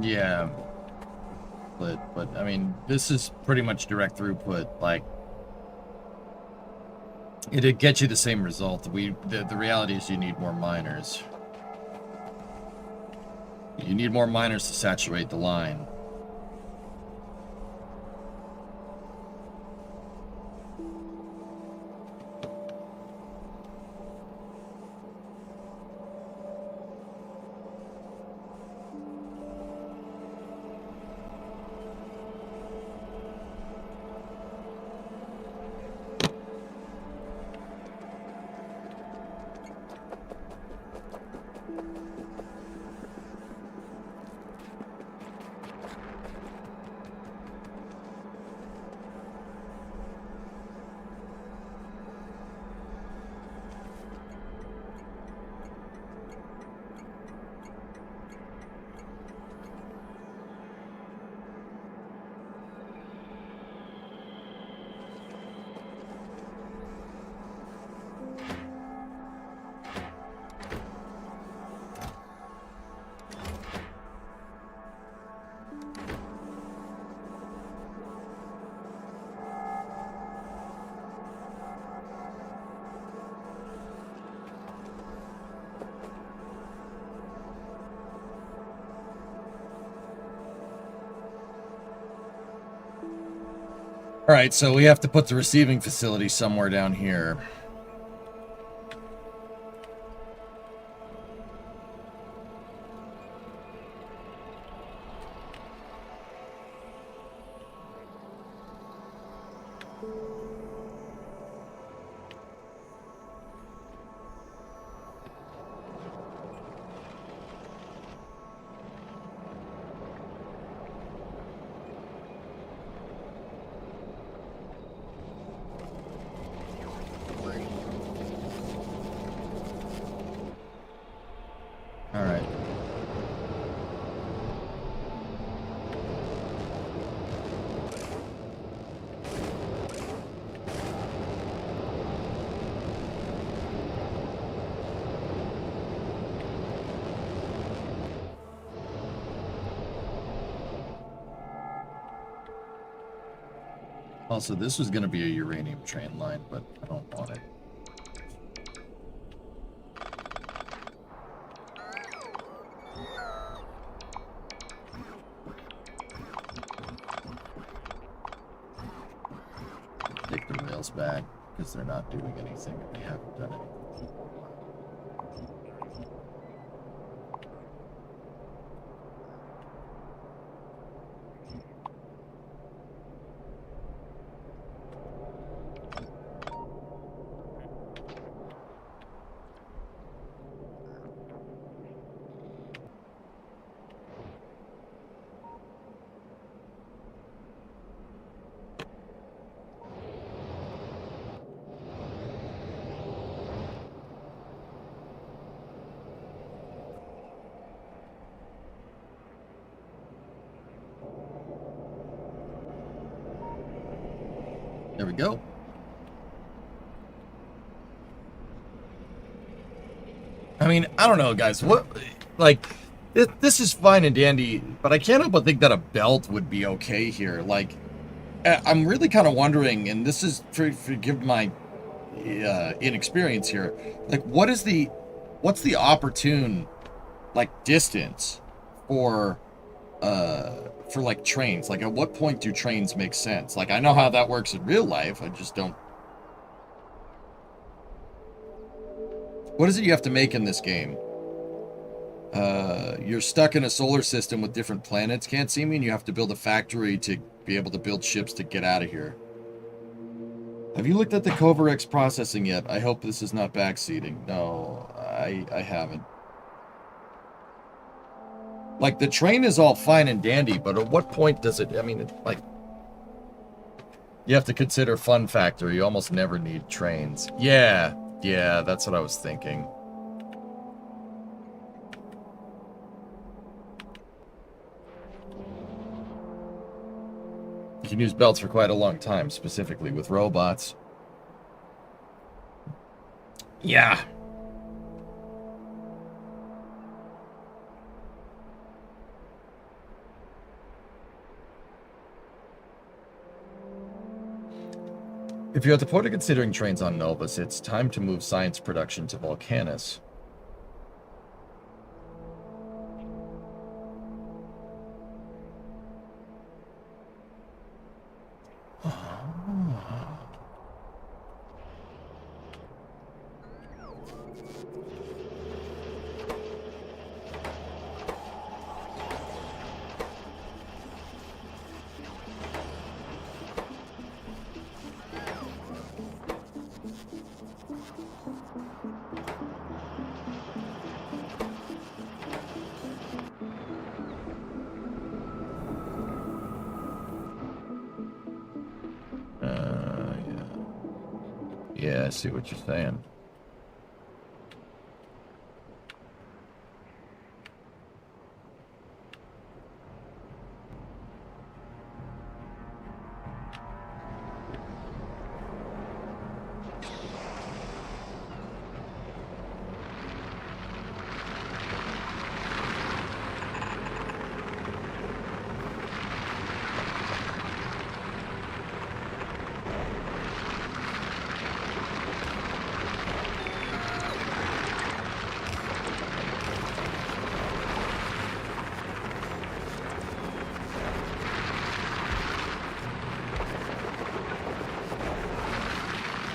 Yeah, but I mean, this is pretty much direct throughput. Like, it'd get you the same result. The reality is you need more miners. You need more miners to saturate the line. All right, so we have to put the receiving facility somewhere down here. All right. Also, this was going to be a uranium train line, but I don't want it. Take the rails back, because they're not doing anything and they haven't done anything. There we go. I mean, I don't know, guys. What, like, this is fine and dandy, but I can't help but think that a belt would be okay here. Like, I'm really kind of wondering, and this is, forgive my inexperience here, like, what's the opportune, like, distance for like trains? Like, at what point do trains make sense? Like, I know how that works in real life, I just don't. What is it you have to make in this game? You're stuck in a solar system with different planets, can't see me, and you have to build a factory to be able to build ships to get out of here. Have you looked at the Covarex processing yet? I hope this is not backseating. No, I haven't. Like, the train is all fine and dandy, but at what point does it, I mean, like, you have to consider fun factor. You almost never need trains. Yeah, that's what I was thinking. You can use belts for quite a long time, specifically with robots. Yeah. If you're at the point of considering trains on Novus, it's time to move science production to Volcanus. Yeah, I see what you're saying.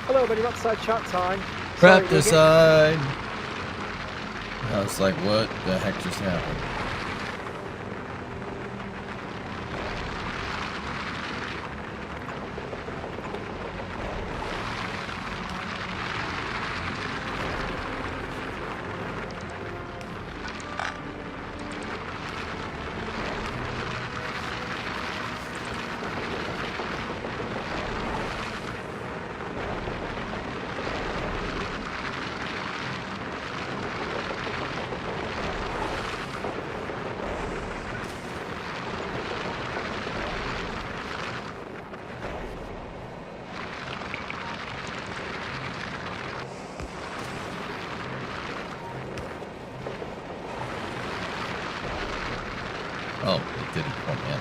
Hello, everybody. Outside chat time. Prep decide. I was like, what the heck just happened? Oh, it didn't. Oh, man.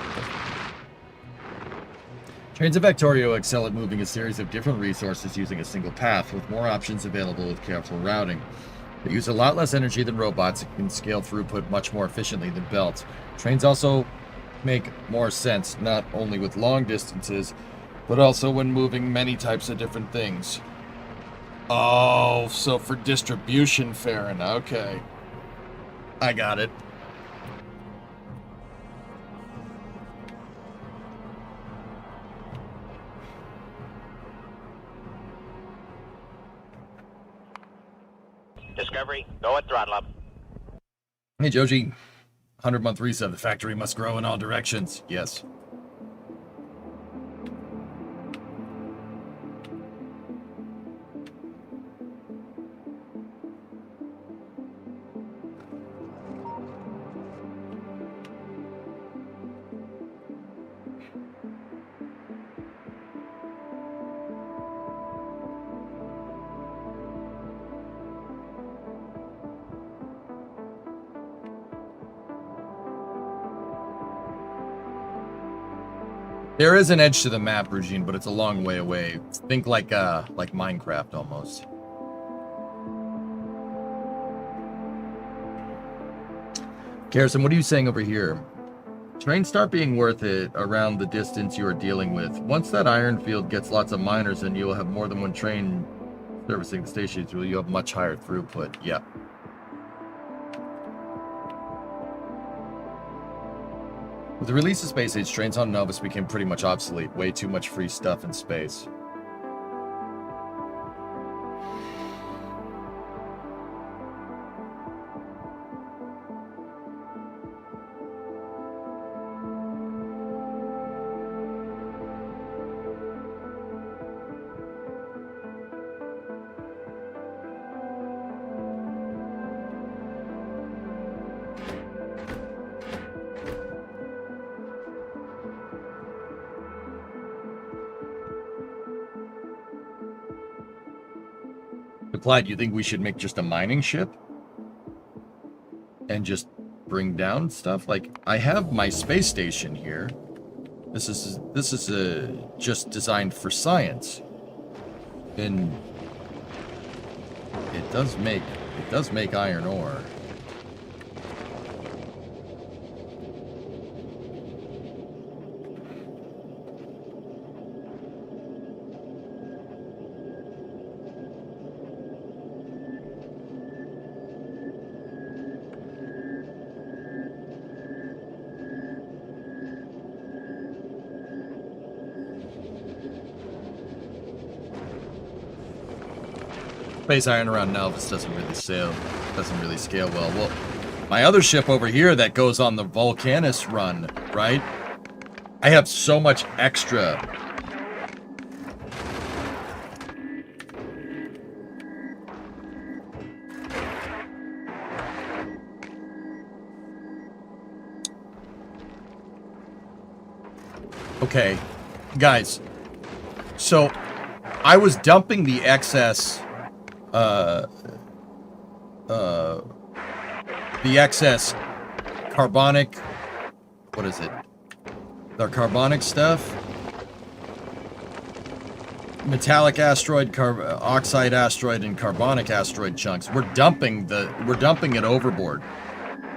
Trains of Factorio excel at moving a series of different resources using a single path, with more options available with careful routing. They use a lot less energy than robots and can scale throughput much more efficiently than belts. Trains also make more sense, not only with long distances, but also when moving many types of different things. Oh, so for distribution, Farron. Okay. I got it. Discovery, go at throttle up. Hey, Joji. 100-month reset. The factory must grow in all directions. Yes. There is an edge to the map, Regine, but it's a long way away. Think like Minecraft almost. Garrison, what are you saying over here? Trains start being worth it around the distance you are dealing with. Once that iron field gets lots of miners and you'll have more than one train servicing the stations, you'll have much higher throughput. Yeah. With the release of Space Age, trains on Novus became pretty much obsolete. Way too much free stuff in space. Clyde, you think we should make just a mining ship? And just bring down stuff? Like, I have my space station here. This is just designed for science. And it does make iron ore. Space iron around Nelvis doesn't really scale well. Well, my other ship over here that goes on the Volcanus run, right? I have so much extra. Okay, guys. So, I was dumping the excess the excess carbonic, what is it? The carbonic stuff? Metallic asteroid, oxide asteroid, and carbonic asteroid chunks. We're dumping it overboard.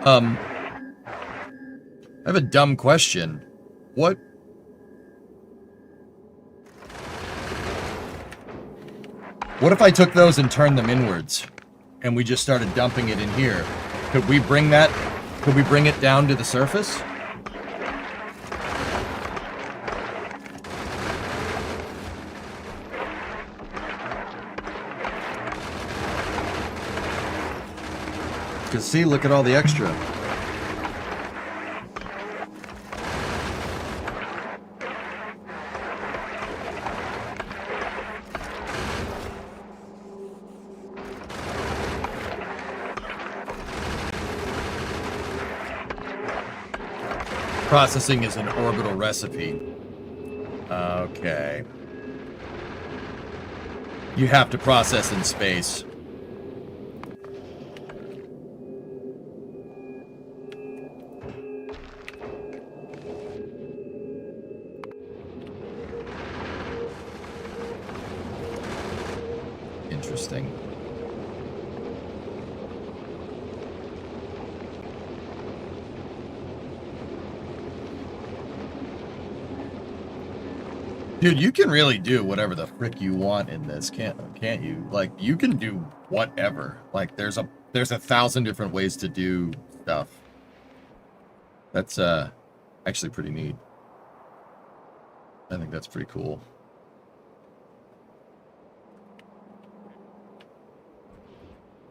I have a dumb question. What if I took those and turned them inwards, and we just started dumping it in here? Could we bring it down to the surface? Because see, look at all the extra. Processing is an orbital recipe. Okay. You have to process in space. Interesting. Dude, you can really do whatever the frick you want in this, can't you? Like, you can do whatever. Like, there's 1,000 different ways to do stuff. That's actually pretty neat. I think that's pretty cool.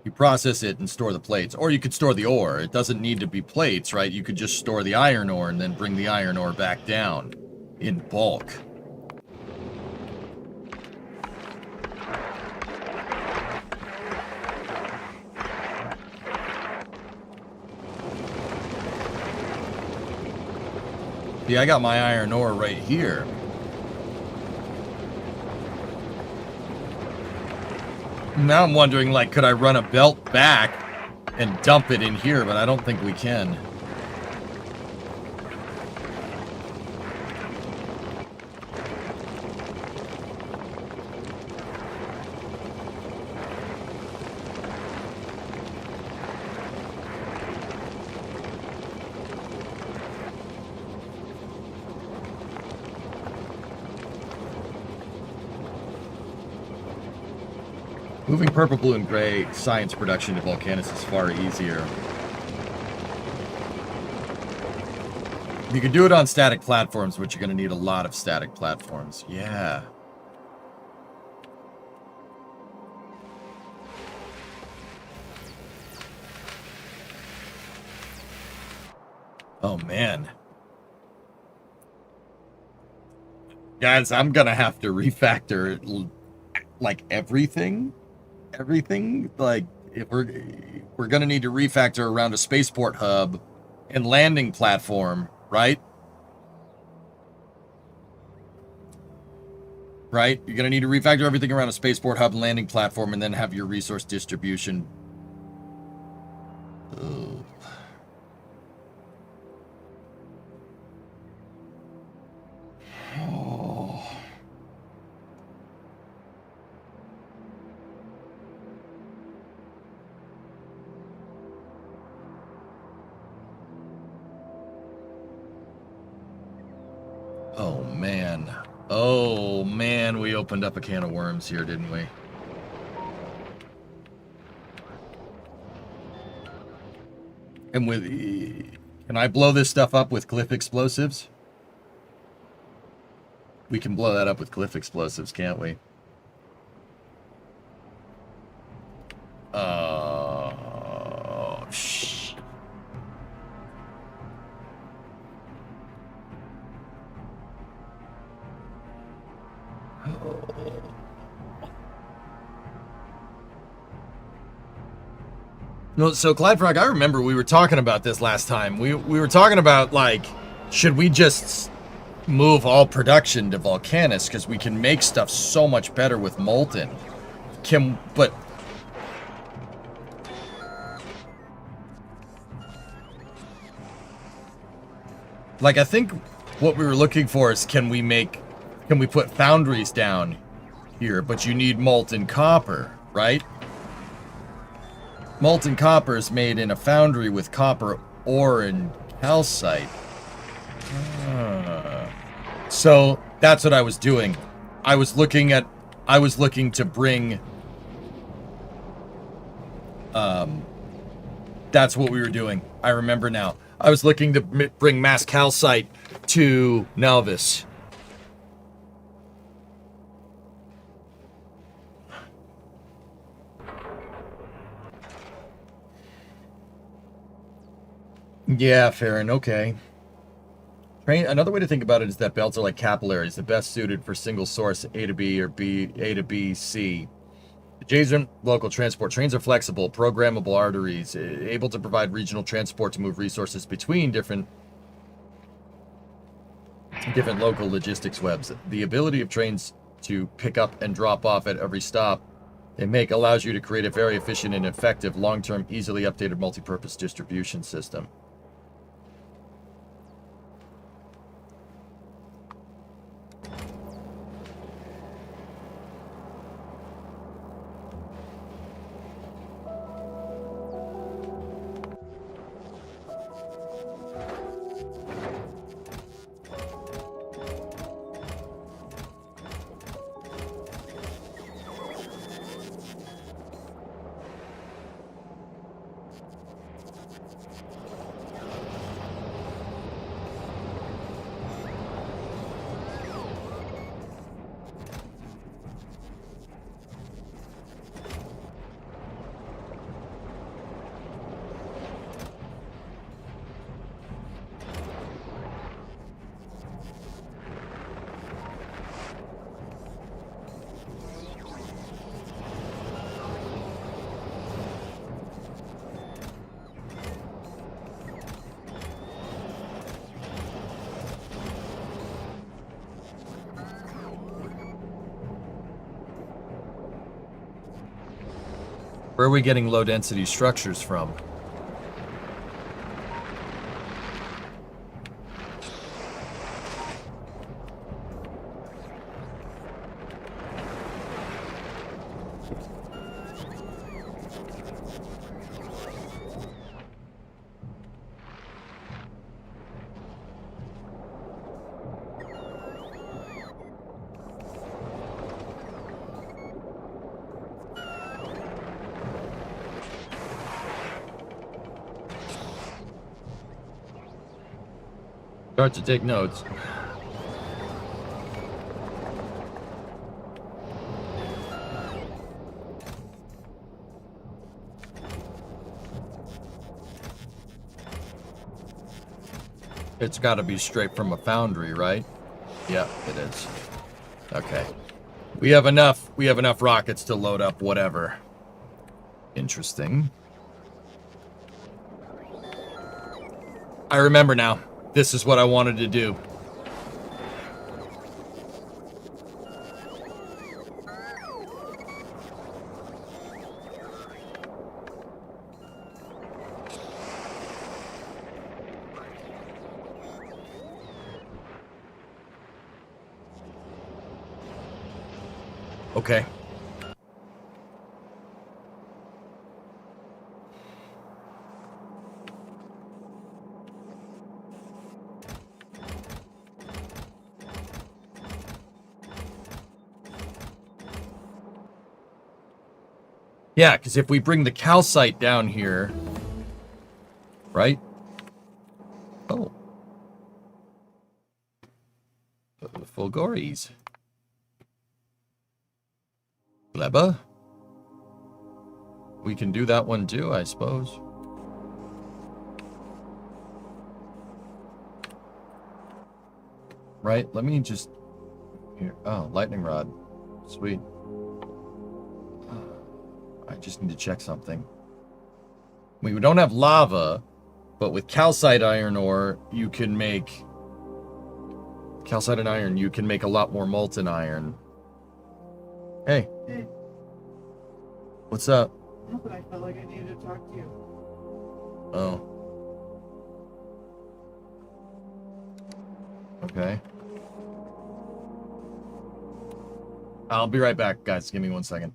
You process it and store the plates, or you could store the ore. It doesn't need to be plates, right? You could just store the iron ore and then bring the iron ore back down in bulk. See, I got my iron ore right here. Now I'm wondering, like, could I run a belt back and dump it in here, but I don't think we can. Moving purple, blue, and gray science production to Volcanus is far easier. You can do it on static platforms, but you're going to need a lot of static platforms. Yeah. Oh, man. Guys, I'm going to have to refactor, like, everything. Everything. Like, if we're going to need to refactor around a spaceport hub and landing platform, right? Right? You're going to need to refactor everything around a spaceport hub and landing platform and then have your resource distribution. Ugh. Oh. Oh, man. Oh, man, we opened up a can of worms here, didn't we? And with... Can I blow this stuff up with cliff explosives? We can blow that up with cliff explosives, can't we? Oh, shh. No, so Clyde Frog, I remember we were talking about this last time. We were talking about, like, should we just move all production to Volcanus because we can make stuff so much better with Molten. But like, I think what we were looking for is can we put foundries down here, but you need molten copper, right? Molten copper is made in a foundry with copper ore and calcite. So that's what I was doing. I was looking to bring, that's what we were doing. I remember now. I was looking to bring mass calcite to Nelvis. Yeah, Farron, okay. Another way to think about it is that belts are like capillaries, the best suited for single source A to B or A to B, C. Adjacent local transport. Trains are flexible, programmable arteries, able to provide regional transport to move resources between different local logistics webs. The ability of trains to pick up and drop off at every stop they make allows you to create a very efficient and effective, long-term, easily updated multi-purpose distribution system. Where are we getting low-density structures from? Start to take notes. It's got to be straight from a foundry, right? Yeah, it is. Okay. We have enough rockets to load up whatever. Interesting. I remember now. This is what I wanted to do. Okay. Yeah, because if we bring the calcite down here, right? Oh. Fulgories. Gleba? We can do that one too, I suppose. Right? Let me just... Here. Oh, lightning rod. Sweet. I just need to check something. We don't have lava, but with calcite iron ore, you can make... Calcite and iron, you can make a lot more molten iron. Hey. Hey. What's up? No, but I felt like I needed to talk to you. Oh. Okay. I'll be right back, guys. Give me 1 second.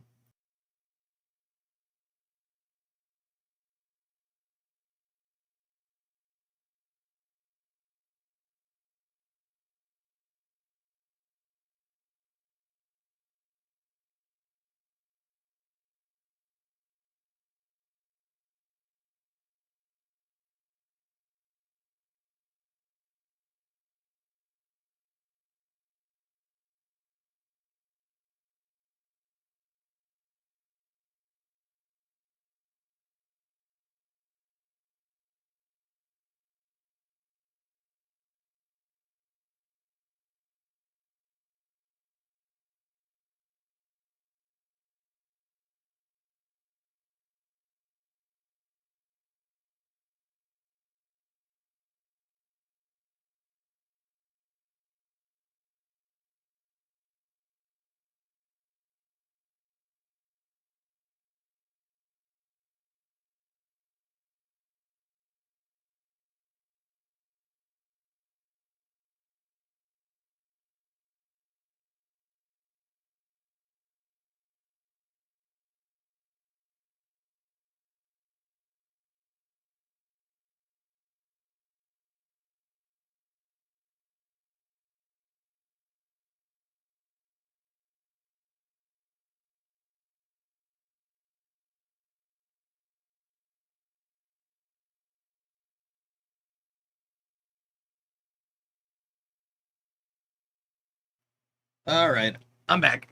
All right, I'm back.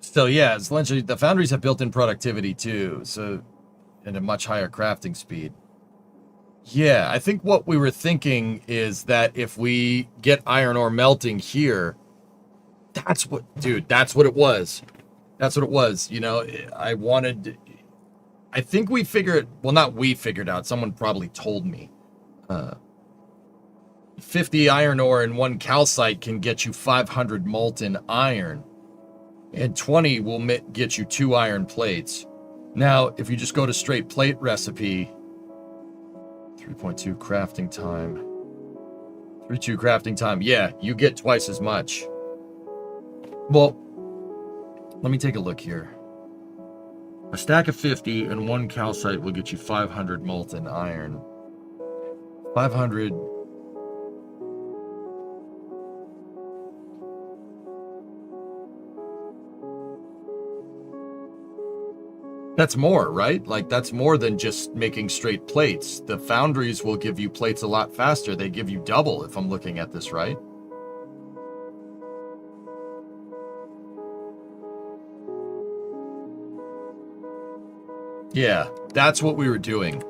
So yeah, essentially the foundries have built-in productivity too, so and a much higher crafting speed. Yeah, I think what we were thinking is that if we get iron ore melting here, that's what, dude, that's what it was. That's what it was. You know, I think we figured, well, not we figured out, someone probably told me. 50 iron ore and 1 calcite can get you 500 molten iron. And 20 will get you 2 iron plates. Now, if you just go to straight plate recipe, 3.2 crafting time. 3.2 crafting time. Yeah, you get twice as much. Well, let me take a look here. A stack of 50 and 1 calcite will get you 500 molten iron. 500... That's more, right? Like, that's more than just making straight plates. The foundries will give you plates a lot faster. They give you double, if I'm looking at this right. Yeah, that's what we were doing.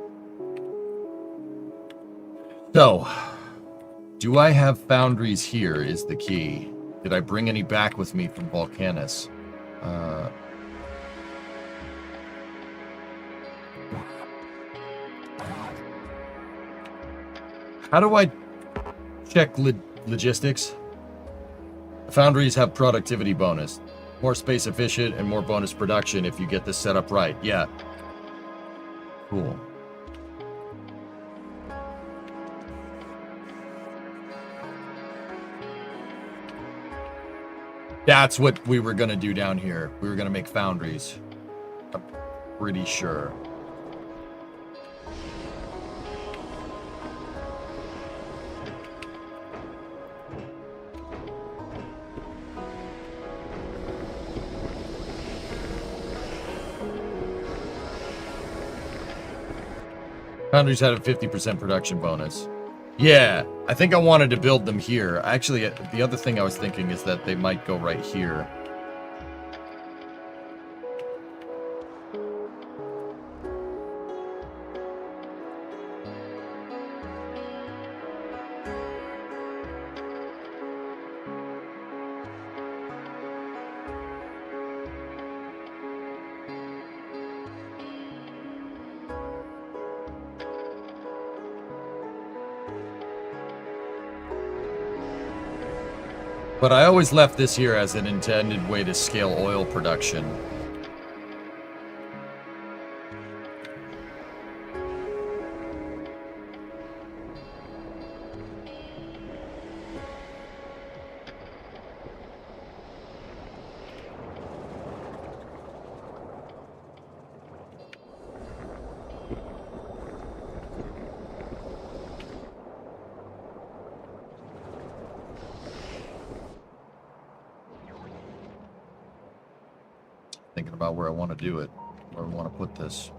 So, do I have foundries here is the key. Did I bring any back with me from Volcanus? How do I check logistics? Foundries have productivity bonus. More space efficient and more bonus production if you get this set up right. Yeah. Cool. That's what we were going to do down here. We were going to make foundries. I'm pretty sure. Foundries had a 50% production bonus. Yeah, I think I wanted to build them here. Actually, the other thing I was thinking is that they might go right here. But I always left this here as an intended way to scale oil production. Thinking about where I want to do it, where I want to put this.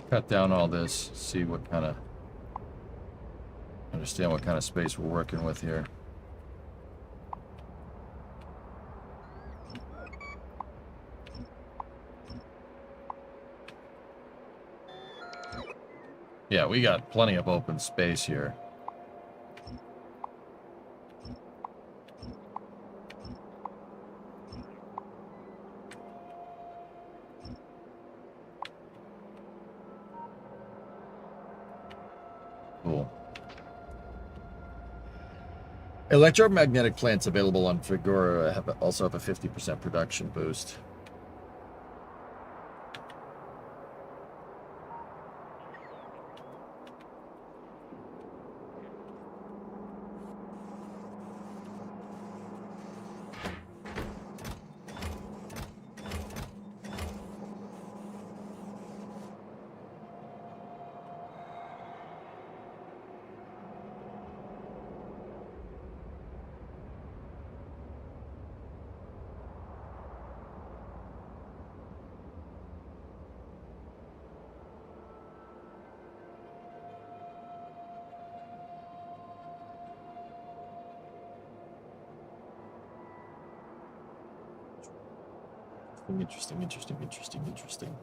Cut down all this, see what kind of, understand what kind of space we're working with here. Yeah, we got plenty of open space here. Cool. Electromagnetic plants available on Figura also have a 50% production boost. Interesting.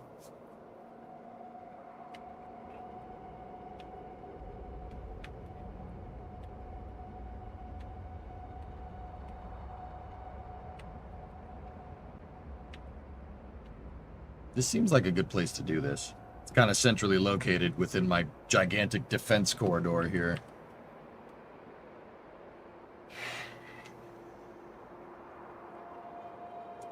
This seems like a good place to do this. It's kind of centrally located within my gigantic defense corridor here.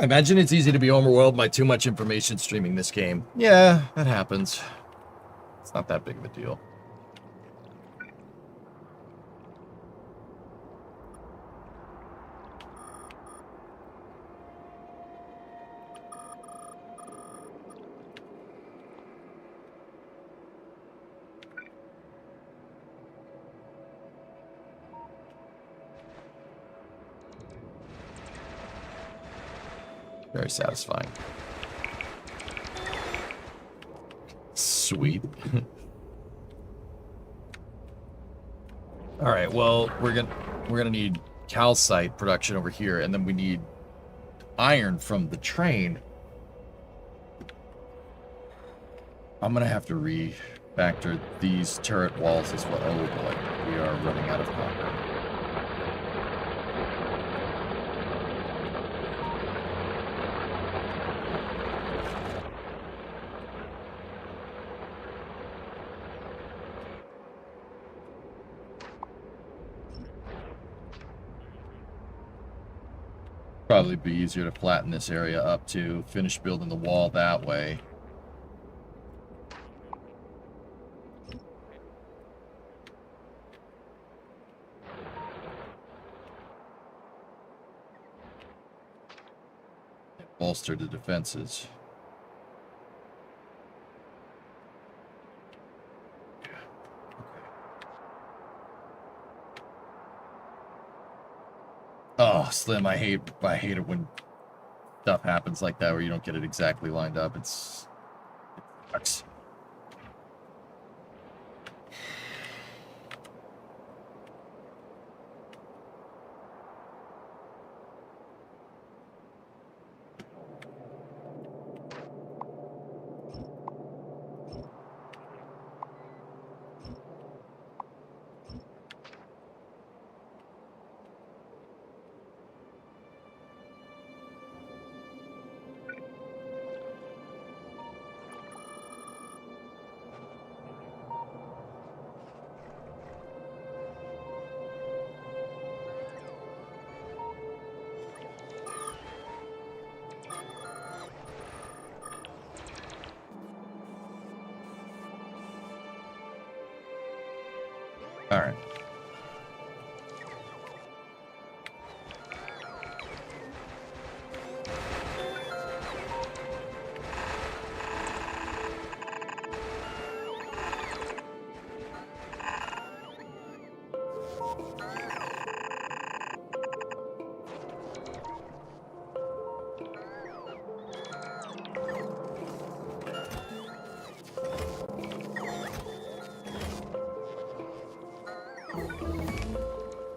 I imagine it's easy to be overwhelmed by too much information streaming this game. Yeah, that happens. It's not that big of a deal. Very satisfying. Sweet. All right, well, we're gonna need calcite production over here, and then we need iron from the train. I'm gonna have to refactor these turret walls as well. Oh boy, we are running out of copper. Probably be easier to flatten this area up to finish building the wall that way. Bolster the defenses. Oh, Slim, I hate it when stuff happens like that where you don't get it exactly lined up. It sucks. All right.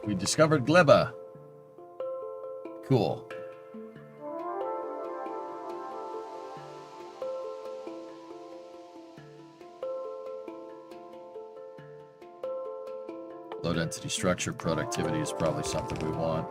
We discovered gleba. Cool. Low density structure productivity is probably something we want.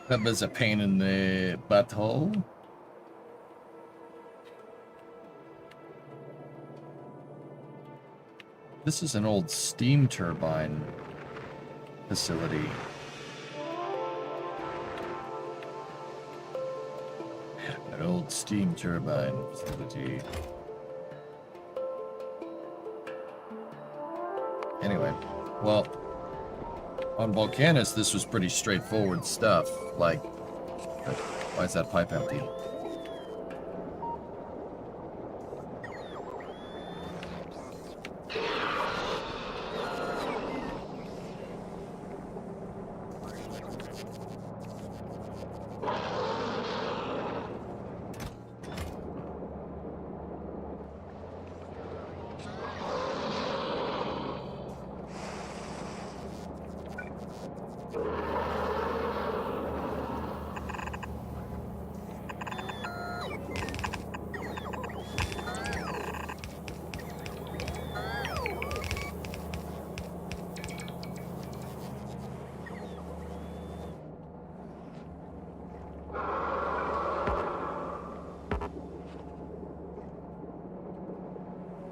That was a pain in the butthole. This is an old steam turbine facility. An old steam turbine facility. Anyway, well, On Volcanus, this was pretty straightforward stuff. Like, why is that pipe empty?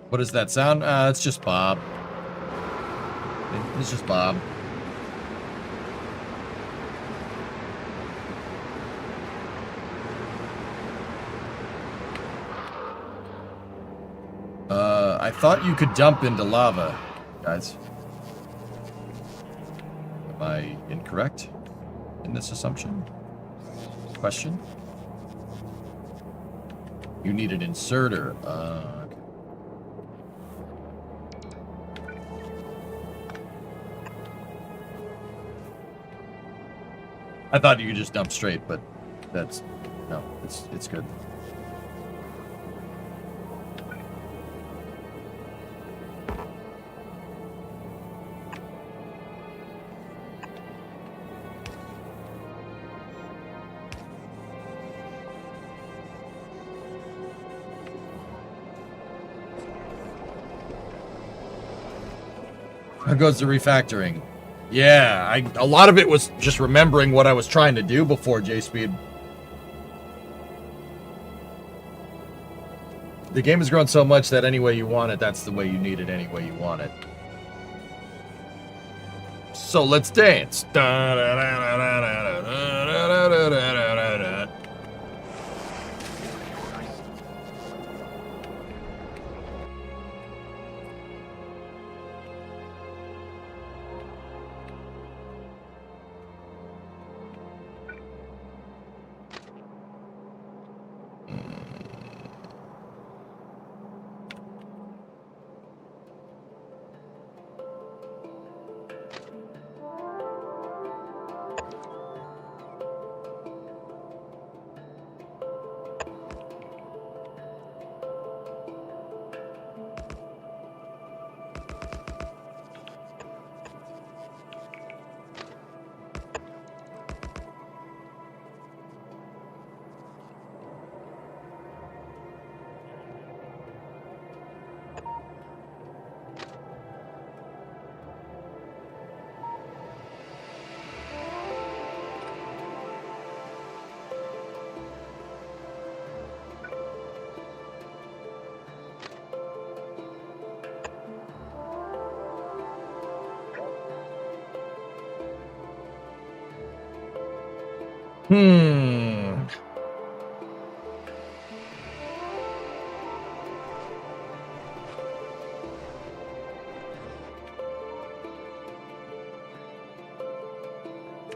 What does that sound? It's just Bob. It's just Bob. I thought you could dump into lava, guys. Am I incorrect in this assumption? Question? You need an inserter. Okay. I thought you could just dump straight, but that's no, it's good. How goes the refactoring? Yeah, a lot of it was just remembering what I was trying to do before J-Speed. The game has grown so much that any way you want it, that's the way you need it, any way you want it. So let's dance.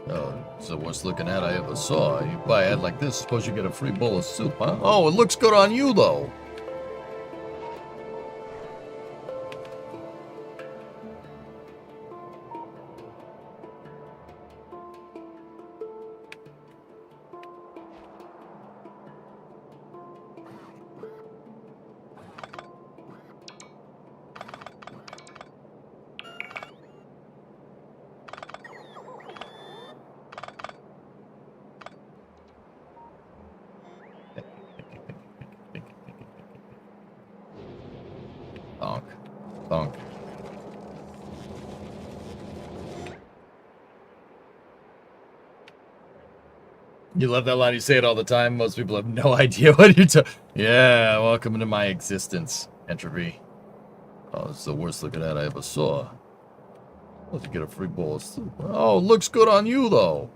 Oh, so worst looking at I ever saw. You buy a head like this, suppose you get a free bowl of soup, huh? Oh, it looks good on you, though. Bonk. Bonk. You love that line. You say it all the time. Most people have no idea what you're talking. Yeah, welcome into my existence, Entropy. Oh, it's the worst looking at I ever saw. Well, to get a free bowl of soup. Oh, looks good on you, though.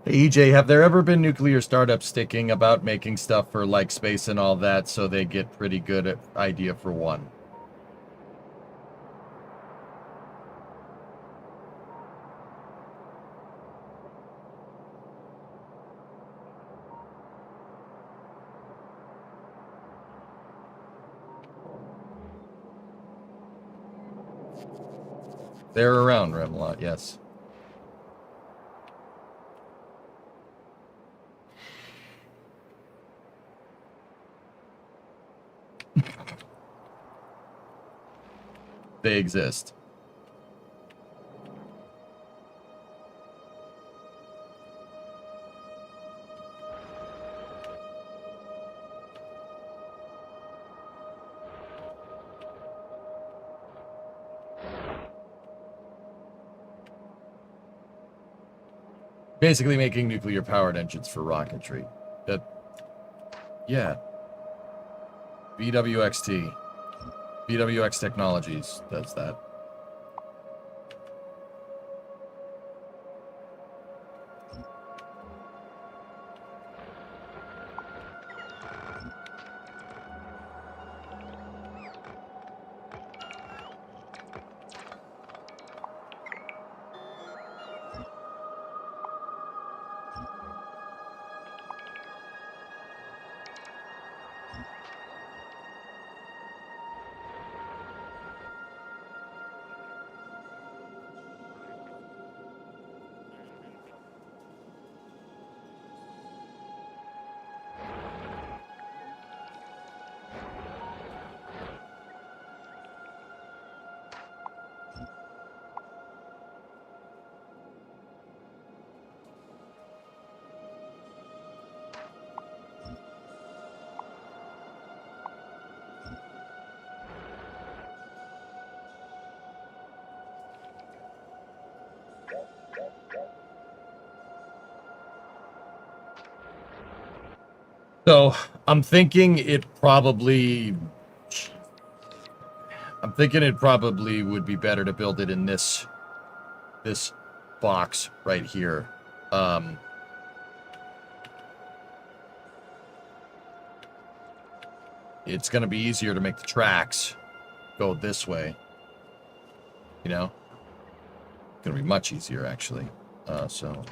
Hey, EJ, have there ever been nuclear startups sticking about making stuff for, like, space and all that, so they get pretty good at idea for one? They're around Remlot, yes. They exist. Basically making nuclear-powered engines for rocketry. Yeah. BWXT. BWX Technologies does that. So I'm thinking it probably would be better to build it in this box right here. It's gonna be easier to make the tracks go this way. You know? Gonna be much easier actually. So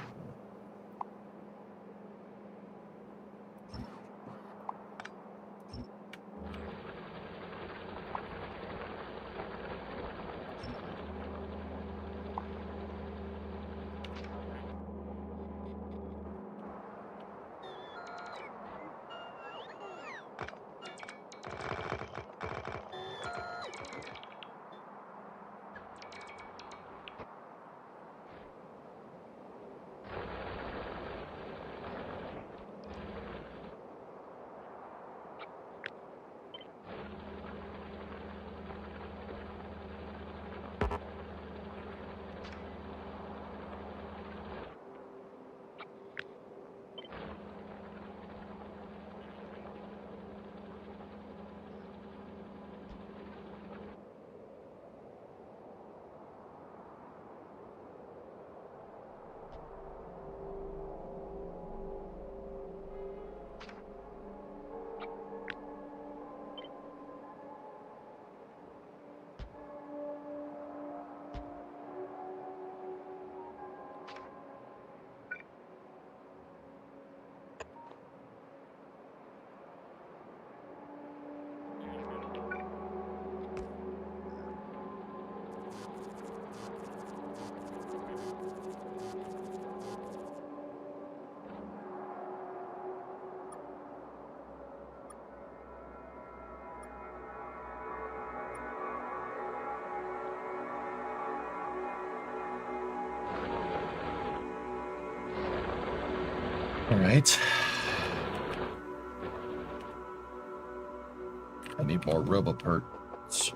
all right. I need more roboparts.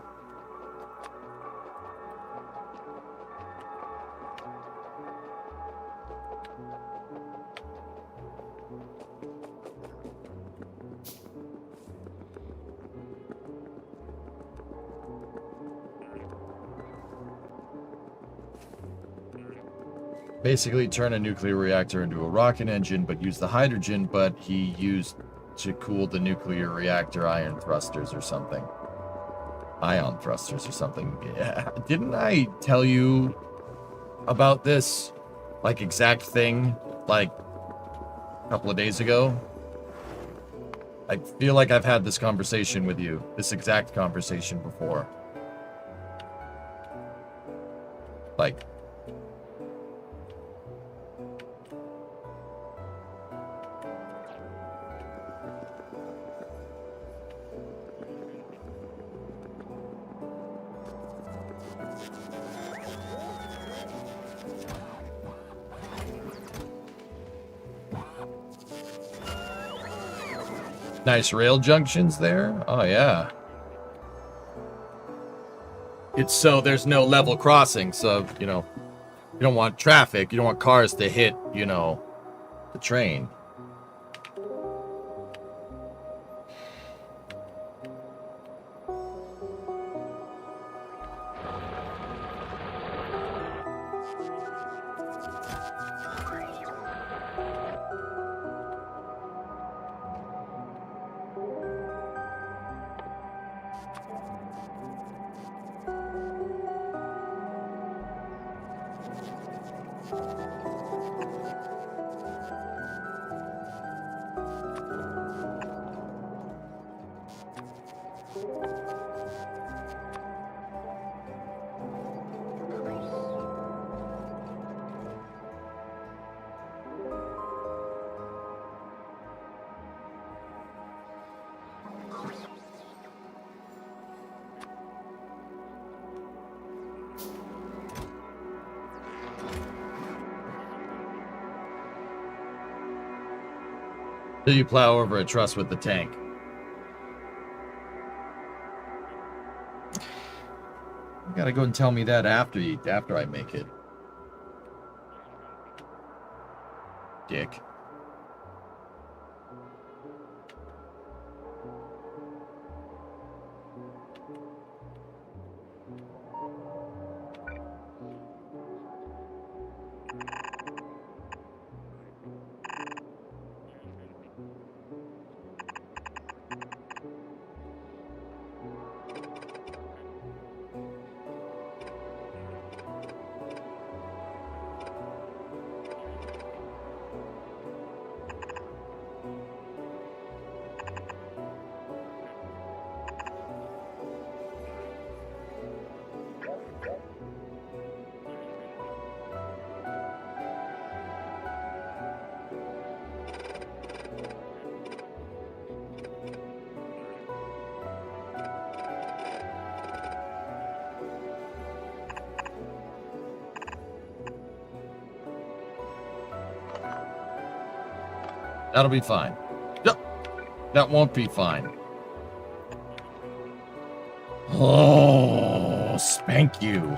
Basically turn a nuclear reactor into a rocket engine, but use the hydrogen, but he used to cool the nuclear reactor ion thrusters or something. Ion thrusters or something. Yeah. Didn't I tell you about this, like, exact thing, like, a couple of days ago? I feel like I've had this conversation with you, this exact conversation before. Like, nice rail junctions there. Oh, yeah. It's so there's no level crossing, so, you know, you don't want traffic. You don't want cars to hit, you know, the train. Till you plow over a truss with the tank. You gotta go and tell me that after I make it. Dick. That'll be fine. Yep. That won't be fine. Oh, spank you.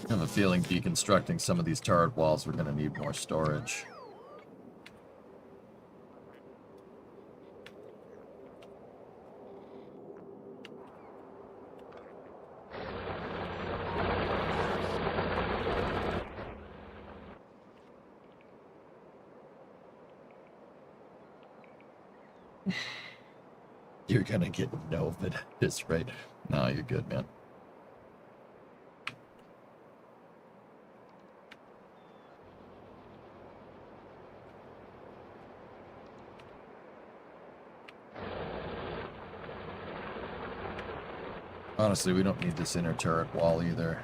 I have a feeling deconstructing some of these turret walls, we're going to need more storage. You're going to get Nova at this rate. No, you're good, man. Honestly, we don't need this inner turret wall either.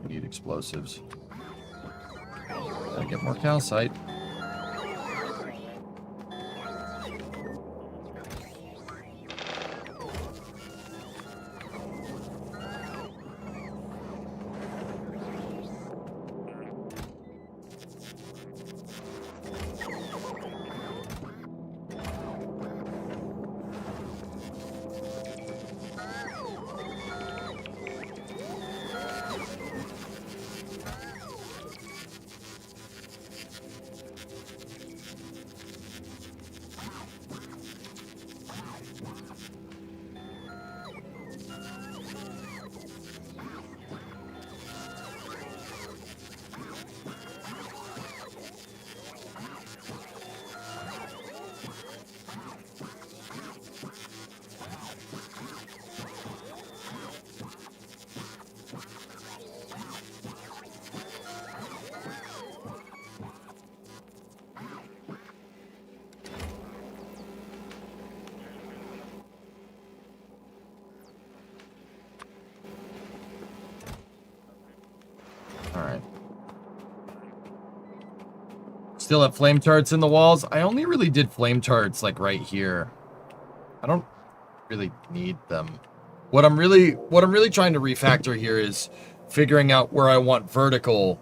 We need explosives. Gotta get more calcite. Still have flame turrets in the walls. I only really did flame turrets like right here. I don't really need them. What I'm really trying to refactor here is figuring out where I want vertical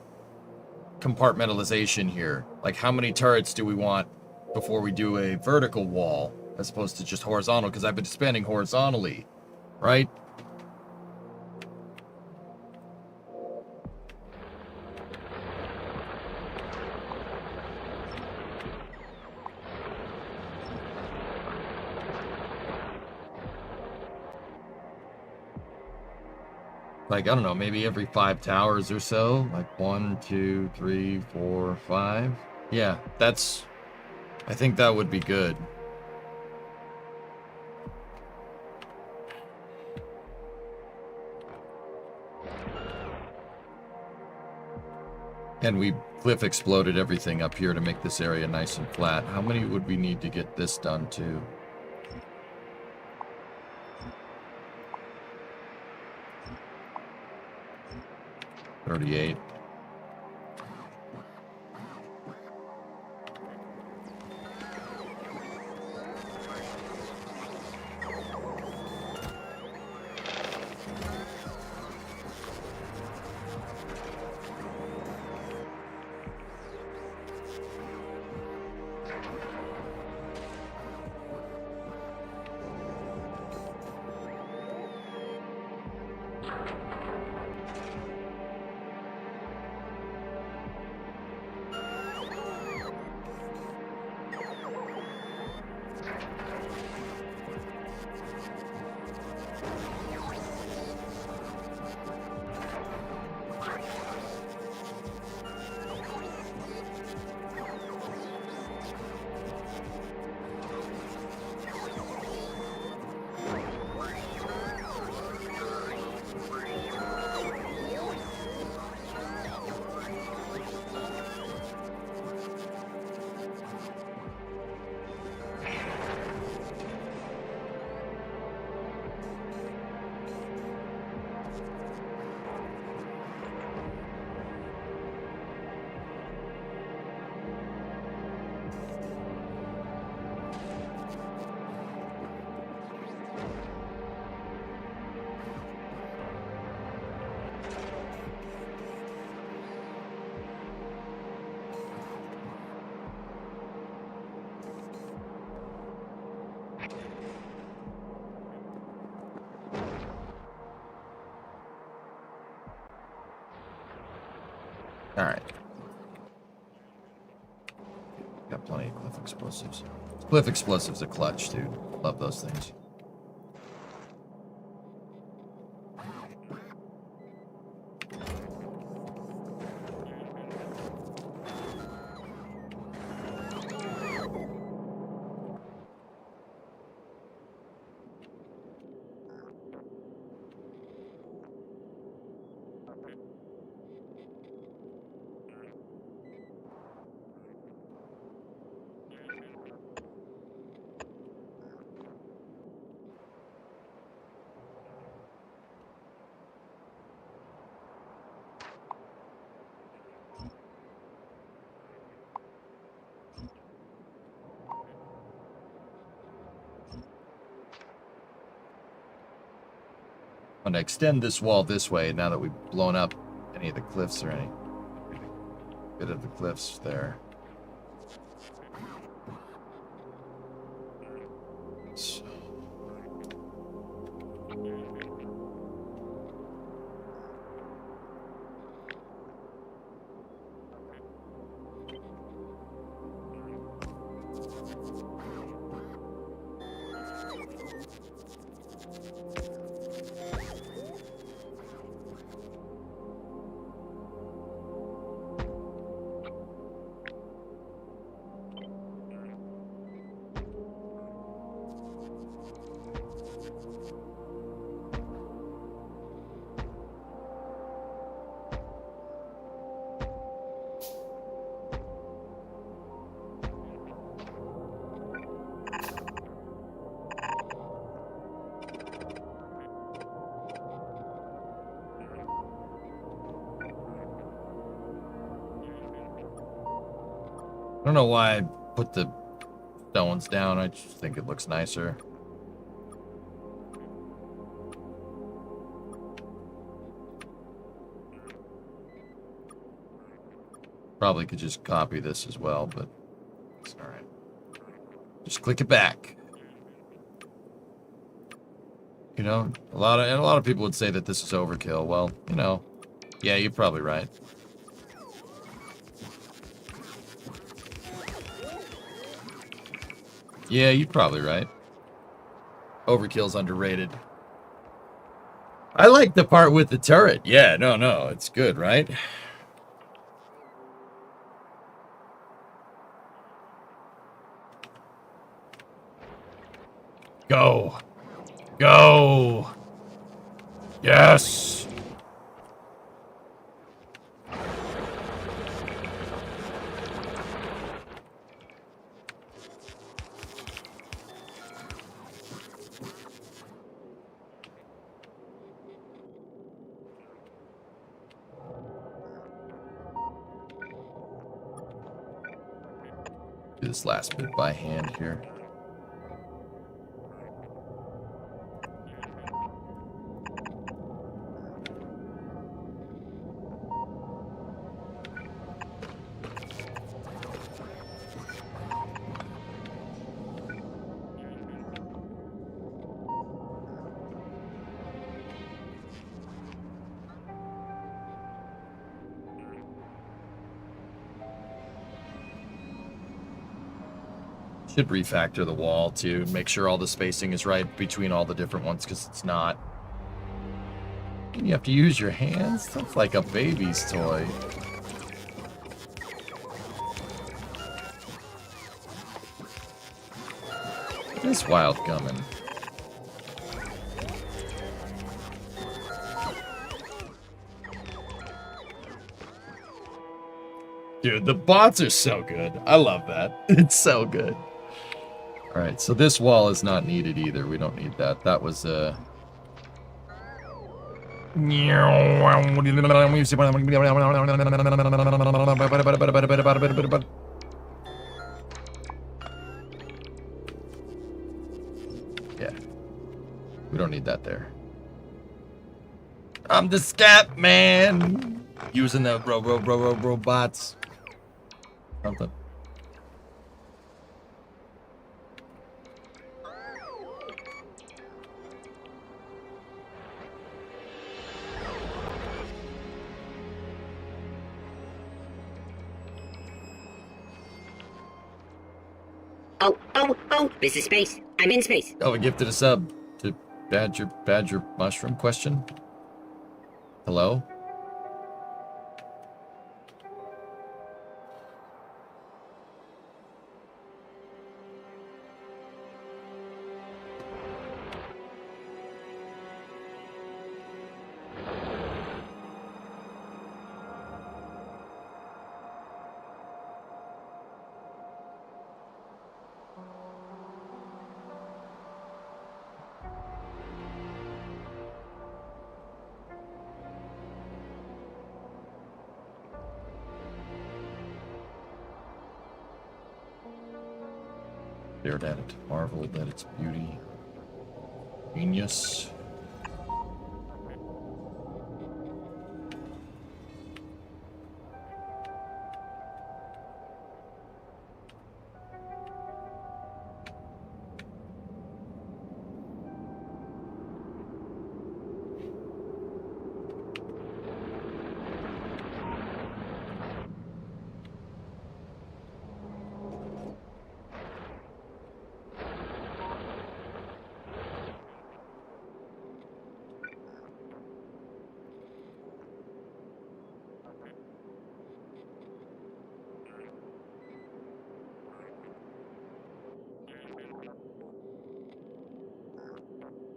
compartmentalization here. Like how many turrets do we want before we do a vertical wall as opposed to just horizontal, because I've been expanding horizontally, right? Like, I don't know, maybe every 5 towers or so. Like 1, 2, 3, 4, 5. Yeah, I think that would be good. And we cliff exploded everything up here to make this area nice and flat. How many would we need to get this done too? 38. All right. Got plenty of cliff explosives. Cliff explosives are clutch, dude. Love those things. I'm gonna extend this wall this way now that we've blown up any of the cliffs or any bit of the cliffs there. So. don't know why I put the stones down. I just think it looks nicer. Probably could just copy this as well, but it's all right. Just click it back. You know, a lot of people would say that this is overkill. Well, you know, yeah, you're probably right. Yeah, you're probably right. Overkill's underrated. I like the part with the turret. Yeah, no, it's good, right? Go. Go. Yes. Do this last bit by hand here. Should refactor the wall too, make sure all the spacing is right between all the different ones, because it's not. You have to use your hands? That's like a baby's toy. This wild gumming. Dude, the bots are so good. I love that. It's so good. Alright, so this wall is not needed either. We don't need that. That was yeah. We don't need that there. I'm the scat man. Using the robots. Something. Oh, this is space. I'm in space. Oh, we gifted a sub to Badger Mushroom question. Hello? Stared at it, marveled at its beauty. Genius.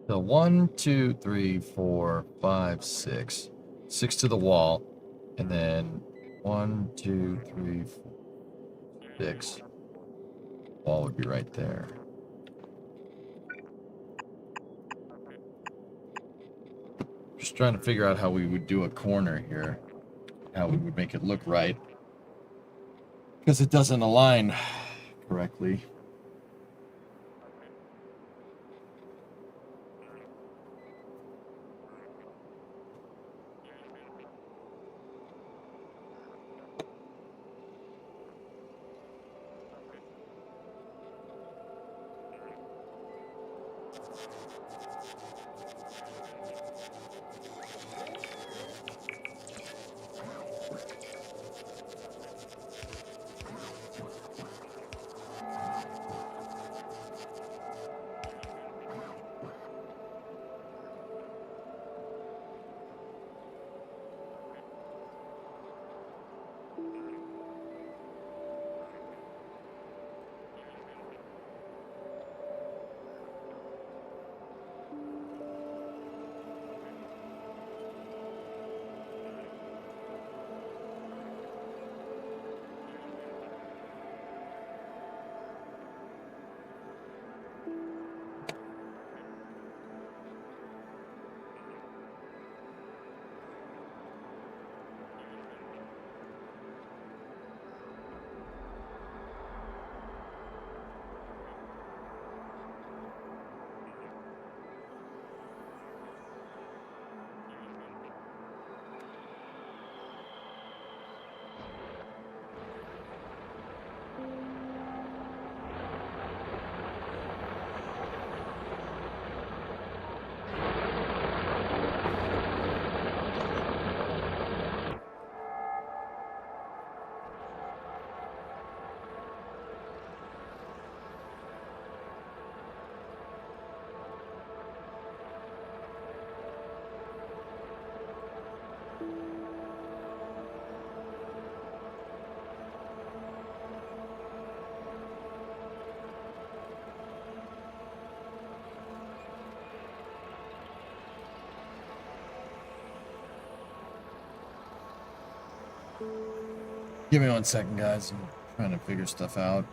So 1, 2, 3, 4, 5, 6. 6 to the wall. And then 1, 2, 3, 4, 6. Wall would be right there. Just trying to figure out how we would do a corner here. How we would make it look right. because it doesn't align correctly. Give me 1 second, guys. I'm trying to figure stuff out.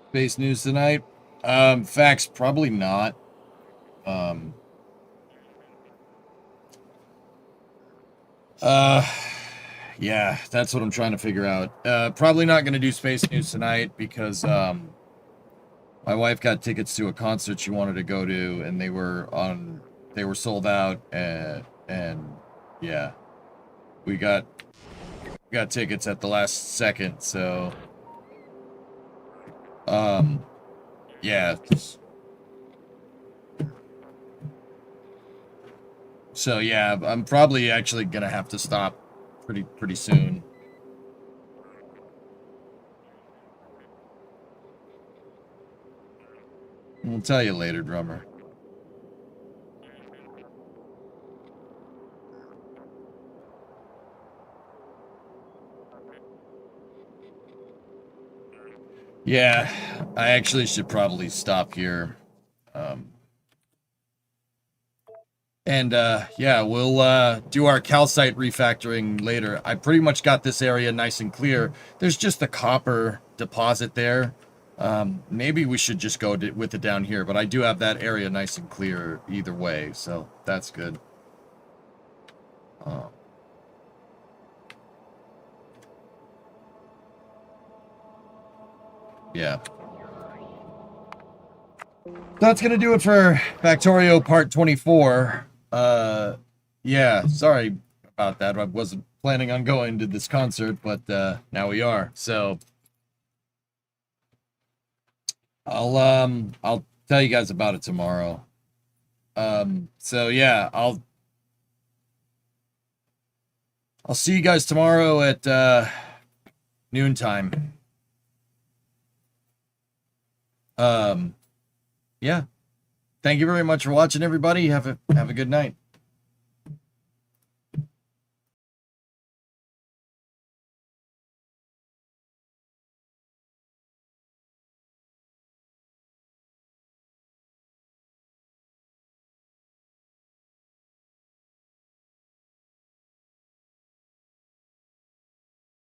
Space news tonight? Facts, probably not. Um, yeah, that's what I'm trying to figure out. Probably not going to do space news tonight because, my wife got tickets to a concert she wanted to go to, and they were sold out, and yeah, we got tickets at the last second, so, yeah. So yeah, I'm probably actually gonna have to stop pretty soon. We'll tell you later, drummer. Yeah, I actually should probably stop here. Yeah, we'll do our calcite refactoring later. I pretty much got this area nice and clear. There's just the copper deposit there. Maybe we should just go with it down here, but I do have that area nice and clear either way, so that's good. Yeah. That's gonna do it for Factorio Part 24. Yeah, sorry about that. I wasn't planning on going to this concert, but now we are. So I'll tell you guys about it tomorrow. So yeah, I'll see you guys tomorrow at noontime. Yeah. Thank you very much for watching, everybody. Have a good night.